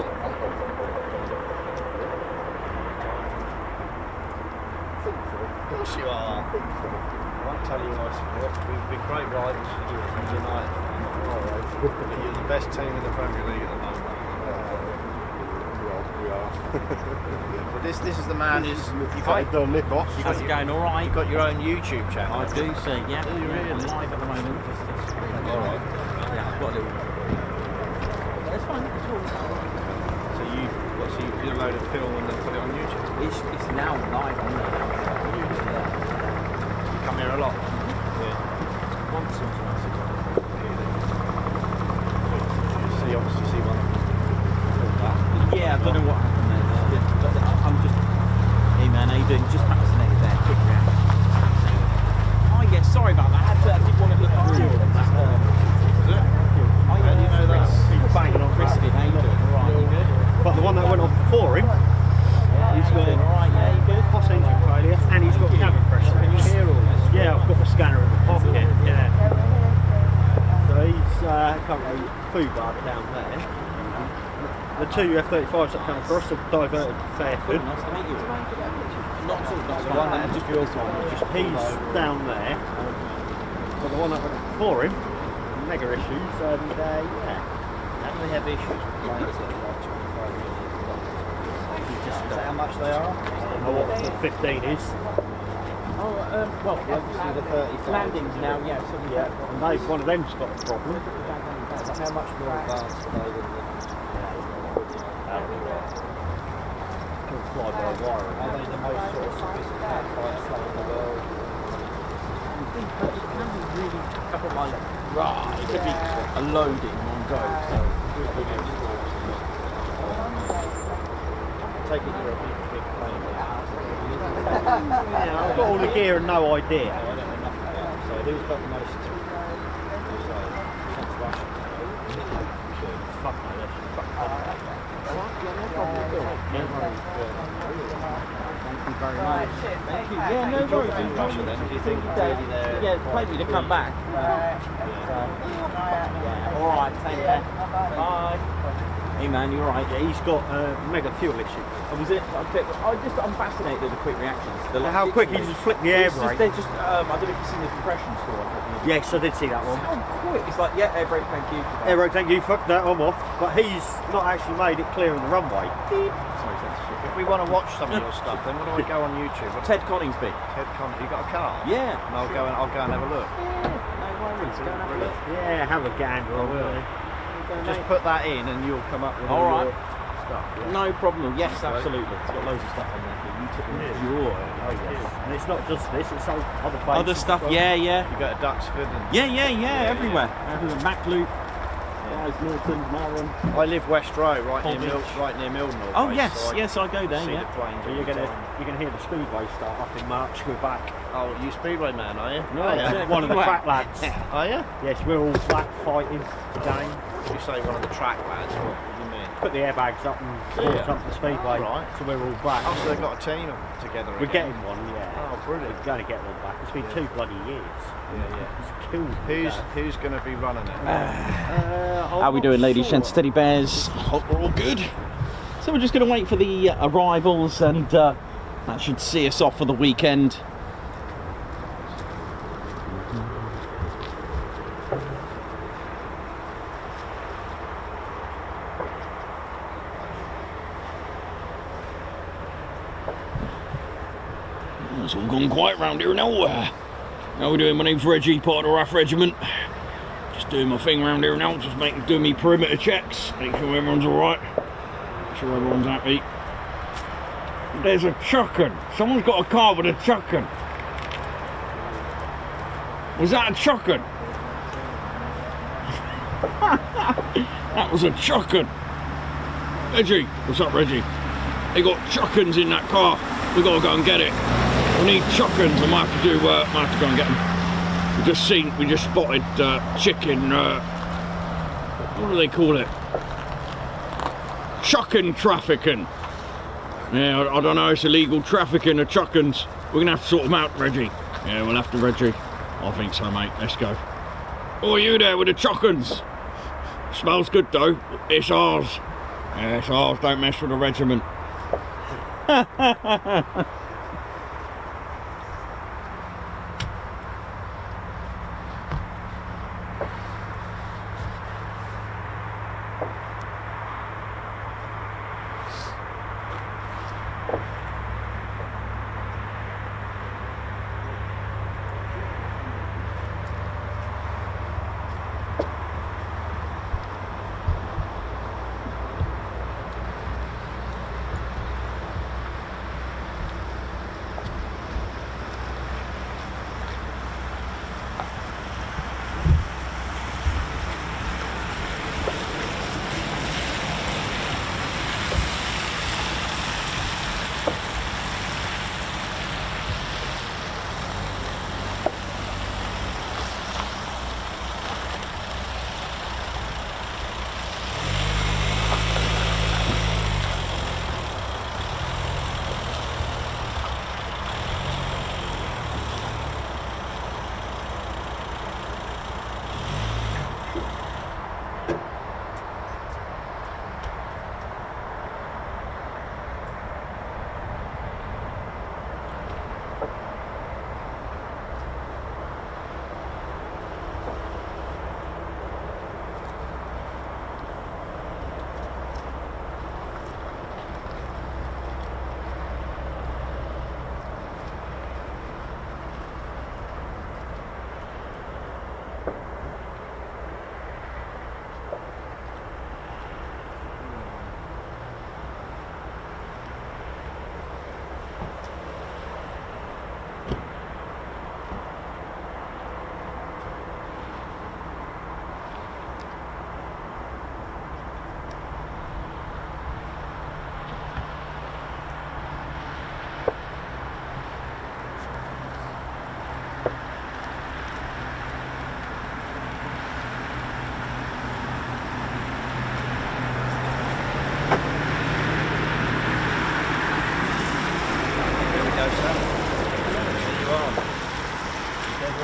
Of course you are. I won't tell you we've been great rivals for tonight. You're the best team in the Premier League at the moment. We are. But this is the man who's... How's How's it going? All right. You've got your own YouTube channel. I do see. Yeah. Do you really? I'm live at the moment. All right. Yeah, I've got a little. It's fine. It's all So you do a load of film and then put it on YouTube? It's now live on there. You come here a lot? Yeah. Once or twice. You obviously see don't know what happened there. I'm just. Hey man, how you doing? Just fascinated there. Quick reaction. Oh yeah, sorry about that. I did want to look through all of that. How do you know that? People banging on Chris. How you doing? All right, you good? But the one that went on before him, he's got All right, yeah, you good? hot engine failure and he's got cabin pressure. Can you hear all this? Yeah, I've got the scanner in the pocket. Yeah. So he's currently food bar down there. The two F-35s that come across have diverted Fairford. Nice to meet you. Not at all. Not The one that just yours one, he's down there. But the one that went before him, mega issues, and yeah. How do they have issues with planes that are like 25 years old? Is that how much they are? I don't know what the 15 is. Oh, well, Obviously the 35. landings now, yeah. So we And one of them's got a problem. But how much more advanced are they than the... Can fly by wire. Are they the most sort of sophisticated fighter plane in the world? Right, it could be a load in one go. So Take it you're a big plane. Yeah, I've got all the gear and no idea. I don't know enough about it. So who's got the most... Fuck no, that's fuck thank you very much. Thank you. Yeah, no worries. In Russia then, do you think really they're... Yeah, it's plenty to come back. All right, take care. Bye. Hey man, you're right. Yeah, he's got mega fuel issues. Oh, was it? I'm fascinated with the quick reactions. How quick he just flicked the air brake. They're just, I don't know if you've seen the compression store. Yes, I did see that one. How quick? It's like, yeah, air brake, thank you. Air brake, thank you, fuck that, I'm off. But he's not actually made it clear of the runway. Sorry, that's shit. If we want to watch some of your stuff, then what do I go on YouTube? Ted Coningsby. Ted Conner, you got a car? Yeah. And I'll go and have a look. No worries. Go and have a look. Yeah, have a gander. I will. Just put that in and you'll come up with All all right. your stuff. Yeah. No problem. Yes, absolutely. It's got loads of stuff on there for you to enjoy. Oh yes. And it's not just this, it's all other places. Other stuff, as well. yeah, yeah. You go to Duxford and... Yeah, everywhere. Mackloop, Guys, Norton, Marron. I live West Row, right near Holditch. Mildenhall. Oh base, yes, so I yes, I go there. see Yeah. the planes. So all you're the gonna time. hear the speedway start up in March. We're back. Oh, you Speedway man, are you? No, Oh, yeah. yeah. One of the track lads. Are you? Yes, we're all back fighting again. You say one of the track lads, what do you mean? Put the airbags up and brought up the speedway. Right. So we're all back. Oh, so they've got a team together We're again. getting one, yeah. Oh, brilliant. We're going to get one back. It's been 2 bloody years. Yeah. It's killed me. Who's going to be running it? How we doing, ladies, gents, teddy bears? Hope we're all good. So we're just going to wait for the arrivals, and that should see us off for the weekend. It's all gone quiet round here now. How we doing? My name's Reggie, part of the RAF Regiment. Just doing my thing around here now, just doing me perimeter checks, make sure everyone's alright, make sure everyone's happy. There's a chuckin'. Someone's got a car with a chuckin'. Was that a chuckin'? That was a chuckin'. Reggie, what's up, Reggie? They got chuckins in that car. We gotta go and get it. We need chuckins. I might have to go and get them. We just spotted chicken. What do they call it? Chuckin' trafficking. Yeah, I don't know. It's illegal trafficking of chuckins. We're gonna have to sort them out, Reggie. Yeah, we'll have to, Reggie. I think so, mate. Let's go. Oh, are you there with the chuckins? Smells good though. It's ours. Yeah, it's ours. Don't mess with the regiment.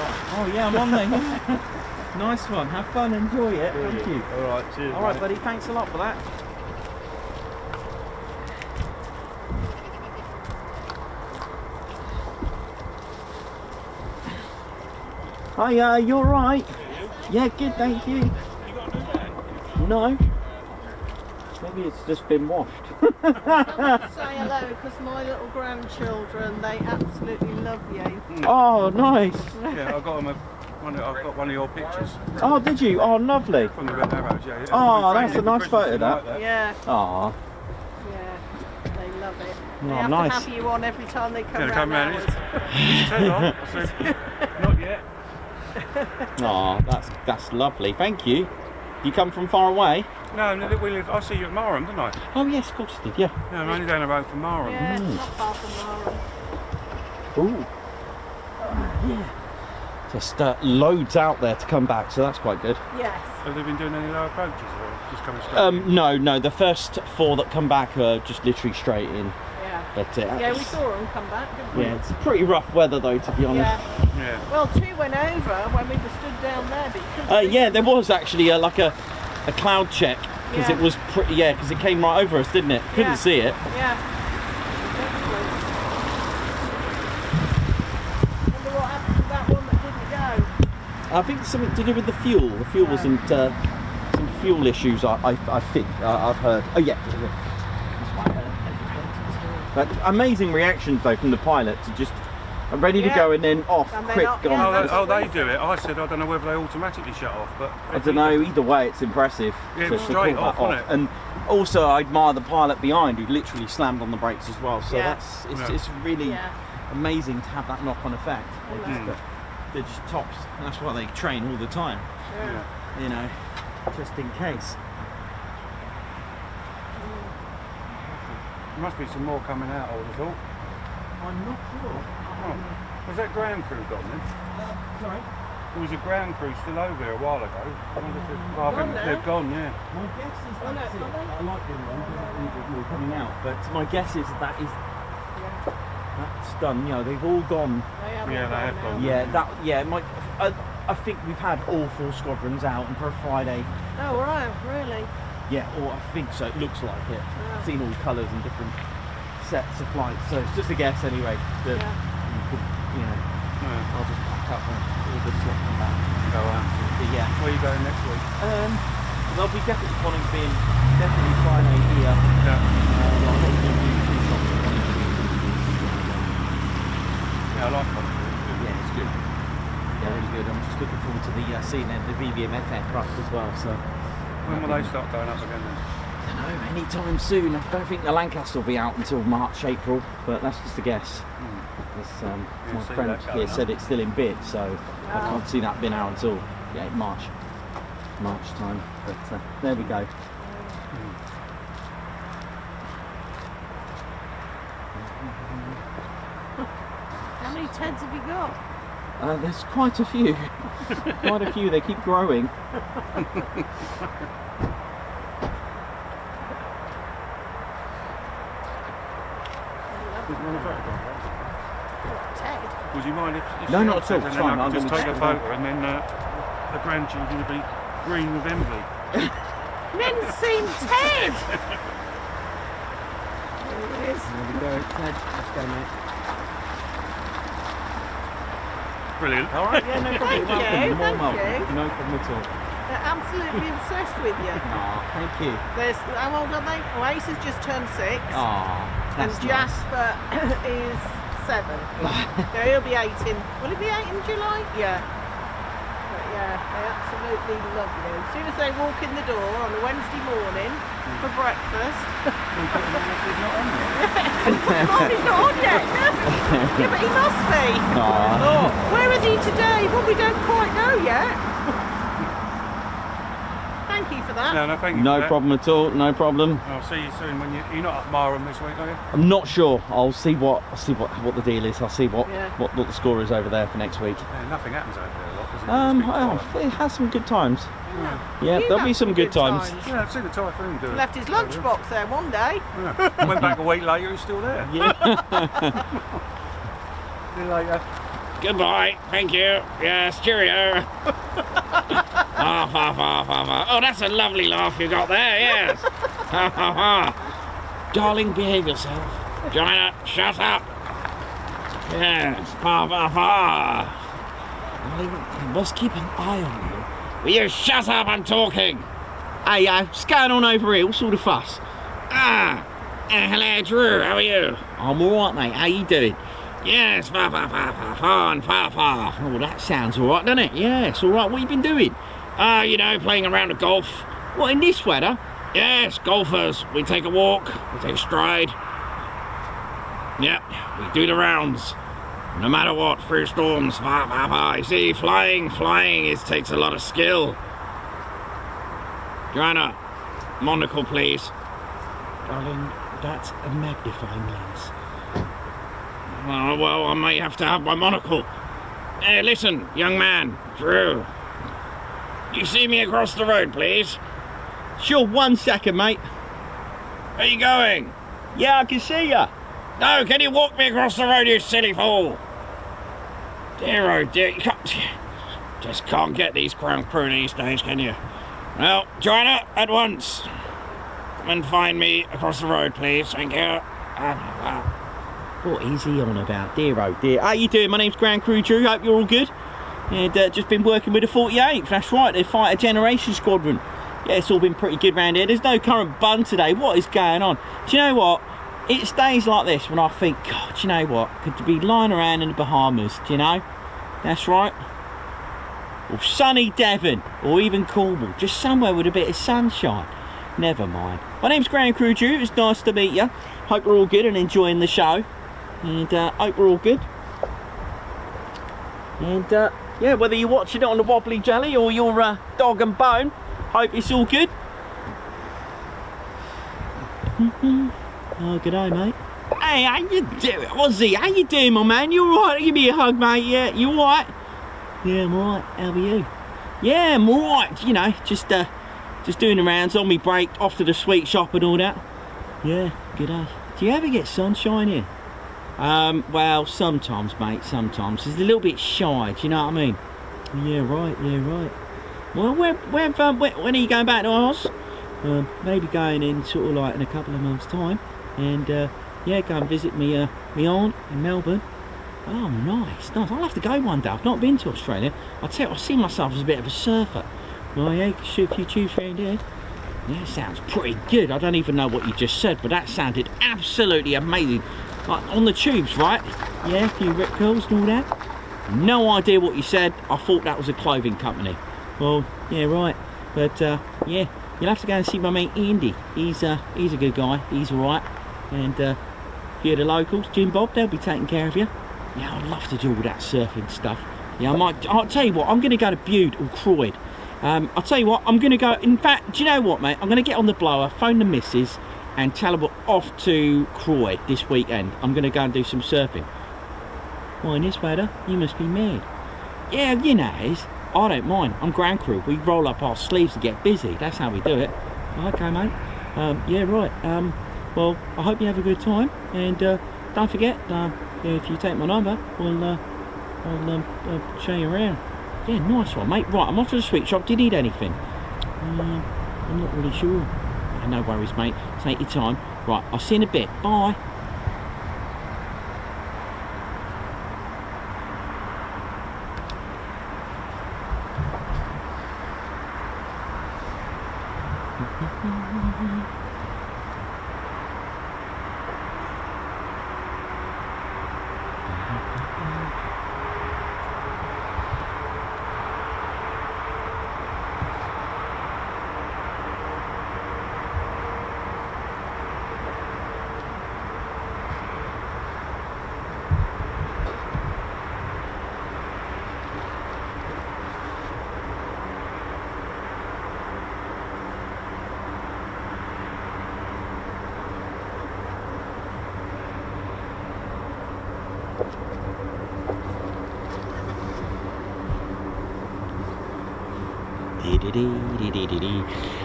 Oh yeah, I'm on there. Yeah. Nice one. Have fun. Enjoy it. Thank you. All right, cheers. All right, mate. buddy. Thanks a lot for that. Hi, you all right? Yeah, good. Thank you. No. Maybe it's just been washed. Say hello because my little grandchildren, they absolutely love you. Oh, nice. Yeah, I've got them. I've got one of your pictures Oh, did you? Oh, lovely. from the Red Arrows. Yeah. Oh, We that's framed a it for nice Christmas, photo, didn't that. like Yeah, Oh, yeah, they love it. Oh, They have nice. to have you on every time they come Yeah, round. come round. ours. Turn on. I said, not yet. oh, that's lovely. Thank you. You come from far away? No, we live. I see you at Marham, didn't I? Oh yes, of course you did. Yeah. No, I'm only down the road from Marham. Yeah, Mm. not far from Marham. Ooh. Yeah. Just loads out there to come back, so that's quite good. Yes. Have they been doing any low approaches or just coming straight? No. The first 4 that come back are just literally straight in. Yeah. But Yeah, we saw them come back, didn't we? yeah, it's pretty rough weather though, to be honest. Yeah. Yeah. Well, 2 went over when we were stood down there, but you couldn't see Yeah, them. there was actually like a cloud check because Yeah. it was pretty. Yeah, because it came right over us, didn't it? Couldn't Yeah. see it. Yeah. Wonder what happened to that one that didn't go. I think it's something to do with the fuel. The fuel wasn't some fuel issues. I think I've heard. Oh yeah. But amazing reactions though from the pilot to just ready to Yeah. go and then off, And then quick, off, gone. yeah. They do it. I said I don't know whether they automatically shut off, but I don't know. Either way, it's impressive. Yeah, it to was pull straight that off, wasn't it? And also, I admire the pilot behind who literally slammed on the brakes as well. So Yeah. it's really Yeah. amazing to have that knock-on effect. Mm. They're just tops. That's why they train all the time. Yeah. You know, just in case. there must be some more coming out. I would have thought. I'm not sure. Oh, was that ground crew gone then? Sorry. There was a ground crew still over here a while ago. I wonder if they've, I think Gone now? they've gone. Yeah. My guess is Oh, no, that's it. are they? I like them because I think that you're coming out, but my guess is that is Yeah. that's done. You know, they've all gone. They have Yeah, all they have now. gone. Yeah, I think we've had all 4 squadrons out, and for a Friday, Oh, right, really? yeah, or I think so. It looks like it. Yeah. Seen all colours and different sets of flights, so it's just a guess anyway. That Yeah. you know, Yeah. I'll just pack up and all the slot and back. Go on. But yeah, Where are you going next week? there'll be definitely Conning being definitely Friday here. Yeah. I'll maybe do 2 shots. Yeah, I like it. Yeah, it's good. Yeah, really good. I'm just looking forward to the seeing the VBMF aircraft as well. So. When will they start going up again then? I don't know, anytime soon. I don't think the Lancaster will be out until March, April, but that's just a guess. This, You'll my see friend that going here up. said it's still in bid, so I Wow. can't see that being out until March time. But there we go. How many Teds have you got? There's quite a few. Quite a few. They keep growing. Ted? Would you mind if No, she not at all. answered, It's and then fine. I I'm can just gonna take a check it out. photo and then the grandchildren will be green with envy. Mincing Ted! There it is. There we go. Ted, let's go, mate. Brilliant. All right. Yeah, no problem. Thank You're welcome. you, You're more than thank welcome. you. No problem at all. They're absolutely obsessed with you. Aw, thank you. There's, how old are they? Oh, Ace has just turned 6. Aw, And that's nice. Jasper is 7. So he'll be 8 in. Will he be 8 in July? Yeah. But yeah, they absolutely love you. As soon as they walk in the door on a Wednesday morning for breakfast. He's not on yet. Oh, he's not on yet. Yeah, but he must be. Aw. Where is he today? Well, we don't quite know yet. Thank you for that. No, thank you. No for that. problem at all. No problem. I'll see you soon when you're not at Marham this week, are you? I'm not sure. I'll see what the deal is. I'll see what Yeah. what the score is over there for next week. Yeah, nothing happens over there a lot, does it? It's been quiet. It has some good times. Yeah, You've there'll had be some good times. Yeah, I've seen the typhoon do it. Left his lunchbox there one day. Yeah. Went back a week later, it's still there. Yeah. See you later. Goodbye. Thank you. Yes, cheerio. Oh, that's a lovely laugh you got there, yes. Darling, behave yourself. Joanna, shut up. Yes, Darling, I must keep an eye on you. Will you shut up, I'm talking. Hey, what's going on over here? What sort of fuss? Hello, Drew, how are you? I'm alright, mate. How you doing? Yes, far. Oh, that sounds alright, doesn't it? Yeah, it's alright. What you been doing? You know, playing around the golf. What, in this weather? Yes, golfers. We take a walk, we take a stride. Yep, we do the rounds. No matter what, through storms. You see, flying takes a lot of skill. Joanna, monocle, please. Darling, that's a magnifying lens. Oh, well, I may have to have my monocle. Hey, listen, young man, Drew. You see me across the road, please? Sure, 1 second, mate. Where are you going? Yeah, I can see ya. No, can you walk me across the road, you silly fool? Dear, oh dear, you just can't get these Crown Crew these days, can you? Well, Joanna, at once. Come and find me across the road, please. Thank you. What is he on about? Dear, oh dear. How you doing? My name's Grand Crew Drew. Hope you're all good. And just been working with the 48th. That's right, the Fighter Generation Squadron. Yeah, it's all been pretty good round here. There's no current bun today. What is going on? Do you know what? It's days like this when I think, God, do you know what? Could be lying around in the Bahamas, do you know? That's right. Or sunny Devon, or even Cornwall. Just somewhere with a bit of sunshine. Never mind. My name's Grand Crew Drew. It's nice to meet you. Hope we're all good and enjoying the show. And hope we're all good. And yeah, whether you're watching it on the Wobbly Jelly or your dog and bone, hope it's all good. Oh, good day, mate. Hey, how you doing? Ozzy, how you doing, my man? You alright? Give me a hug, mate. Yeah, you alright? Yeah, I'm alright. How are you? Yeah, I'm alright. You know, just doing the rounds on me break, off to the sweet shop and all that. Yeah, good day. Do you ever get sunshine here? Well, sometimes, mate, sometimes. It's a little bit shy, do you know what I mean? Yeah, right, yeah, right. Well, when are you going back to Oz? Maybe going in sort of like in a couple of months' time. And, yeah, go and visit me aunt in Melbourne. Oh, nice. I'll have to go one day. I've not been to Australia. I tell you, I see myself as a bit of a surfer. Well, yeah, shoot a few tubes around here. Yeah, sounds pretty good. I don't even know what you just said, but that sounded absolutely amazing. Like, on the tubes, right? Yeah, a few rip curls and all that. No idea what you said. I thought that was a clothing company. Well, yeah, right. But, yeah, you'll have to go and see my mate Andy. He's a good guy. He's alright. And, a few of the locals, Jim Bob, they'll be taking care of you. Yeah, I'd love to do all that surfing stuff. Yeah, I'll tell you what, I'm going to go to Bude or Croyd. I'll tell you what, I'm going to go, in fact, do you know what, mate? I'm going to get on the blower, phone the missus, and tell her we're off to Croyd this weekend. I'm going to go and do some surfing. Why, in this weather? You must be mad. Yeah, you know it is. I don't mind. I'm Grand Crew. We roll up our sleeves to get busy. That's how we do it. Okay, mate. Yeah, right. Well, I hope you have a good time. And don't forget, if you take my number, I'll show you around. Yeah, nice one, mate. Right, I'm off to the sweet shop. Do you need anything? I'm not really sure. No worries, mate. Take your time. Right, I'll see you in a bit. Bye.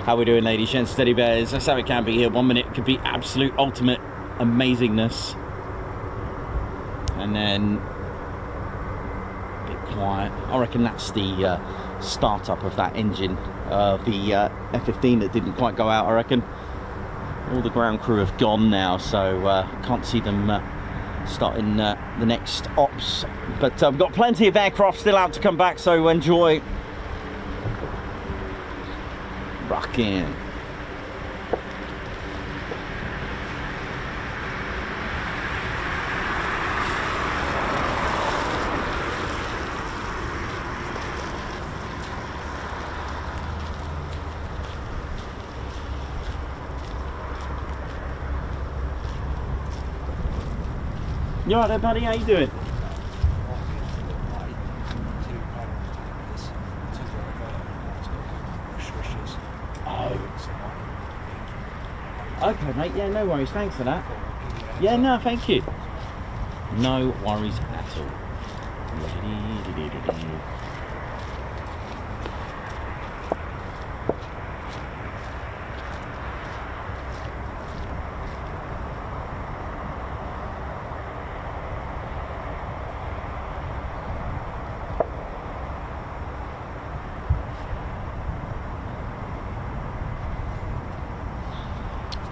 How we doing, ladies, gents, teddy bears? That's how it can be here. 1 minute could be absolute ultimate amazingness, and then quiet. I reckon that's the startup of that engine, the F15 that didn't quite go out. I reckon all the ground crew have gone now, so can't see them starting the next ops. But we've got plenty of aircraft still out to come back, so enjoy. Rockin'. You alright there, buddy? How you doing? Okay, mate. Yeah, no worries. Thanks for that. Yeah, no, thank you. No worries at all.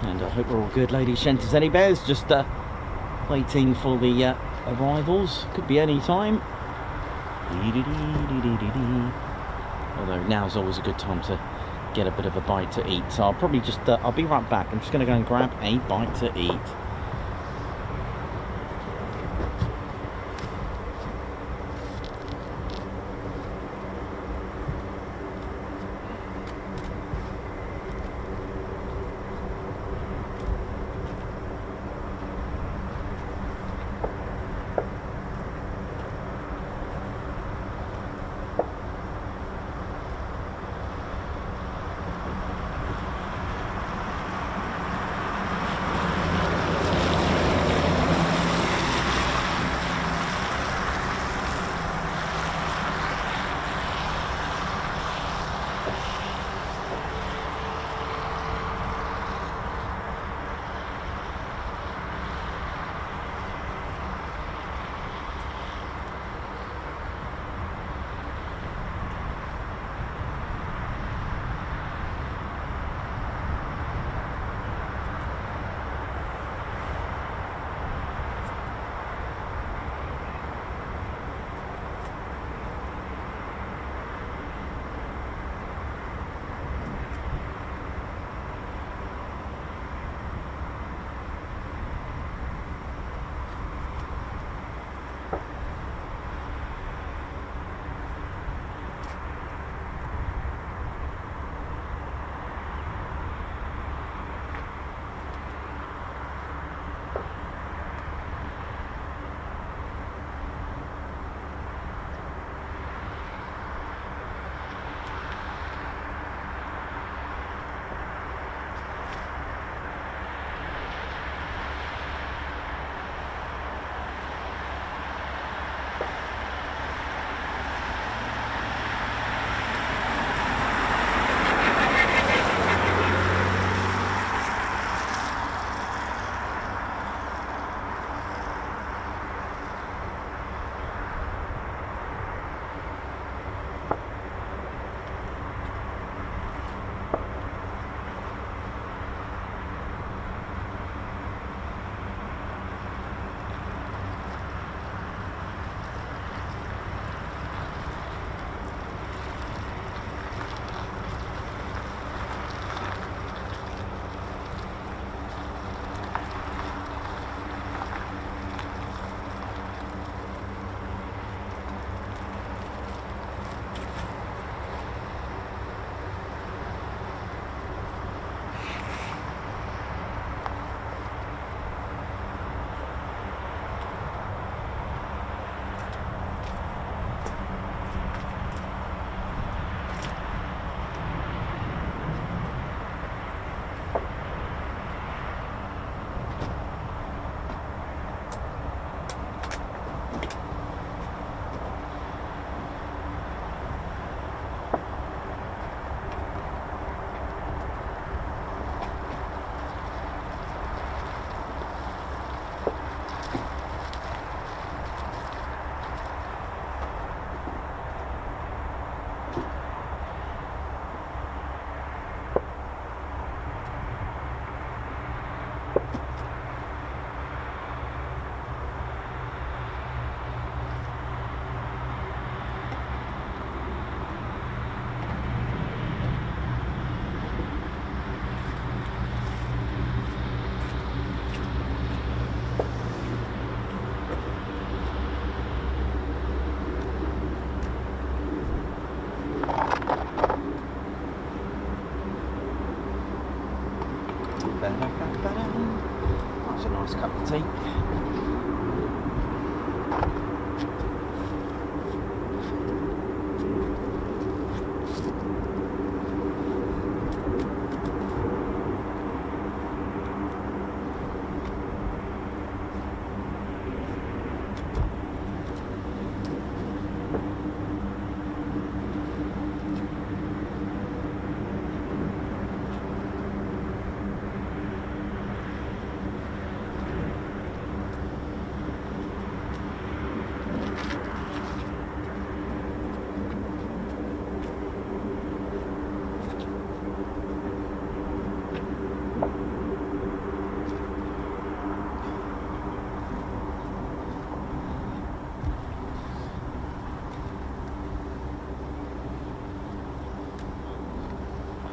And I hope we're all good, ladies, gents, any bears. Just waiting for the arrivals. Could be any time. Although now's always a good time to get a bit of a bite to eat. So I'll probably just, I'll be right back. I'm just going to go and grab a bite to eat.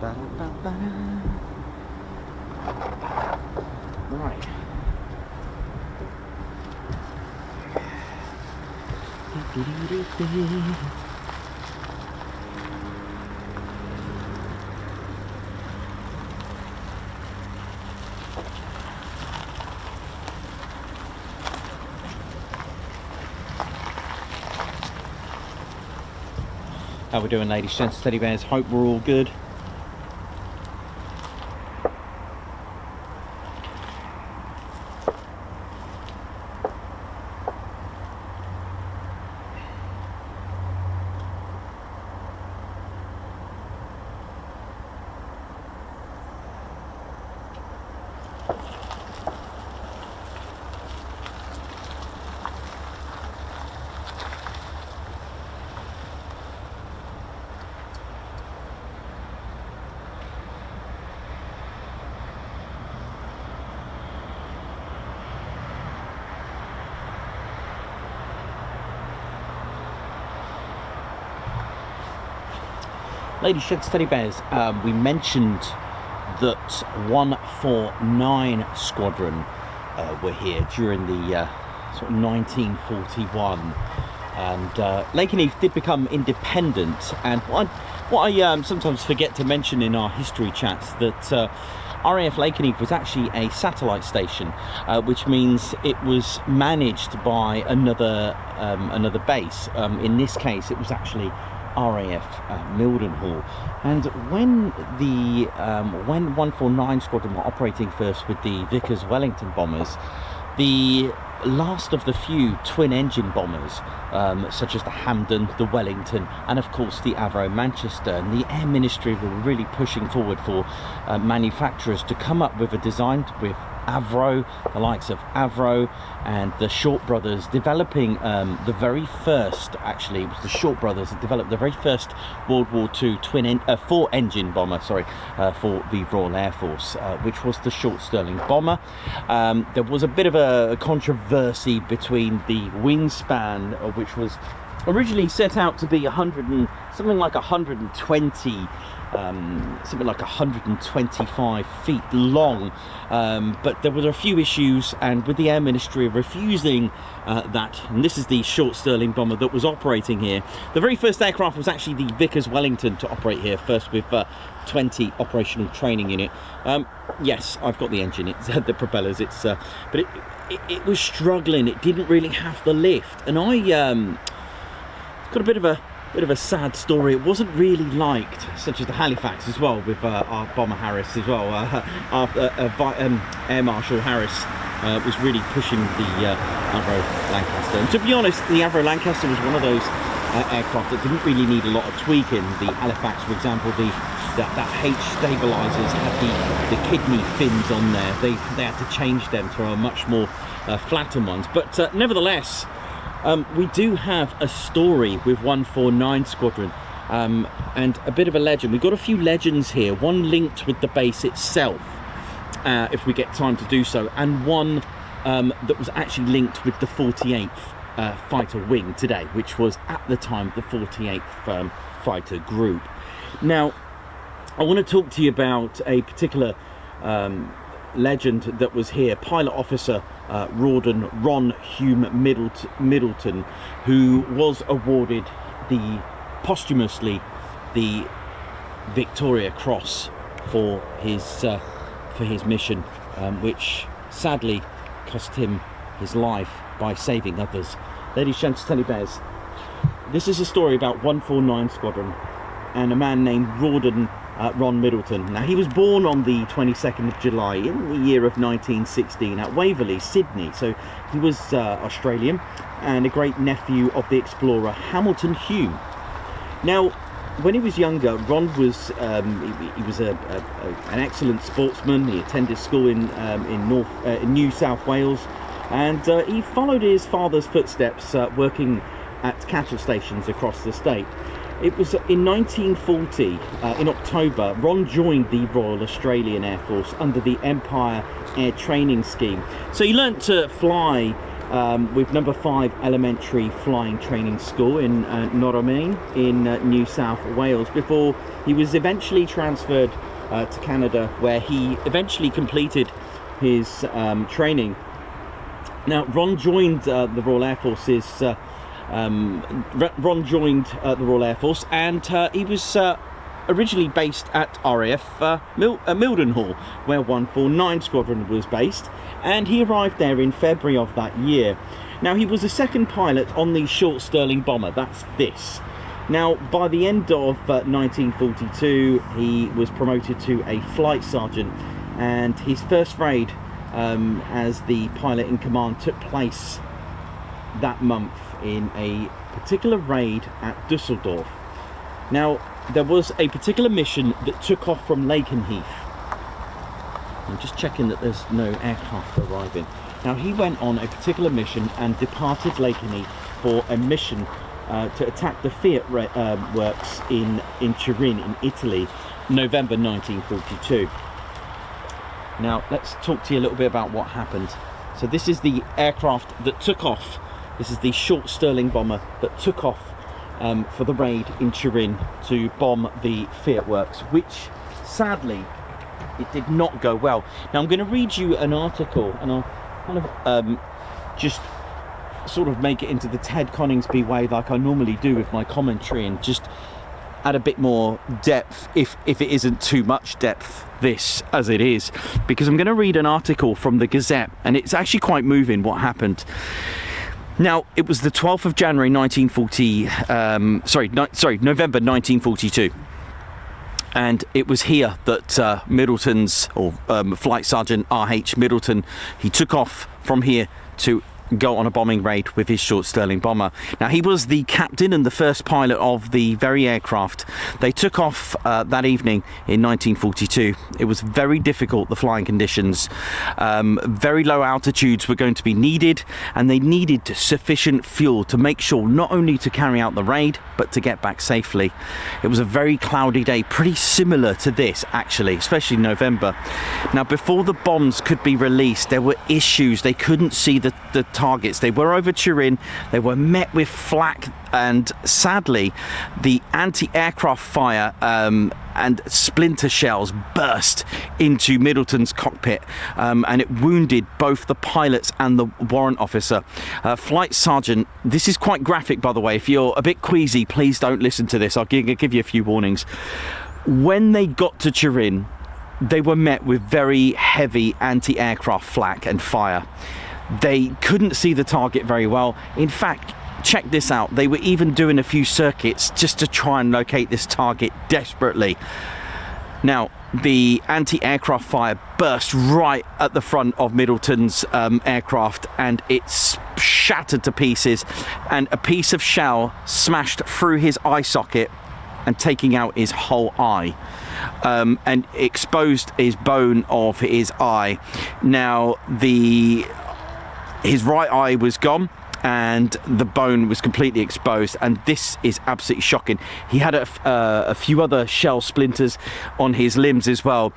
Right. How we doing, ladies, gents, teddy bears? Hope we're all good. Ladies, gents, teddy bears, we mentioned that 149 Squadron were here during the sort of 1941, and Lakenheath did become independent. And what I sometimes forget to mention in our history chats, that RAF Lakenheath was actually a satellite station, which means it was managed by another base. In this case, it was actually RAF Mildenhall. And when 149 Squadron were operating first with the Vickers Wellington bombers, the last of the few twin-engine bombers, such as the Hampden, the Wellington, and of course the Avro Manchester, and the Air Ministry were really pushing forward for manufacturers to come up with a design with Avro, the likes of Avro and the Short brothers, developing the very first, actually it was the Short brothers that developed the very first World War II four-engine bomber, for the Royal Air Force, which was the Short Stirling bomber. There was a bit of a controversy between the wingspan, which was originally set out to be 125 feet long, but there were a few issues, and with the Air Ministry refusing that, and this is the Short Stirling bomber that was operating here. The very first aircraft was actually the Vickers Wellington to operate here first, with 20 operational training in it. Yes, I've got the engine, it's the propellers, but it was struggling. It didn't really have the lift, and I got a bit of a sad story. It wasn't really liked, such as the Halifax as well, with our bomber Harris as well. Air Marshal Harris was really pushing the Avro Lancaster. And to be honest, the Avro Lancaster was one of those aircraft that didn't really need a lot of tweaking. The Halifax, for example, that H stabilizers had the kidney fins on there. They had to change them to a much more flatter ones. But nevertheless, we do have a story with 149 Squadron, and a bit of a legend. We've got a few legends here, one linked with the base itself, if we get time to do so, and one that was actually linked with the 48th Fighter Wing today, which was at the time the 48th Fighter Group. Now, I want to talk to you about a particular legend that was here, Pilot Officer Ron Hume Middleton, who was awarded posthumously the Victoria Cross for his mission, which sadly cost him his life by saving others. Ladies, gents, teddy bears, this is a story about 149 Squadron and a man named Ron Middleton. Now, he was born on the 22nd of July in the year of 1916 at Waverley, Sydney. So he was Australian and a great nephew of the explorer Hamilton Hume. Now, when he was younger, Ron was he was an excellent sportsman. He attended school in New South Wales, and he followed his father's footsteps, working at cattle stations across the state. It was in 1940, in October, Ron joined the Royal Australian Air Force under the Empire Air Training Scheme. So he learnt to fly with number 5 Elementary Flying Training School in Norromain in New South Wales, before he was eventually transferred to Canada, where he eventually completed his training. Now, Ron joined the Royal Air Force's. Ron joined the Royal Air Force, and he was originally based at RAF Mildenhall, where 149 Squadron was based, and he arrived there in February of that year. Now, he was a second pilot on the short Stirling bomber, that's this. Now, by the end of 1942, he was promoted to a flight sergeant, and his first raid as the pilot in command took place that month in a particular raid at Dusseldorf. Now, there was a particular mission that took off from Lakenheath. I'm just checking that there's no aircraft arriving. Now, he went on a particular mission and departed Lakenheath for a mission to attack the Fiat works in Turin in Italy, November 1942. Now, let's talk to you a little bit about what happened. So this is the aircraft that took off. This is the short Stirling bomber that took off for the raid in Turin to bomb the Fiat works, which sadly it did not go well. Now, I'm going to read you an article, and I'll kind of just sort of make it into the Ted Coningsby way, like I normally do with my commentary, and just add a bit more depth, if it isn't too much depth, this as it is, because I'm going to read an article from the Gazette, and it's actually quite moving what happened. Now, it was the 12th of January 1940, November 1942. And it was here that Middleton's, or Flight Sergeant R.H. Middleton, he took off from here to go on a bombing raid with his short Stirling bomber. Now, he was the captain and the first pilot of the very aircraft. They took off that evening in 1942. It was very difficult, the flying conditions. Very low altitudes were going to be needed, and they needed sufficient fuel to make sure not only to carry out the raid, but to get back safely. It was a very cloudy day, pretty similar to this actually, especially November. Now, before the bombs could be released, there were issues. They couldn't see the targets. They were over Turin. They were met with flak, and sadly the anti-aircraft fire and splinter shells burst into Middleton's cockpit, and it wounded both the pilots and the warrant officer. Flight Sergeant, this is quite graphic, by the way. If you're a bit queasy, please don't listen to this. I'll give you a few warnings. When they got to Turin, they were met with very heavy anti-aircraft flak and fire. They couldn't see the target very well. In fact, check this out, they were even doing a few circuits just to try and locate this target desperately. Now, the anti-aircraft fire burst right at the front of Middleton's aircraft, and it's shattered to pieces, and a piece of shell smashed through his eye socket and taking out his whole eye, and exposed his bone of his eye. Now, his right eye was gone, and the bone was completely exposed, and this is absolutely shocking. He had a few other shell splinters on his limbs as well.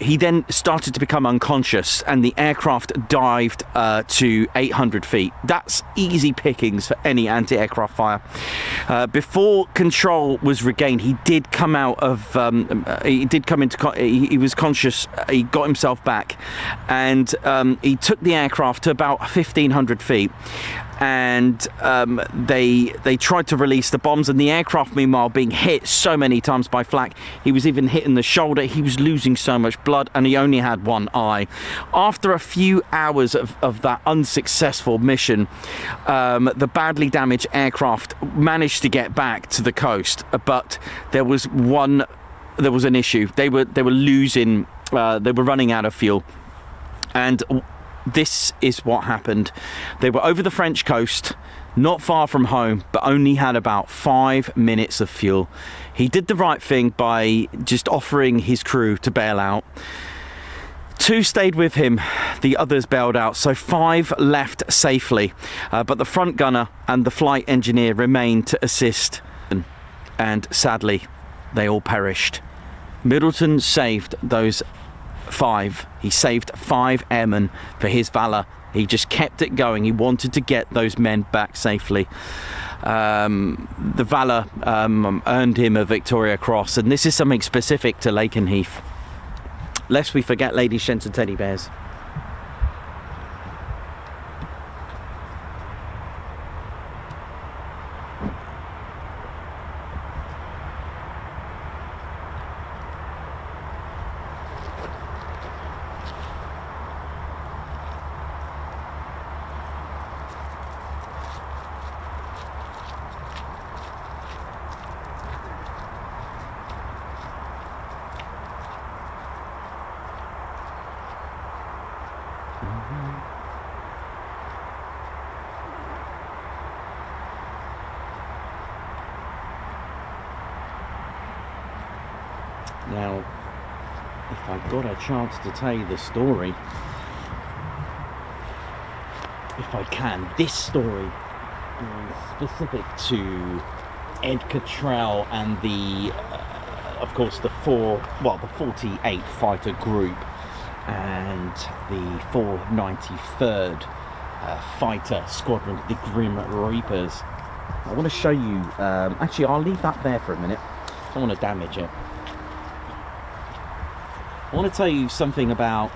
He then started to become unconscious, and the aircraft dived to 800 feet. That's easy pickings for any anti-aircraft fire. Before control was regained, he did come out of he was conscious. He got himself back, and he took the aircraft to about 1,500 feet. And they tried to release the bombs, and the aircraft, meanwhile, being hit so many times by flak, he was even hit in the shoulder. He was losing so much blood, and he only had one eye. After a few hours of that unsuccessful mission, the badly damaged aircraft managed to get back to the coast, but there was an issue. They were losing. They were running out of fuel, and this is what happened. They were over the French coast, not far from home, but only had about 5 minutes of fuel. He did the right thing by just offering his crew to bail out. 2 stayed with him, the others bailed out, so 5 left safely, but the front gunner and the flight engineer remained to assist, and sadly they all perished. Middleton saved those 5. He saved 5 airmen for his valour He just kept it going. He wanted to get those men back safely. The Valour earned him a Victoria Cross, and this is something specific to Lakenheath. Lest we forget Ladies, Gents and Teddy Bears. Now, if I got a chance to tell you the story, if I can, this story is specific to Ed Cottrell and the, of course, the 48 fighter group and the 493rd fighter squadron, the Grim Reapers. I want to show you, actually I'll leave that there for a minute, I don't want to damage it. I want to tell you something about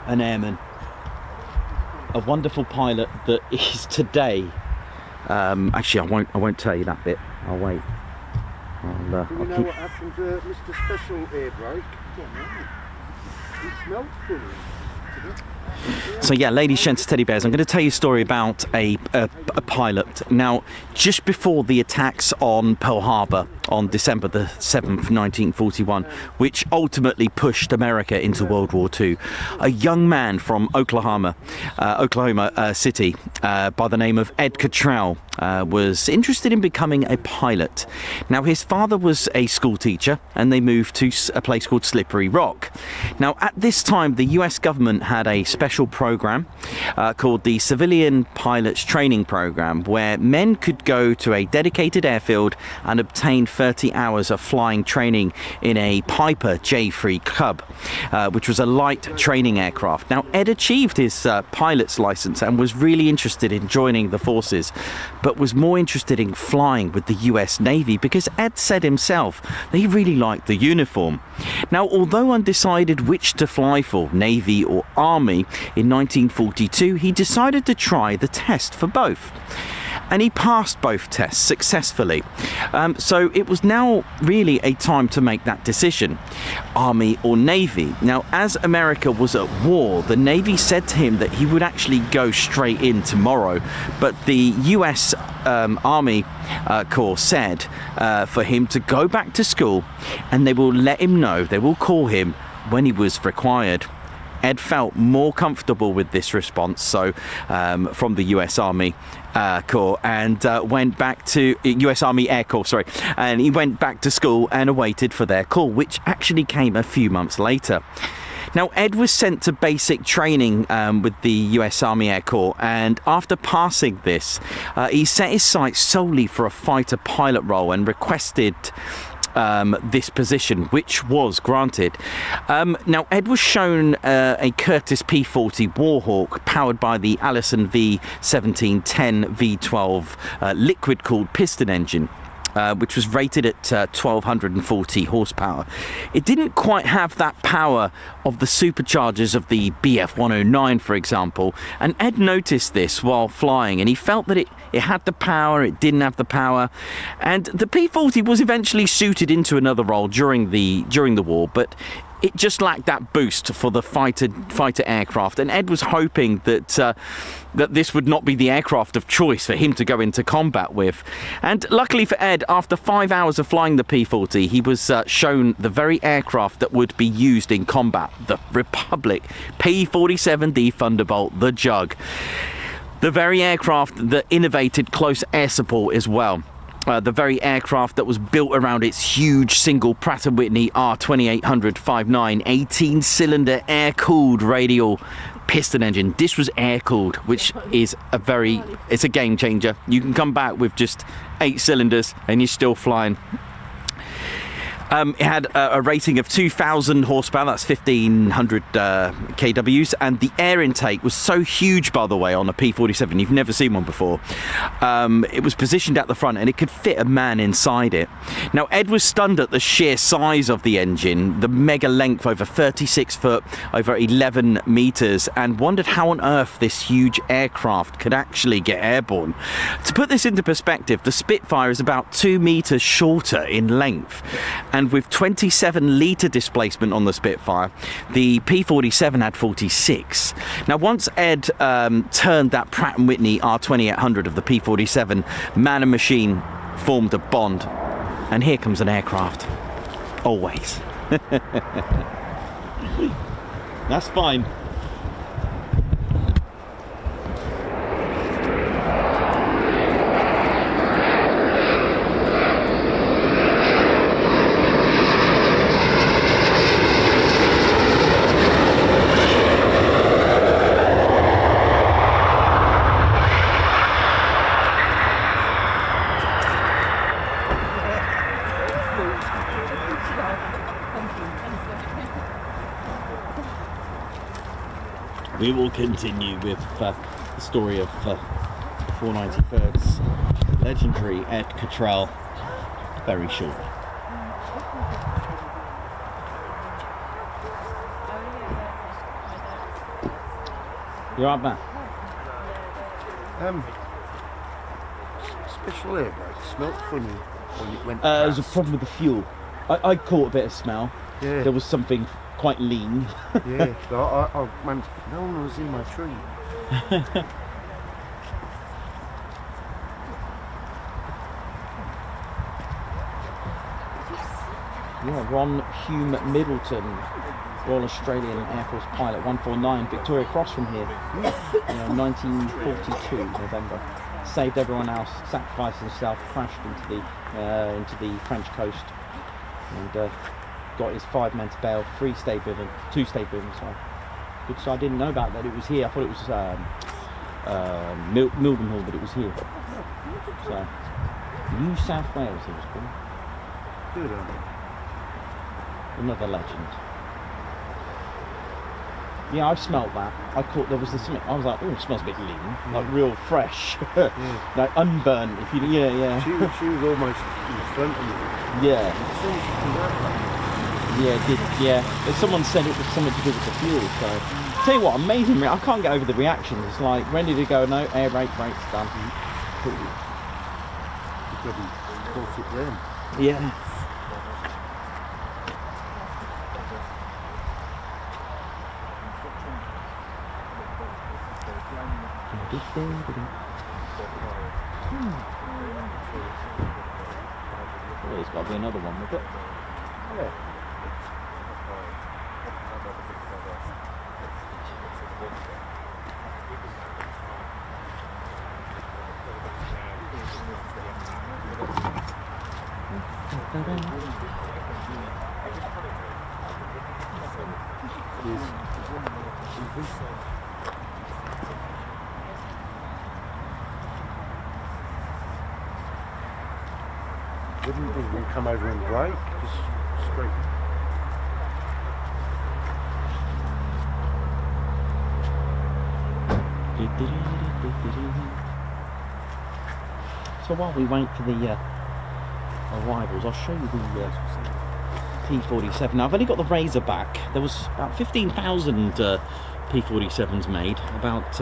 an airman, a wonderful pilot that is today. Actually, I won't tell you that bit. I'll wait. Do we know what happened to Mr. Special Air Brake? He smelled funny. So yeah, ladies, gents, teddy bears, I'm going to tell you a story about a pilot. Now, just before the attacks on Pearl Harbor on December the 7th, 1941, which ultimately pushed America into World War II, a young man from Oklahoma City by the name of Ed Cottrell was interested in becoming a pilot. Now, his father was a school teacher and they moved to a place called Slippery Rock. Now, at this time, the US government had a special program called the Civilian Pilots Training Program, where men could go to a dedicated airfield and obtain 30 hours of flying training in a Piper J3 Cub, which was a light training aircraft. Now, Ed achieved his pilot's license and was really interested in joining the forces, but was more interested in flying with the US Navy because Ed said himself that he really liked the uniform. Now, although undecided which to fly for, Navy or Army, in 1942 he decided to try the test for both. And he passed both tests successfully. So it was now really a time to make that decision, Army or Navy. Now, as America was at war, the Navy said to him that he would actually go straight in tomorrow, but the US Army Corps said for him to go back to school and they will let him know, they will call him when he was required. Ed felt more comfortable with this response, so from the US Army Corps, and went back to US Army Air Corps, sorry, and he went back to school and awaited for their call, which actually came a few months later. Now, Ed was sent to basic training with the US Army Air Corps, and after passing this, he set his sights solely for a fighter pilot role and requested this position, which was granted. Now, Ed was shown a Curtiss P-40 Warhawk powered by the Allison V1710 V12 liquid-cooled piston engine, which was rated at 1240 horsepower. It didn't quite have that power of the superchargers of the Bf-109, for example, and Ed noticed this while flying, and he felt that it had the power, it didn't have the power, and the P-40 was eventually suited into another role during the war, but it just lacked that boost for the fighter aircraft, and Ed was hoping that that this would not be the aircraft of choice for him to go into combat with. And luckily for Ed, after 5 hours of flying the P-40, he was shown the very aircraft that would be used in combat, the Republic P-47D Thunderbolt, the Jug. The very aircraft that innovated close air support as well. The very aircraft that was built around its huge single Pratt & Whitney R2800-59 18-cylinder air-cooled radial piston engine. This was air-cooled, which is it's a game changer. You can come back with just 8 cylinders and you're still flying. It had a rating of 2,000 horsepower, that's 1,500 kWs, and the air intake was so huge, by the way, on a P47, you've never seen one before. It was positioned at the front and it could fit a man inside it. Now, Ed was stunned at the sheer size of the engine, the mega length over 36 foot, over 11 metres, and wondered how on earth this huge aircraft could actually get airborne. To put this into perspective, the Spitfire is about 2 metres shorter in length, and with 27 litre displacement on the Spitfire, the P47 had 46. Now, once Ed turned that Pratt & Whitney R2800 of the P47, man and machine formed a bond, and here comes an aircraft. Always. That's fine. We will continue with the story of 493's legendary Ed Cottrell very shortly. You're right, man. Special air brake smelled funny when it went There's a past. problem with the fuel. I caught a bit of smell. Yeah. There was something quite lean. Yeah, so I managed, no one was in my tree. Yeah, Ron Hume Middleton, Royal Australian Air Force pilot, 149, Victoria Cross from here, 1942 November. Saved everyone else, sacrificed himself, crashed into the French coast, and got his 5 men to bail, 2 stayed with him. Sorry. Good, so I didn't know about that. It was here. I thought it was Mildenhall, but it was here. So New South Wales, it was called. Good on it. Another legend. Yeah, I've smelt that. I caught there was something. I was like, oh, it smells a bit lean, like real fresh, like unburnt. If you, yeah. She was almost in front of me. Yeah. As soon as she came out, But someone said it was something to do with the fuel. So, tell you what, amazing. I can't get over the reaction. It's like ready to go. No air brake, brakes done. you bloody caught it then. Yeah. Well, there's got to be another one with it. Wouldn't even come over and brake, just straight. So while we wait for the arrivals, I'll show you the P47. Now I've only got the Razorback. There was about 15,000 P47s made, about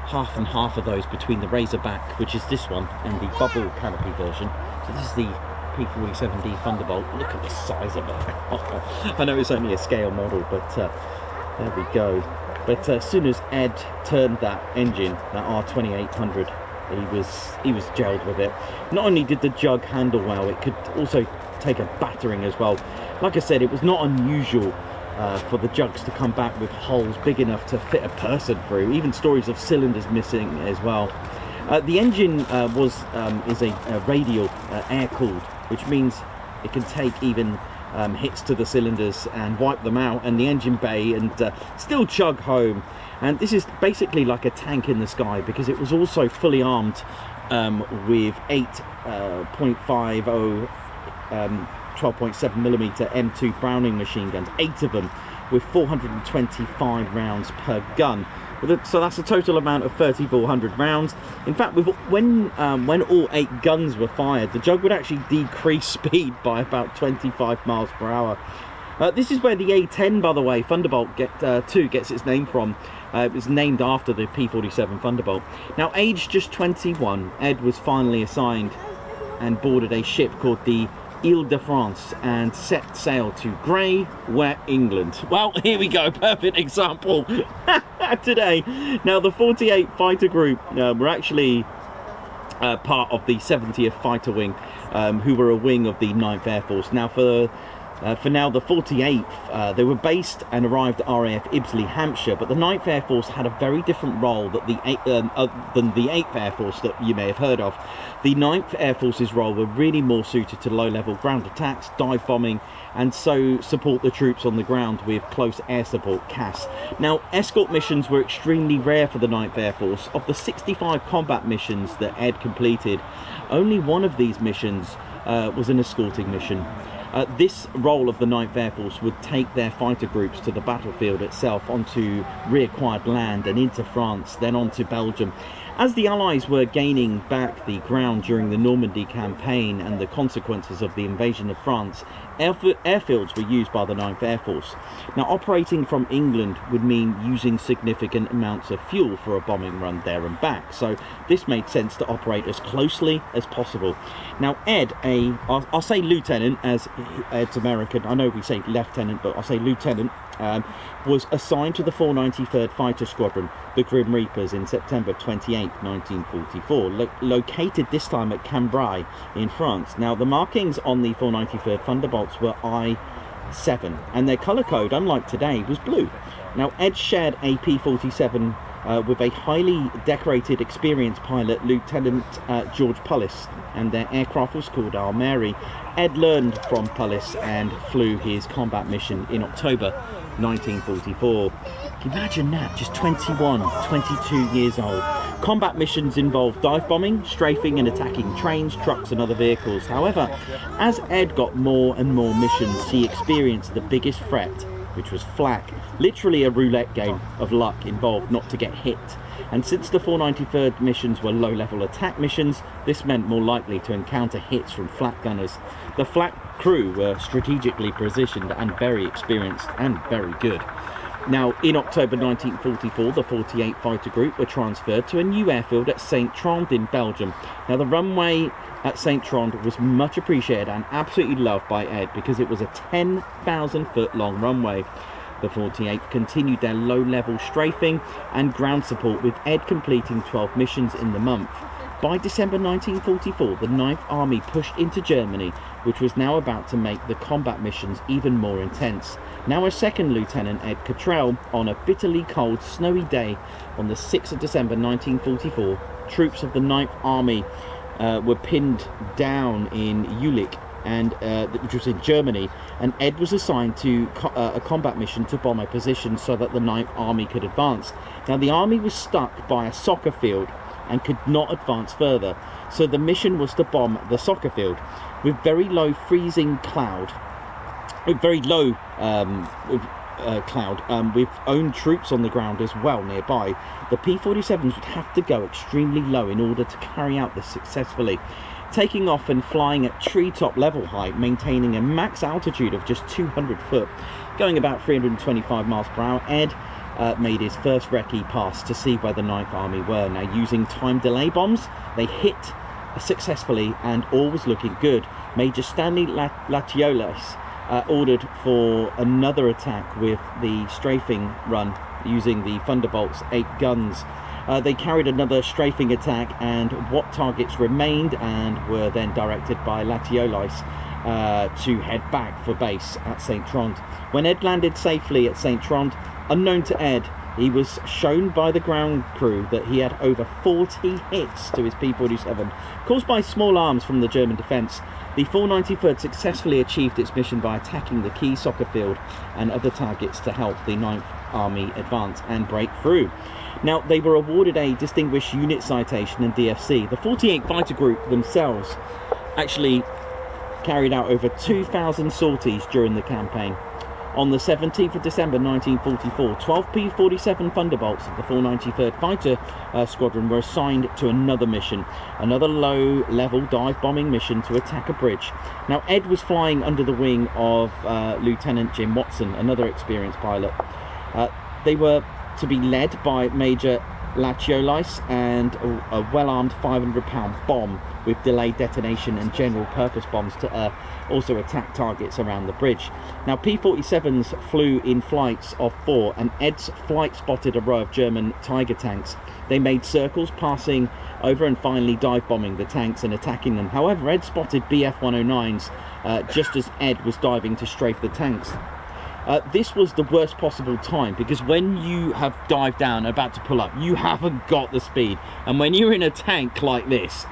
half and half of those between the Razorback, which is this one, and the bubble canopy version. So this is the P47D Thunderbolt. Look at the size of it. I know it's only a scale model, but there we go. But as soon as Ed turned that engine, that R2800, he was gelled with it. Not only did the jug handle well, it could also take a battering as well. Like I said, it was not unusual for the jugs to come back with holes big enough to fit a person through. Even stories of cylinders missing as well. The engine is a radial air-cooled, which means it can take even hits to the cylinders and wipe them out and the engine bay and still chug home. And this is basically like a tank in the sky, because it was also fully armed with 8.50 12.7mm M2 Browning machine guns, 8 of them with 425 rounds per gun. So that's a total amount of 3,400 rounds. In fact, when all 8 guns were fired, the Jug would actually decrease speed by about 25 miles per hour. This is where the A10, by the way, Thunderbolt 2 gets its name from. It was named after the P-47 Thunderbolt. Now, aged just 21, Ed was finally assigned and boarded a ship called the Ile-de-France and set sail to grey, wet England. Well, here we go, perfect example today. Now, the 48 Fighter Group were actually part of the 70th Fighter Wing, who were a wing of the 9th Air Force. Now, for now, the 48th, they were based and arrived at RAF Ibsley, Hampshire, but the 9th Air Force had a very different role than the 8th Air Force that you may have heard of. The 9th Air Force's role were really more suited to low-level ground attacks, dive bombing, and so support the troops on the ground with close air support, CAS. Now, escort missions were extremely rare for the 9th Air Force. Of the 65 combat missions that Ed completed, only one of these missions was an escorting mission. This role of the 9th Air Force would take their fighter groups to the battlefield itself, onto reacquired land and into France, then onto Belgium. As the Allies were gaining back the ground during the Normandy campaign and the consequences of the invasion of France, airfields were used by the 9th Air Force. Now, operating from England would mean using significant amounts of fuel for a bombing run there and back, so this made sense to operate as closely as possible. Now, Ed, I'll say lieutenant, as Ed's American, I know we say lieutenant, but I'll say lieutenant, was assigned to the 493rd Fighter Squadron, the Grim Reapers, in September 28, 1944, located this time at Cambrai in France. Now, the markings on the 493rd Thunderbolts were I-7, and their colour code, unlike today, was blue. Now, Ed shared a P-47 with a highly decorated, experienced pilot, Lieutenant George Pullis, and their aircraft was called Our Mary. Ed learned from Pullis and flew his combat mission in October 1944. Imagine that, just 21, 22 years old. Combat missions involved dive bombing, strafing and attacking trains, trucks and other vehicles. However, as Ed got more and more missions, he experienced the biggest threat, which was flak. Literally a roulette game of luck involved not to get hit. And since the 493rd missions were low-level attack missions, this meant more likely to encounter hits from flak gunners. The flak crew were strategically positioned and very experienced and very good. Now, in October 1944, the 48 Fighter Group were transferred to a new airfield at Saint-Trond in Belgium. Now, the runway at Saint-Trond was much appreciated and absolutely loved by Ed because it was a 10,000-foot long runway. The 48th continued their low-level strafing and ground support, with Ed completing 12 missions in the month. By December 1944, the 9th Army pushed into Germany, which was now about to make the combat missions even more intense. Now a second Lieutenant Ed Cottrell, on a bitterly cold, snowy day on the 6th of December 1944, troops of the 9th Army were pinned down in Jülich, which was in Germany, and Ed was assigned to a combat mission to bomb a position so that the 9th Army could advance. Now, the army was stuck by a soccer field and could not advance further, so the mission was to bomb the soccer field. With very low freezing cloud, with own troops on the ground as well nearby, the P-47s would have to go extremely low in order to carry out this successfully. Taking off and flying at treetop level height, maintaining a max altitude of just 200 foot, going about 325 miles per hour, Ed made his first recce pass to see where the 9th Army were. Now, using time delay bombs, they hit successfully and all was looking good. Major Stanley Latiolas ordered for another attack with the strafing run using the Thunderbolt's 8 guns. They carried another strafing attack, and what targets remained and were then directed by Latiolas to head back for base at Saint-Trond. When Ed landed safely at Saint-Trond, unknown to Ed, he was shown by the ground crew that he had over 40 hits to his P-47, caused by small arms from the German defence. The 493rd successfully achieved its mission by attacking the key soccer field and other targets to help the 9th Army advance and break through. Now, they were awarded a Distinguished Unit Citation and DFC. The 48 Fighter Group themselves actually carried out over 2,000 sorties during the campaign. On the 17th of December 1944, 12 P-47 Thunderbolts of the 493rd Fighter Squadron were assigned to another mission, another low-level dive bombing mission to attack a bridge. Now, Ed was flying under the wing of Lieutenant Jim Watson, another experienced pilot. They were to be led by Major Lachiolis and a well-armed 500-pound bomb with delayed detonation and general purpose bombs to also attack targets around the bridge. Now, P-47s flew in flights of 4, and Ed's flight spotted a row of German Tiger tanks. They made circles, passing over and finally dive bombing the tanks and attacking them. However, Ed spotted BF-109s just as Ed was diving to strafe the tanks. This was the worst possible time, because when you have dived down about to pull up, you haven't got the speed, and when you're in a tank like this,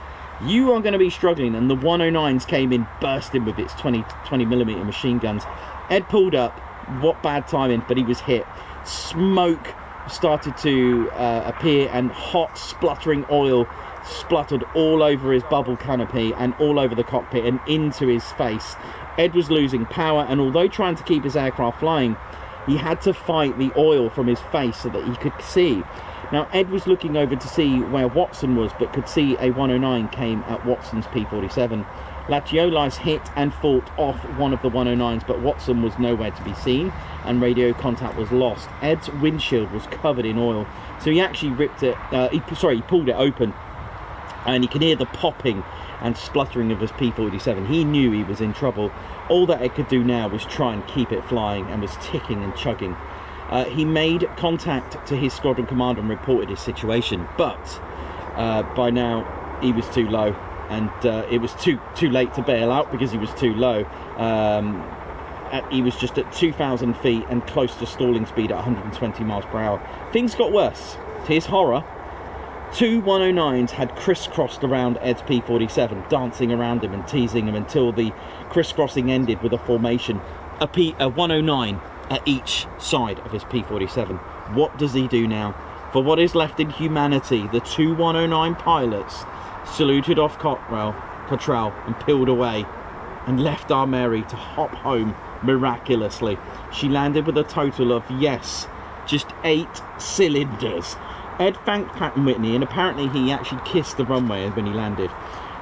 you are going to be struggling. And the 109s came in bursting with its 20mm machine guns. Ed pulled up. What bad timing, but he was hit. Smoke started to appear, and hot spluttering oil spluttered all over his bubble canopy and all over the cockpit and into his face. Ed was losing power, and although trying to keep his aircraft flying, he had to fight the oil from his face so that he could see. Now, Ed was looking over to see where Watson was, but could see a 109 came at Watson's P-47. Lachiolis hit and fought off one of the 109s, but Watson was nowhere to be seen, and radio contact was lost. Ed's windshield was covered in oil, so he actually ripped it, he pulled it open, and he could hear the popping and spluttering of his P-47. He knew he was in trouble. All that Ed could do now was try and keep it flying, and was ticking and chugging. He made contact to his squadron commander and reported his situation, but by now he was too low, and it was too late to bail out because he was too low. He was just at 2,000 feet and close to stalling speed at 120 miles per hour. Things got worse. To his horror, 2 109s had crisscrossed around Ed's P-47, dancing around him and teasing him until the crisscrossing ended with a formation, a 109 at each side of his P-47. What does he do now? For what is left in humanity, the 2 109 pilots saluted off Cottrell and peeled away, and left our Mary to hop home miraculously. She landed with a total of, yes, just 8 cylinders. Ed thanked Pratt & Whitney, and apparently he actually kissed the runway when he landed.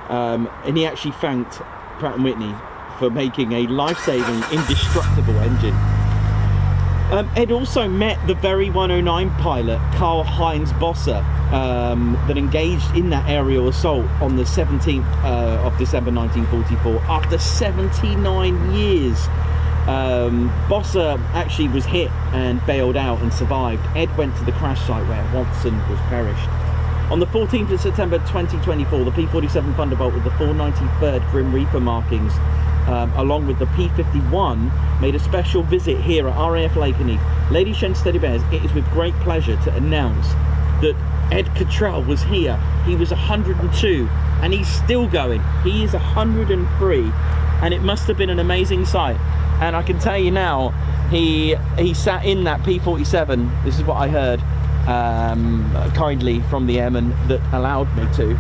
And he actually thanked Pratt & Whitney for making a life-saving, indestructible engine. Ed also met the very 109 pilot, Karl-Heinz Bosser, that engaged in that aerial assault on the 17th of December 1944. After 79 years, Bosser actually was hit and bailed out and survived. Ed went to the crash site where Watson was perished. On the 14th of September 2024, the P-47 Thunderbolt with the 493rd Grim Reaper markings, along with the P-51, made a special visit here at RAF Lakenheath. Ladies and Steady Bears, it is with great pleasure to announce that Ed Cottrell was here. He was 102 and he's still going. He is 103, and it must have been an amazing sight. And I can tell you now, he sat in that P-47. This is what I heard kindly from the airman that allowed me to.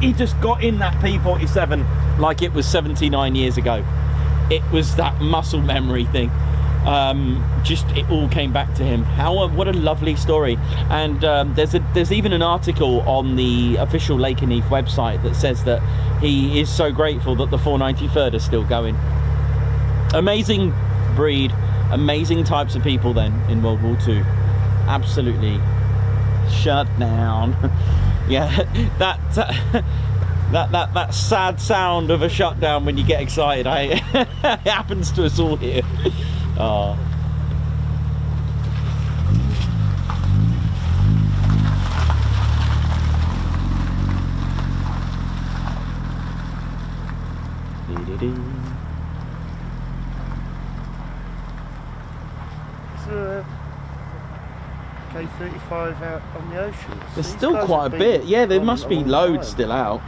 He just got in that P-47 like it was 79 years ago. It was that muscle memory thing. Just it all came back to him. What a lovely story. And there's even an article on the official Lakenheath website that says that he is so grateful that the 493rd are still going. Amazing breed, amazing types of people then in World War II. Absolutely shut down. Yeah, that sad sound of a shutdown when you get excited. It happens to us all here. Oh. K-35 out on the ocean. There's still quite a bit. Yeah, there must be loads still out.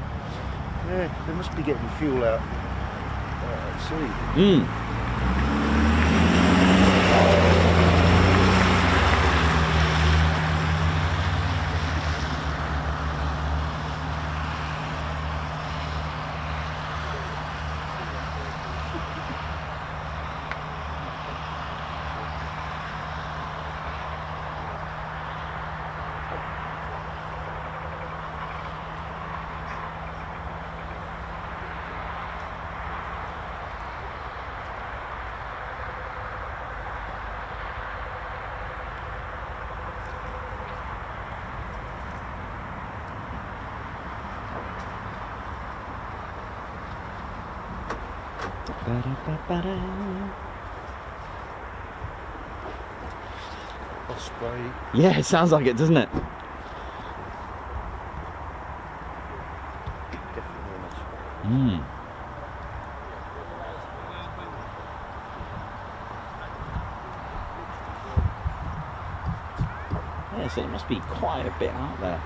Yeah, they must be getting fuel out at sea. Mm. Osprey. Yeah, it sounds like it, doesn't it? Definitely an osprey. Mm. Yeah, so it must be quite a bit out there.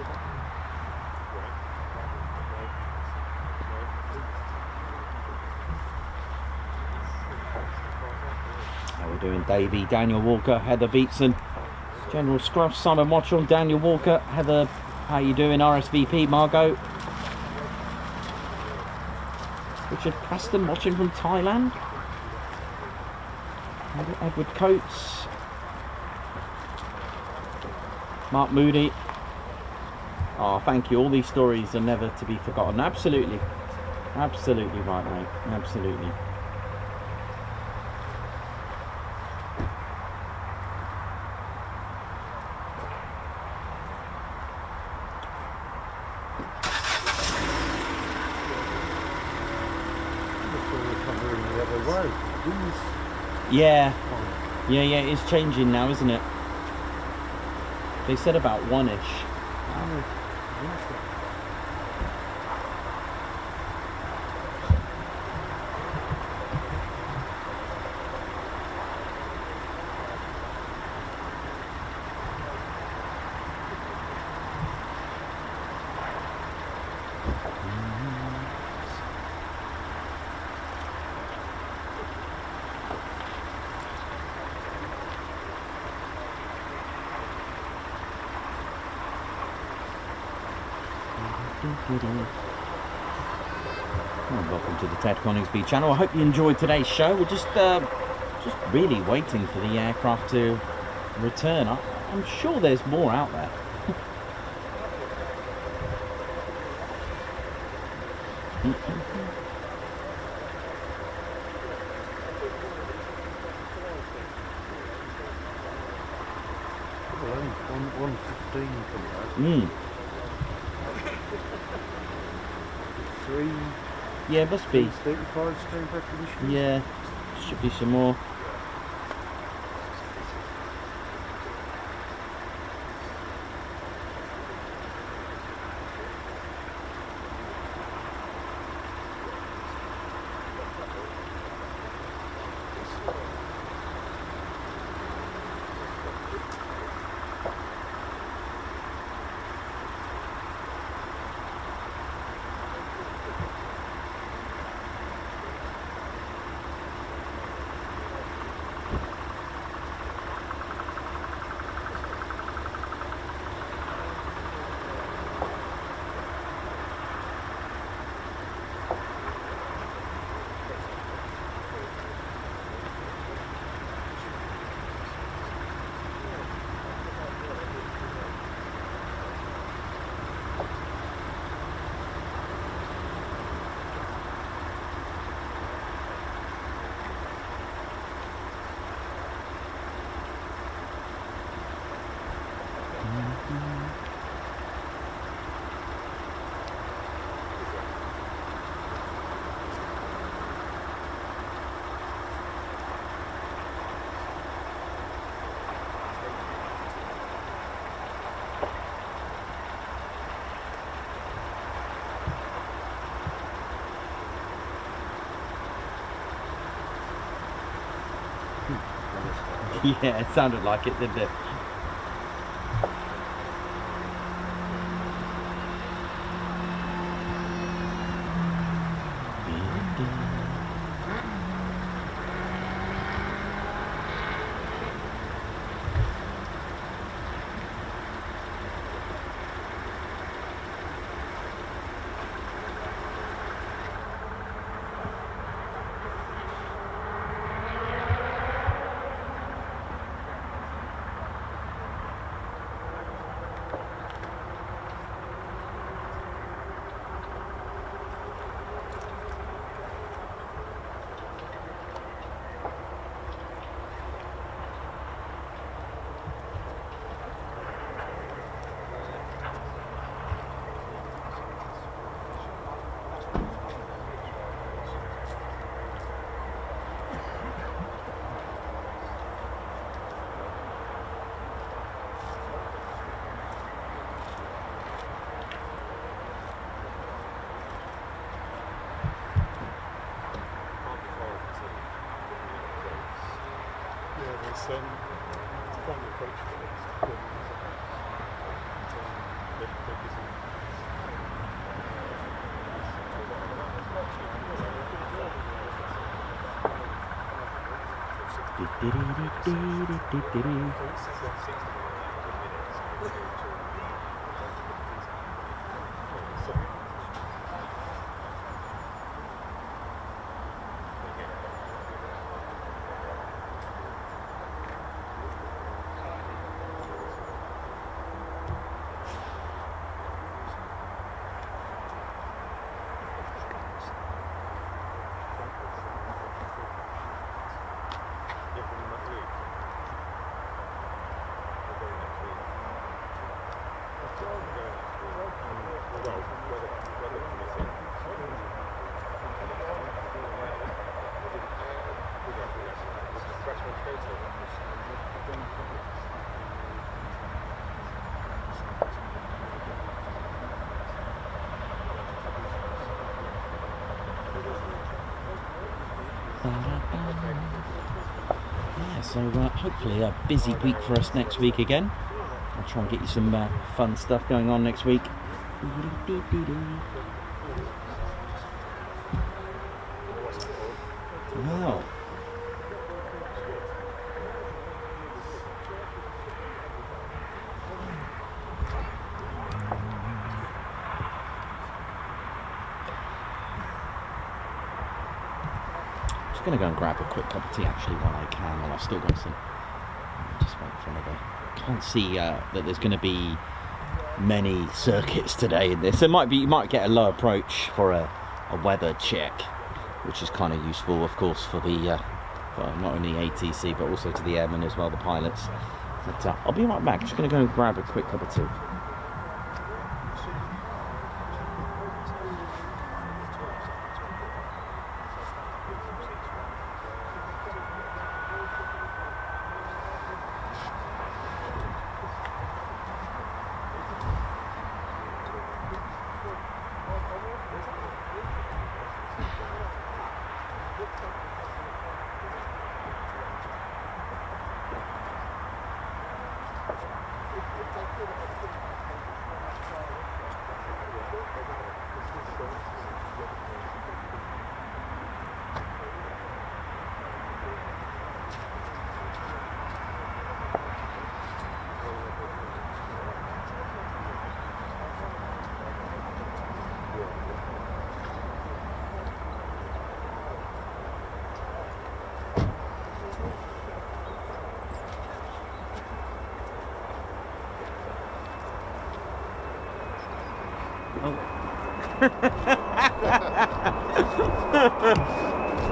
How we're doing, Davey, Daniel Walker, Heather Beatson, General Scruff, Simon Watchell, Daniel Walker, Heather, how you doing, RSVP, Margot. Richard Preston watching from Thailand. Edward Coates. Mark Moody. Oh, thank you. All these stories are never to be forgotten. Absolutely. Absolutely right, mate. Absolutely. The other way. Yeah. Yeah, yeah, it's changing now, isn't it? They said about 1-ish. Well, welcome to the Ted Coningsby channel. I hope you enjoyed today's show. We're just really waiting for the aircraft to return. I'm sure there's more out there. Well, only 115 come back. Mm. 3 Yeah, must be. 35 stone recognition. Yeah, should be some more. Yeah, it sounded like it, didn't it? Yeah, so hopefully a busy week for us next week again. I'll try and get you some fun stuff going on next week. Wow. I'm going to go and grab a quick cup of tea actually while I can, while I've still got some. Just wait for another. Can't see that there's going to be many circuits today in this. There might be, you might get a low approach for a weather check, which is kind of useful, of course, for the for not only ATC but also to the airmen as well, the pilots. But I'll be right back. Just going to go and grab a quick cup of tea.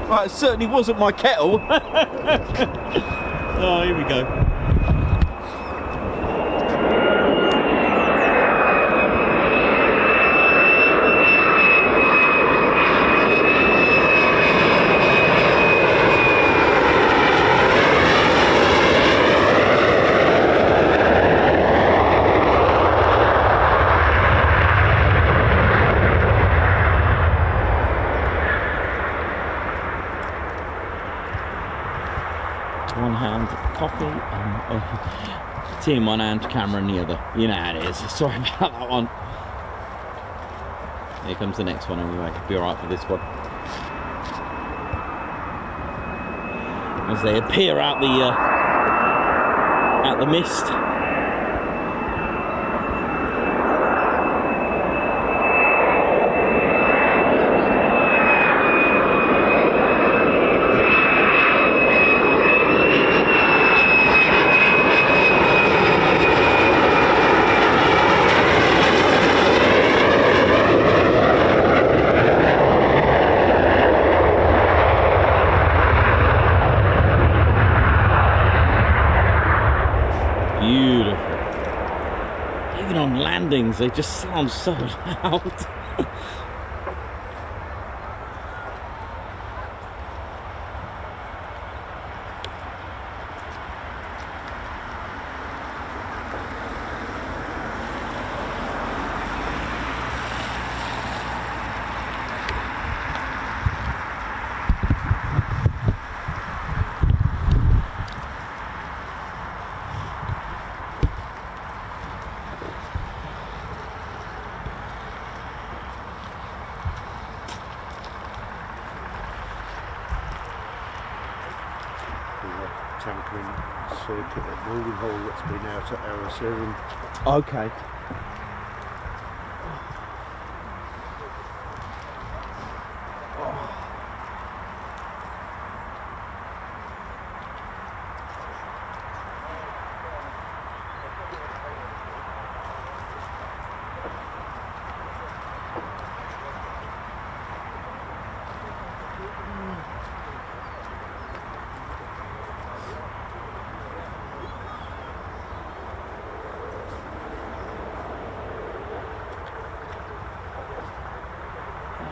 Well, it certainly wasn't my kettle. Oh, here we go. One hand coffee, tea in one hand, camera in the other. You know how it is. Sorry about that one. Here comes the next one anyway. Be alright for this one. As they appear out the mist. Beautiful. Even on landings, they just sound so loud. tankering circuit at Wildenhall that's been out at Araserum. Okay.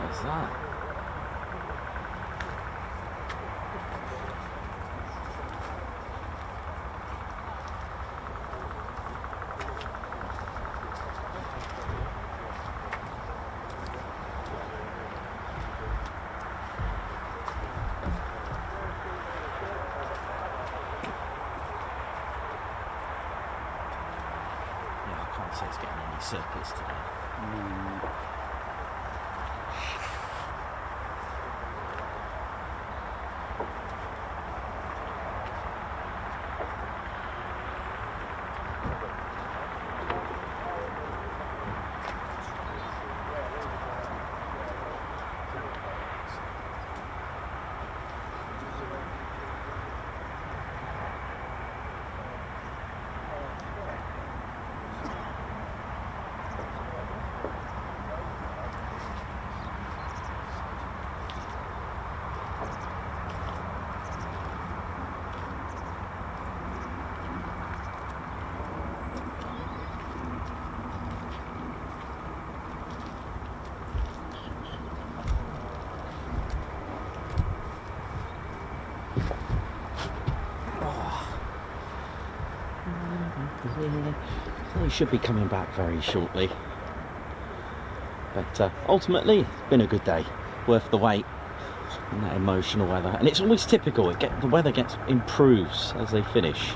What's that? Yeah, I can't say it's getting any circuits today. So he should be coming back very shortly. But ultimately, it's been a good day, worth the wait. And that emotional weather, and it's always typical. The weather improves as they finish.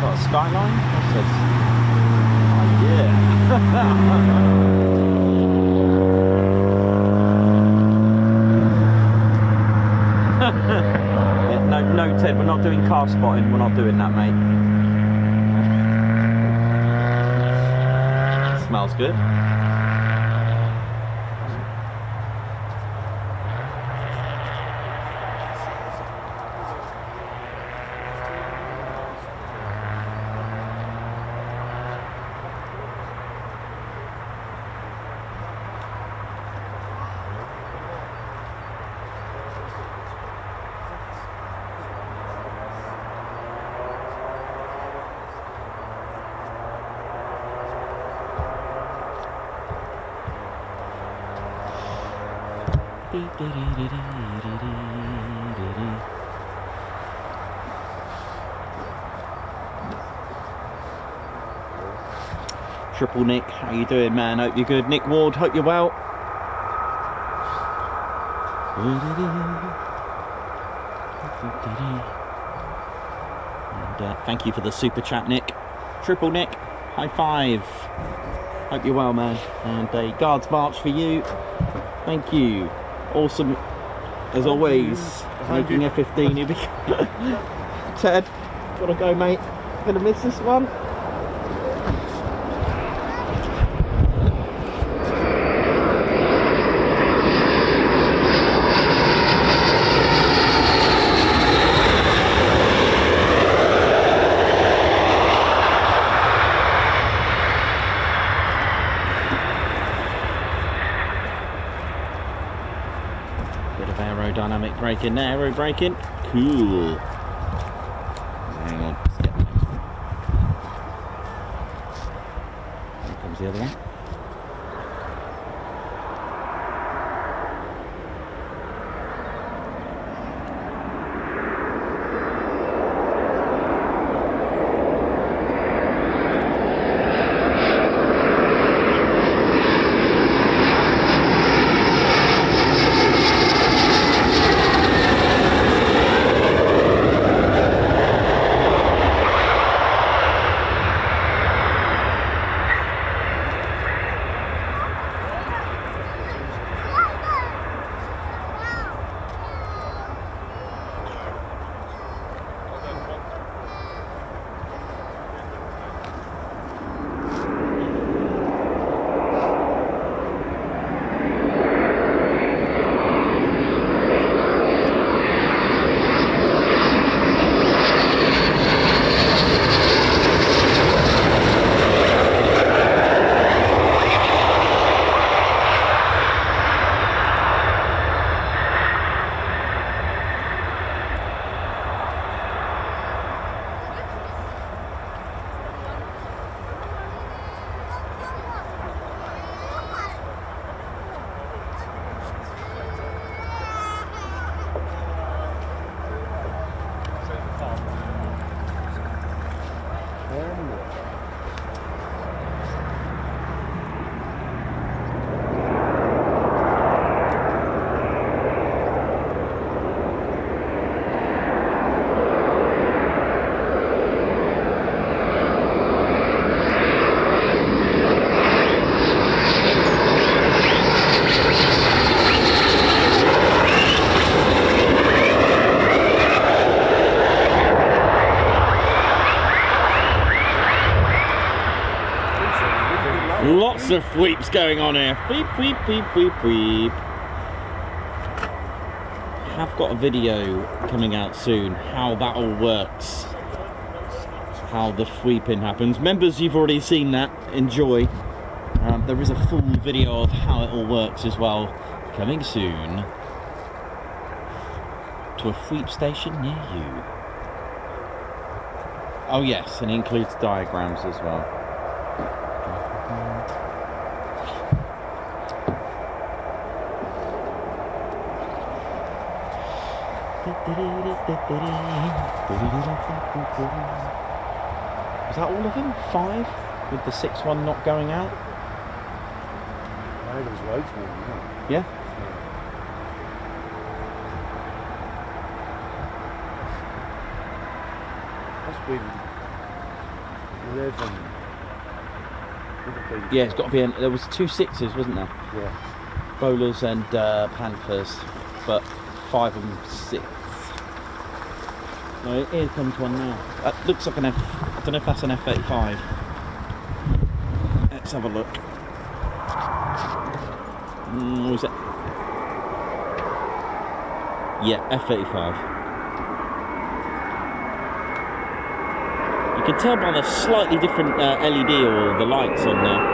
Got a skyline? What's this? Oh yeah. Yeah, no, Ted, we're not doing car spotting. We're not doing that, mate. Smells good. Triple Nick, how you doing, man? Hope you're good. Nick Ward, hope you're well. And thank you for the super chat, Nick. Triple Nick, high five. Hope you're well, man. And a Guards March for you. Thank you. Awesome, as always. Making F15. Here we go. Ted, gotta go, mate. Gonna miss this one. Bit of aerodynamic braking there, aero braking. Cool. Hang on. Let's get that. Here comes the other one. Lots of sweeps going on here. Weep, weep, weep, weep, weep. Have got a video coming out soon how that all works, how the sweeping happens. Members, you've already seen that. Enjoy. There is a full video of how it all works as well coming soon to a sweep station near you. Oh yes, and it includes diagrams as well. Was that all of them? 5? With the 6th one not going out? I think there's loads more than that. Yeah? Must be 11. Would have been- Yeah, it's got to be. There was 2 6s, wasn't there? Yeah. Bowlers and Panthers, but 5 and 6. No, here comes one now. That looks like an F. I don't know if that's an F-35. Let's have a look. What was it? Yeah, F-35. You can tell by the slightly different LED or the lights on there.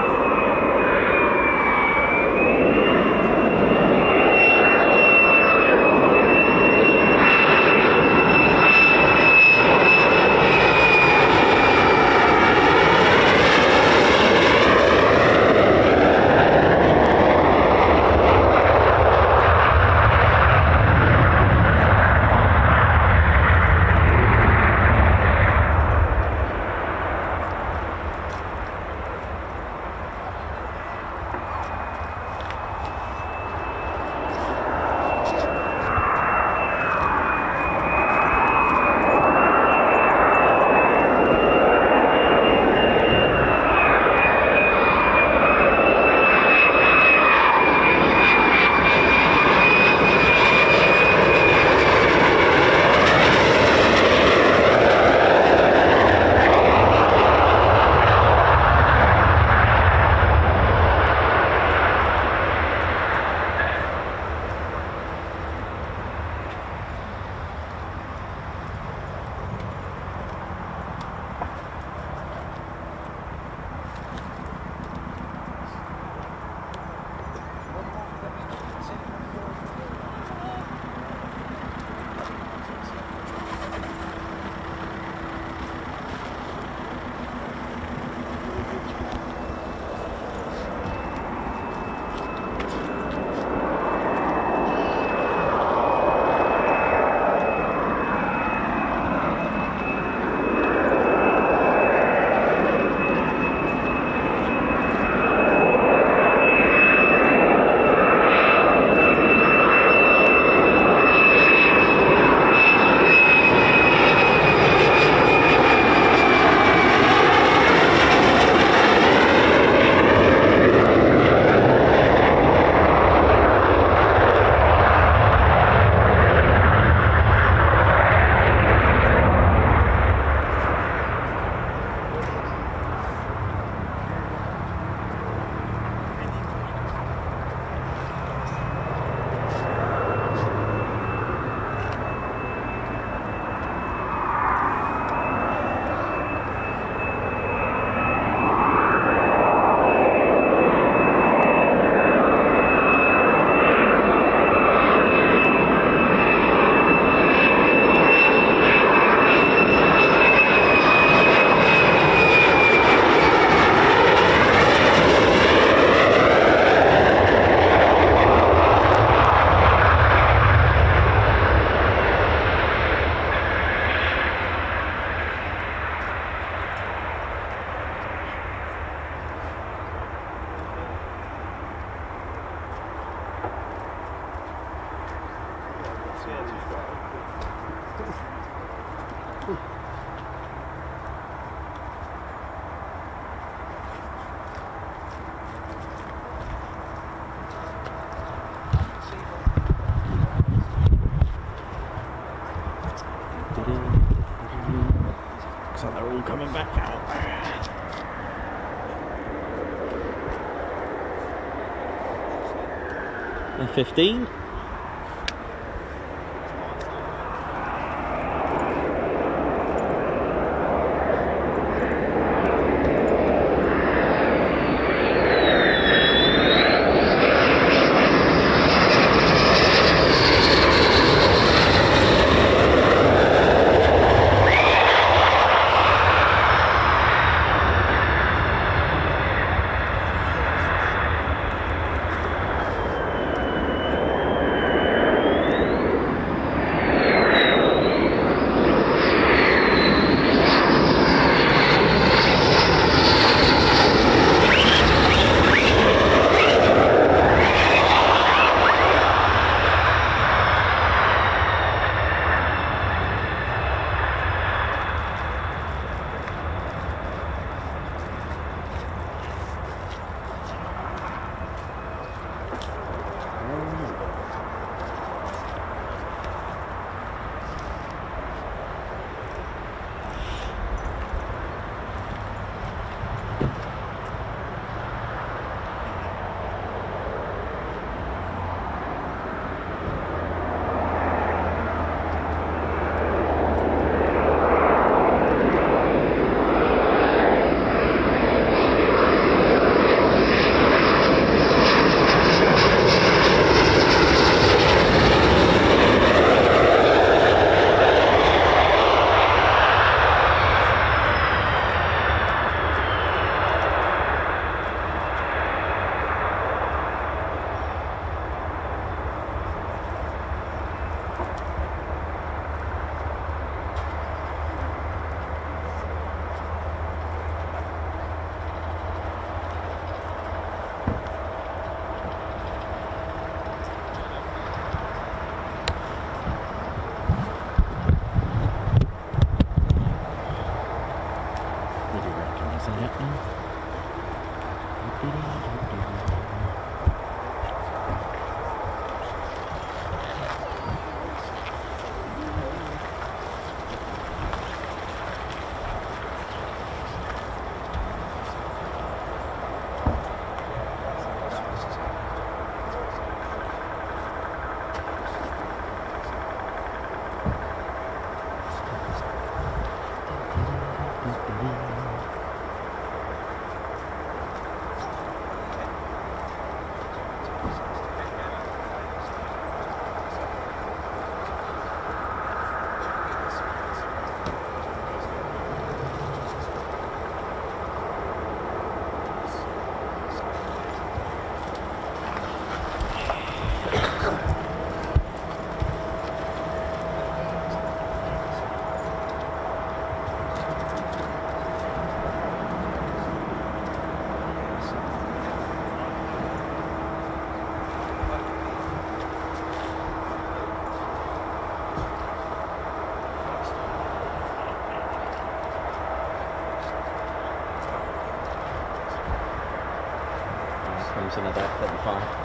Looks like they're all coming back out. 15. Comes another F-35.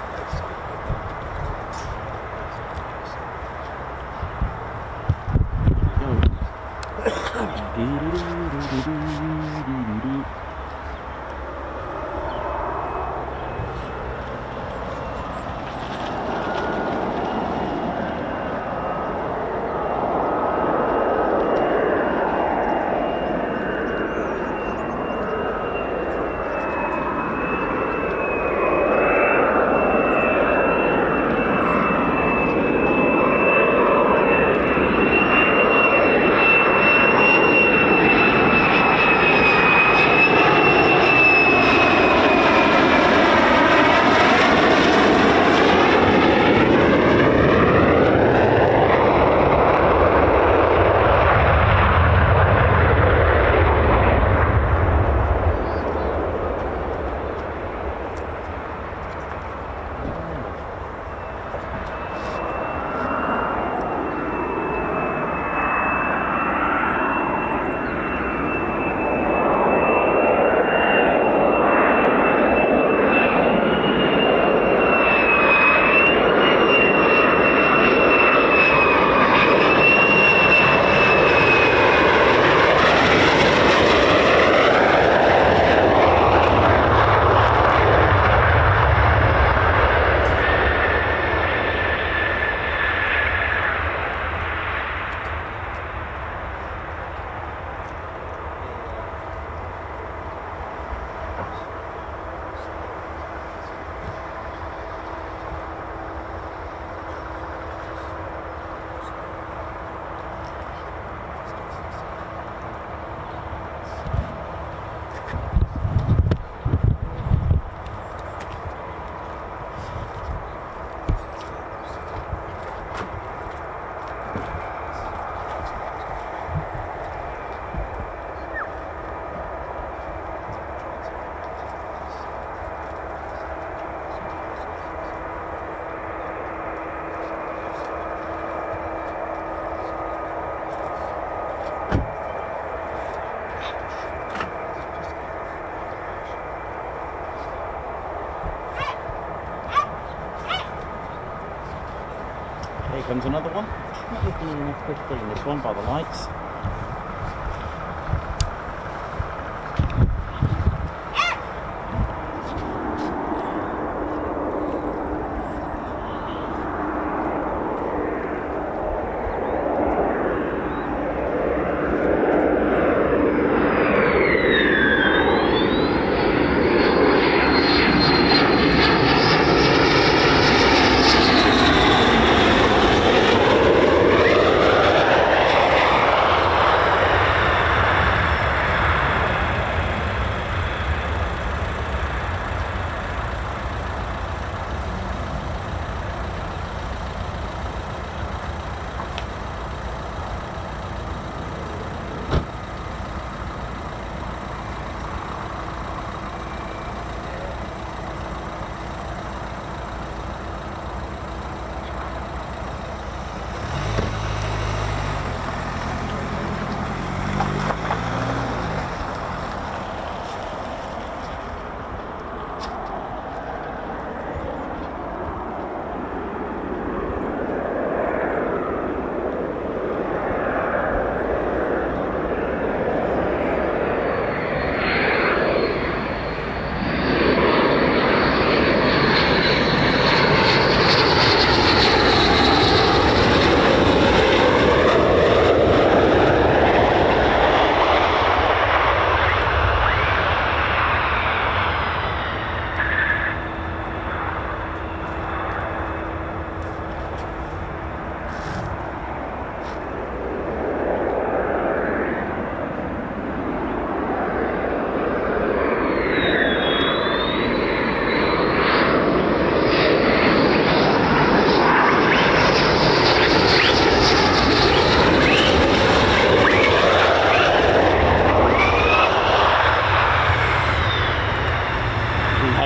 comes another one. Not looking in F15, this one by the lights.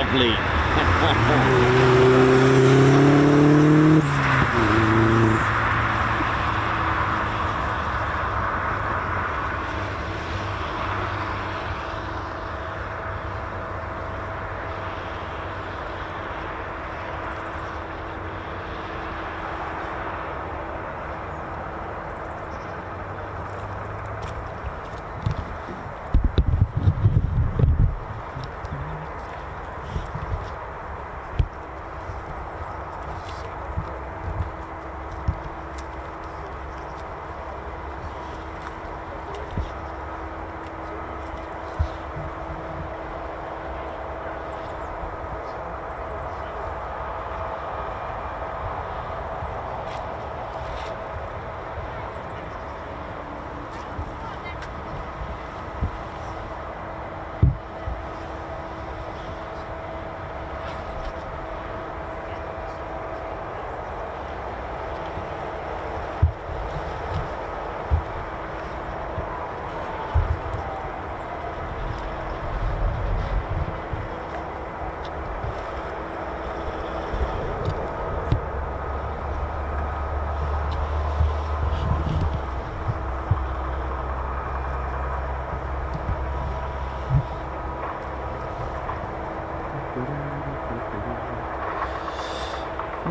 Lovely.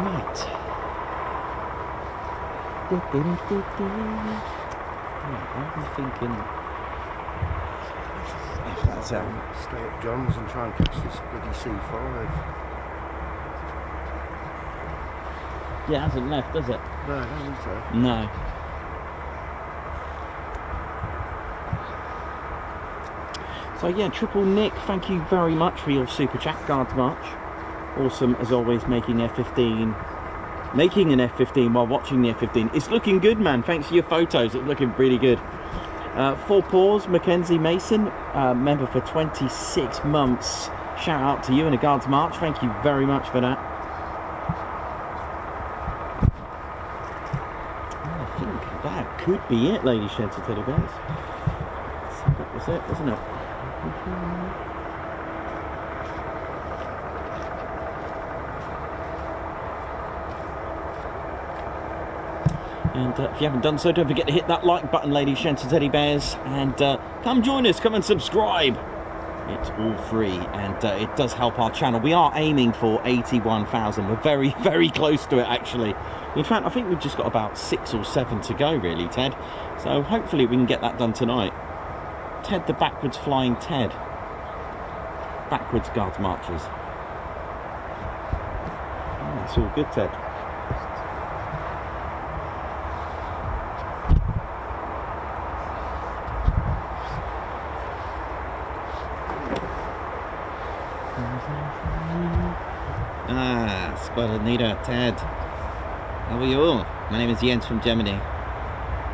Right. I'm thinking if that's Stay at John's and try and catch this bloody C5. yeah, it hasn't left, does it? No, I don't think so. No. So yeah, Triple Nick, thank you very much for your super chat, Guards March. Awesome as always, making an F15 while watching the F15. It's looking good, man. Thanks for your photos. It's looking really good. Four Paws, Mackenzie Mason, member for 26 months. Shout out to you and a Guards March. Thank you very much for that. I think that could be it, ladies, gents, and teddy bears. That was it, wasn't it? And if you haven't done so, don't forget to hit that like button, ladies, gents, and teddy bears, and come join us, come and subscribe. It's all free, and it does help our channel. We are aiming for 81,000. We're very, very close to it, actually. In fact, I think we've just got about 6 or 7 to go, really, Ted. So hopefully we can get that done tonight. Ted the backwards flying Ted. Backwards guards marches. Oh, it's all good, Ted. Ah, Squadron Leader Ted. How are you? My name is Jens from Germany.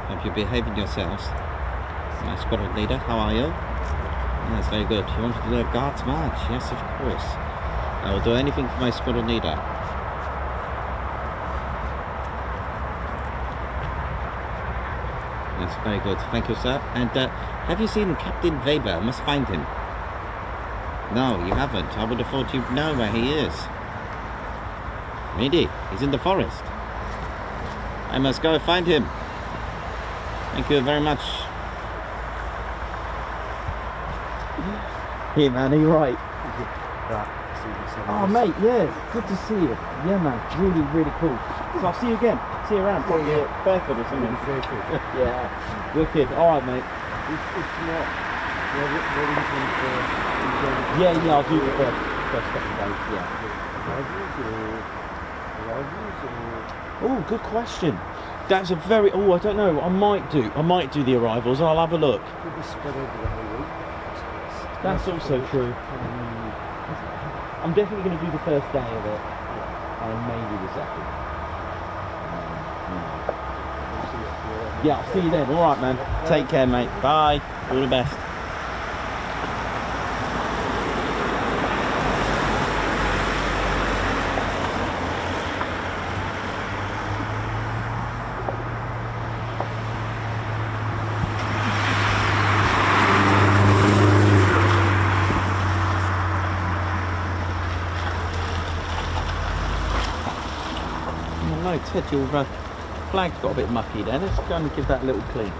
Hope you're behaving yourselves. My Squadron Leader, how are you? That's very good. You want to do a guards march? Yes, of course. I will do anything for my Squadron Leader. That's very good. Thank you, sir. And have you seen Captain Weber? I must find him. No, you haven't. I would have thought you'd know where he is. Really? He's in the forest. I must go find him. Thank you very much. Here, man, are you right? Oh, mate, yeah, good to see you. Yeah, man, really, really cool. So I'll see you again. See you around. Probably barefoot or something. Yeah, wicked. All right, mate. It's not. Yeah, I'll do the first couple of days. Yeah. Oh, good question. That's a very. Oh, I don't know. I might do the arrivals. I'll have a look. Could be spread over the whole week. That's also true. I'm definitely going to do the first day of it, and maybe the second. Yeah, I'll see you then. All right, man. Take care, mate. Bye. All the best. No, Ted, your flag's got a bit mucky there. Let's go and give that a little clean.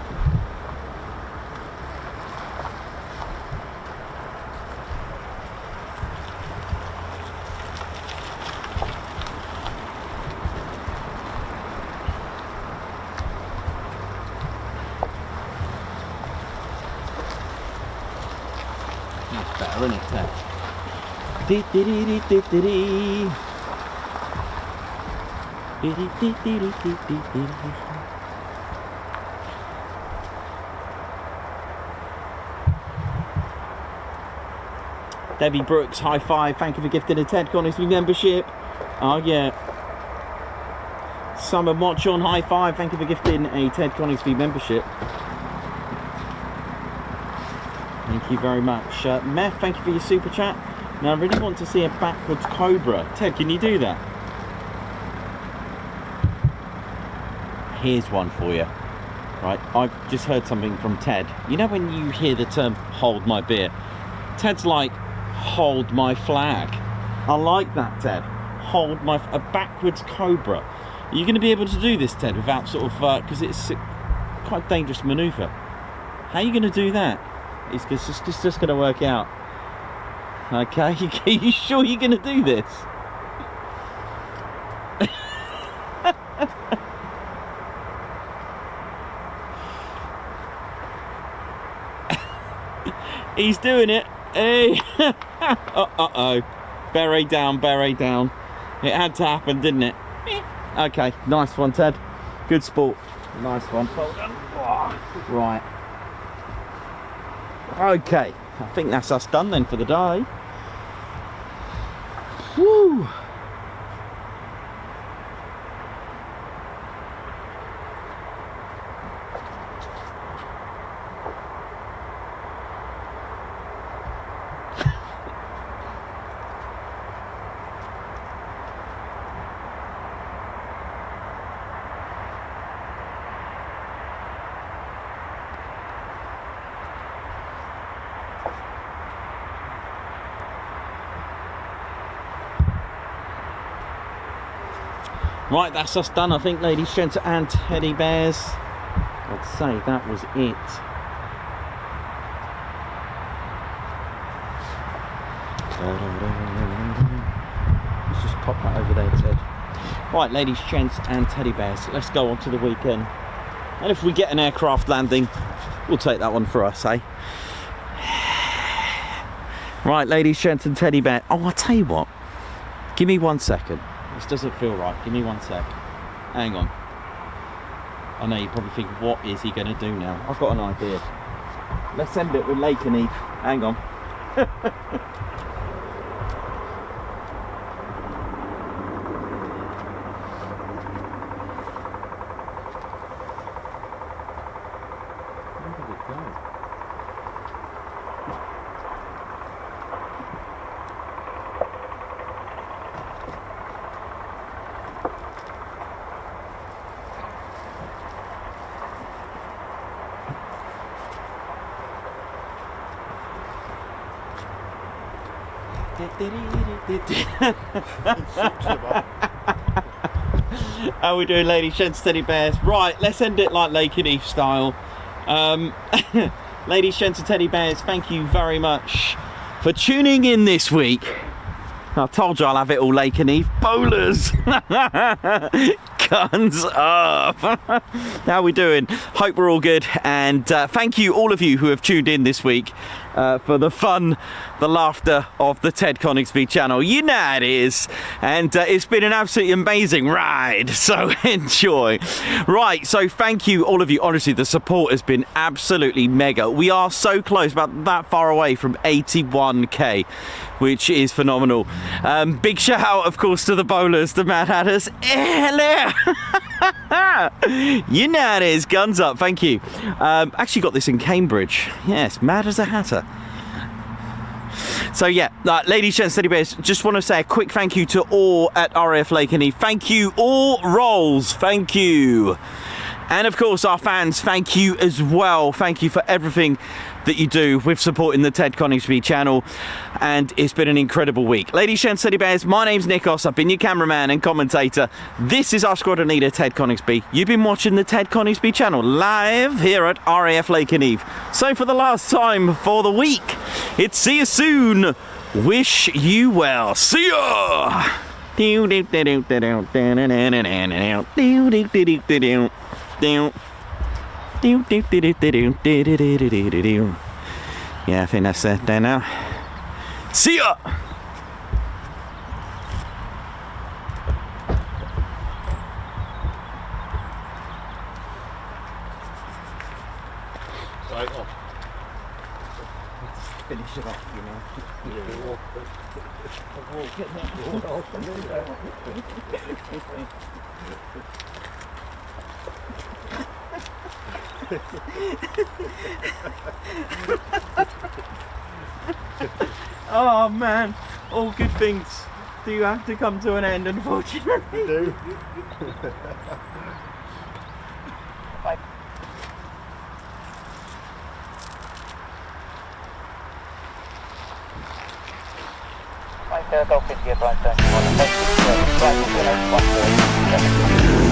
That's better, isn't it, Ted? Dee-dee-dee-dee-dee-dee. Debbie Brooks, high five. Thank you for gifting a Ted Conisbee membership. Oh yeah. Summer Mochon, high five. Thank you for gifting a Ted Conisbee membership. Thank you very much. Meth, thank you for your super chat. Now I really want to see a backwards Cobra. Ted, can you do that? Here's one for you. Right, I've just heard something from Ted. You know when you hear the term hold my beer? Ted's like, hold my flag. I like that, Ted. Hold my, a backwards Cobra. Are you going to be able to do this, Ted, without sort of, because it's quite a dangerous manoeuvre. How are you going to do that? It's just going to work out. Okay, are you sure you're going to do this? He's doing it. Hey. Uh-oh. Beret down, beret down. It had to happen, didn't it? Okay, nice one, Ted. Good sport. Nice one. Well done. Right. Okay, I think that's us done then for the day. Woo! Right, that's us done, I think, ladies, gents, and teddy bears. I'd say that was it. Let's just pop that over there, Ted. Right, ladies, gents, and teddy bears, let's go on to the weekend. And if we get an aircraft landing, we'll take that one for us, eh? Right, ladies, gents, and teddy bear. Oh, I'll tell you what. Give me 1 second. This doesn't feel right. Give me 1 sec. Hang on. I know you probably think, what is he going to do now? I've got an idea. Let's end it with Lake and Eve. Hang on. Where did it go? How are we doing, ladies, gents, teddy bears? Right, let's end it like Lake and Eve style. Ladies, gents, and teddy bears, thank you very much for tuning in this week. I told you I'll have it all Lake and Eve. Bowlers! Guns up! How are we doing? Hope we're all good, and thank you, all of you who have tuned in this week for the fun, the laughter of the Ted Coningsby channel. You know how it is, and it's been an absolutely amazing ride, so enjoy. Right, so thank you, all of you. Honestly, the support has been absolutely mega. We are so close, about that far away from 81k, which is phenomenal. Big shout out, of course, to the bowlers, the Mad Hatters. Hello! You know how it is. Guns up. Thank you. Actually got this in Cambridge. Yes, mad as a hatter. So yeah, ladies, gents, teddy bears, just want to say a quick thank you to all at RAF Lake and Eve. Thank you, all roles. Thank you. And of course, our fans, thank you as well. Thank you for everything that you do with supporting the Ted Coningsby channel, and it's been an incredible week. Ladies, gents, teddy bears, my name's Nikos. I've been your cameraman and commentator. This is our squadron leader, Ted Coningsby. You've been watching the Ted Coningsby channel live here at RAF Lake and Eve. So for the last time for the week, it's see you soon. Wish you well. See ya. Yeah, I think that's it there now. See ya! Right off. Finish it off, you know. Oh man, all good things do have to come to an end, unfortunately. Do. Right, Golf India, right, 31,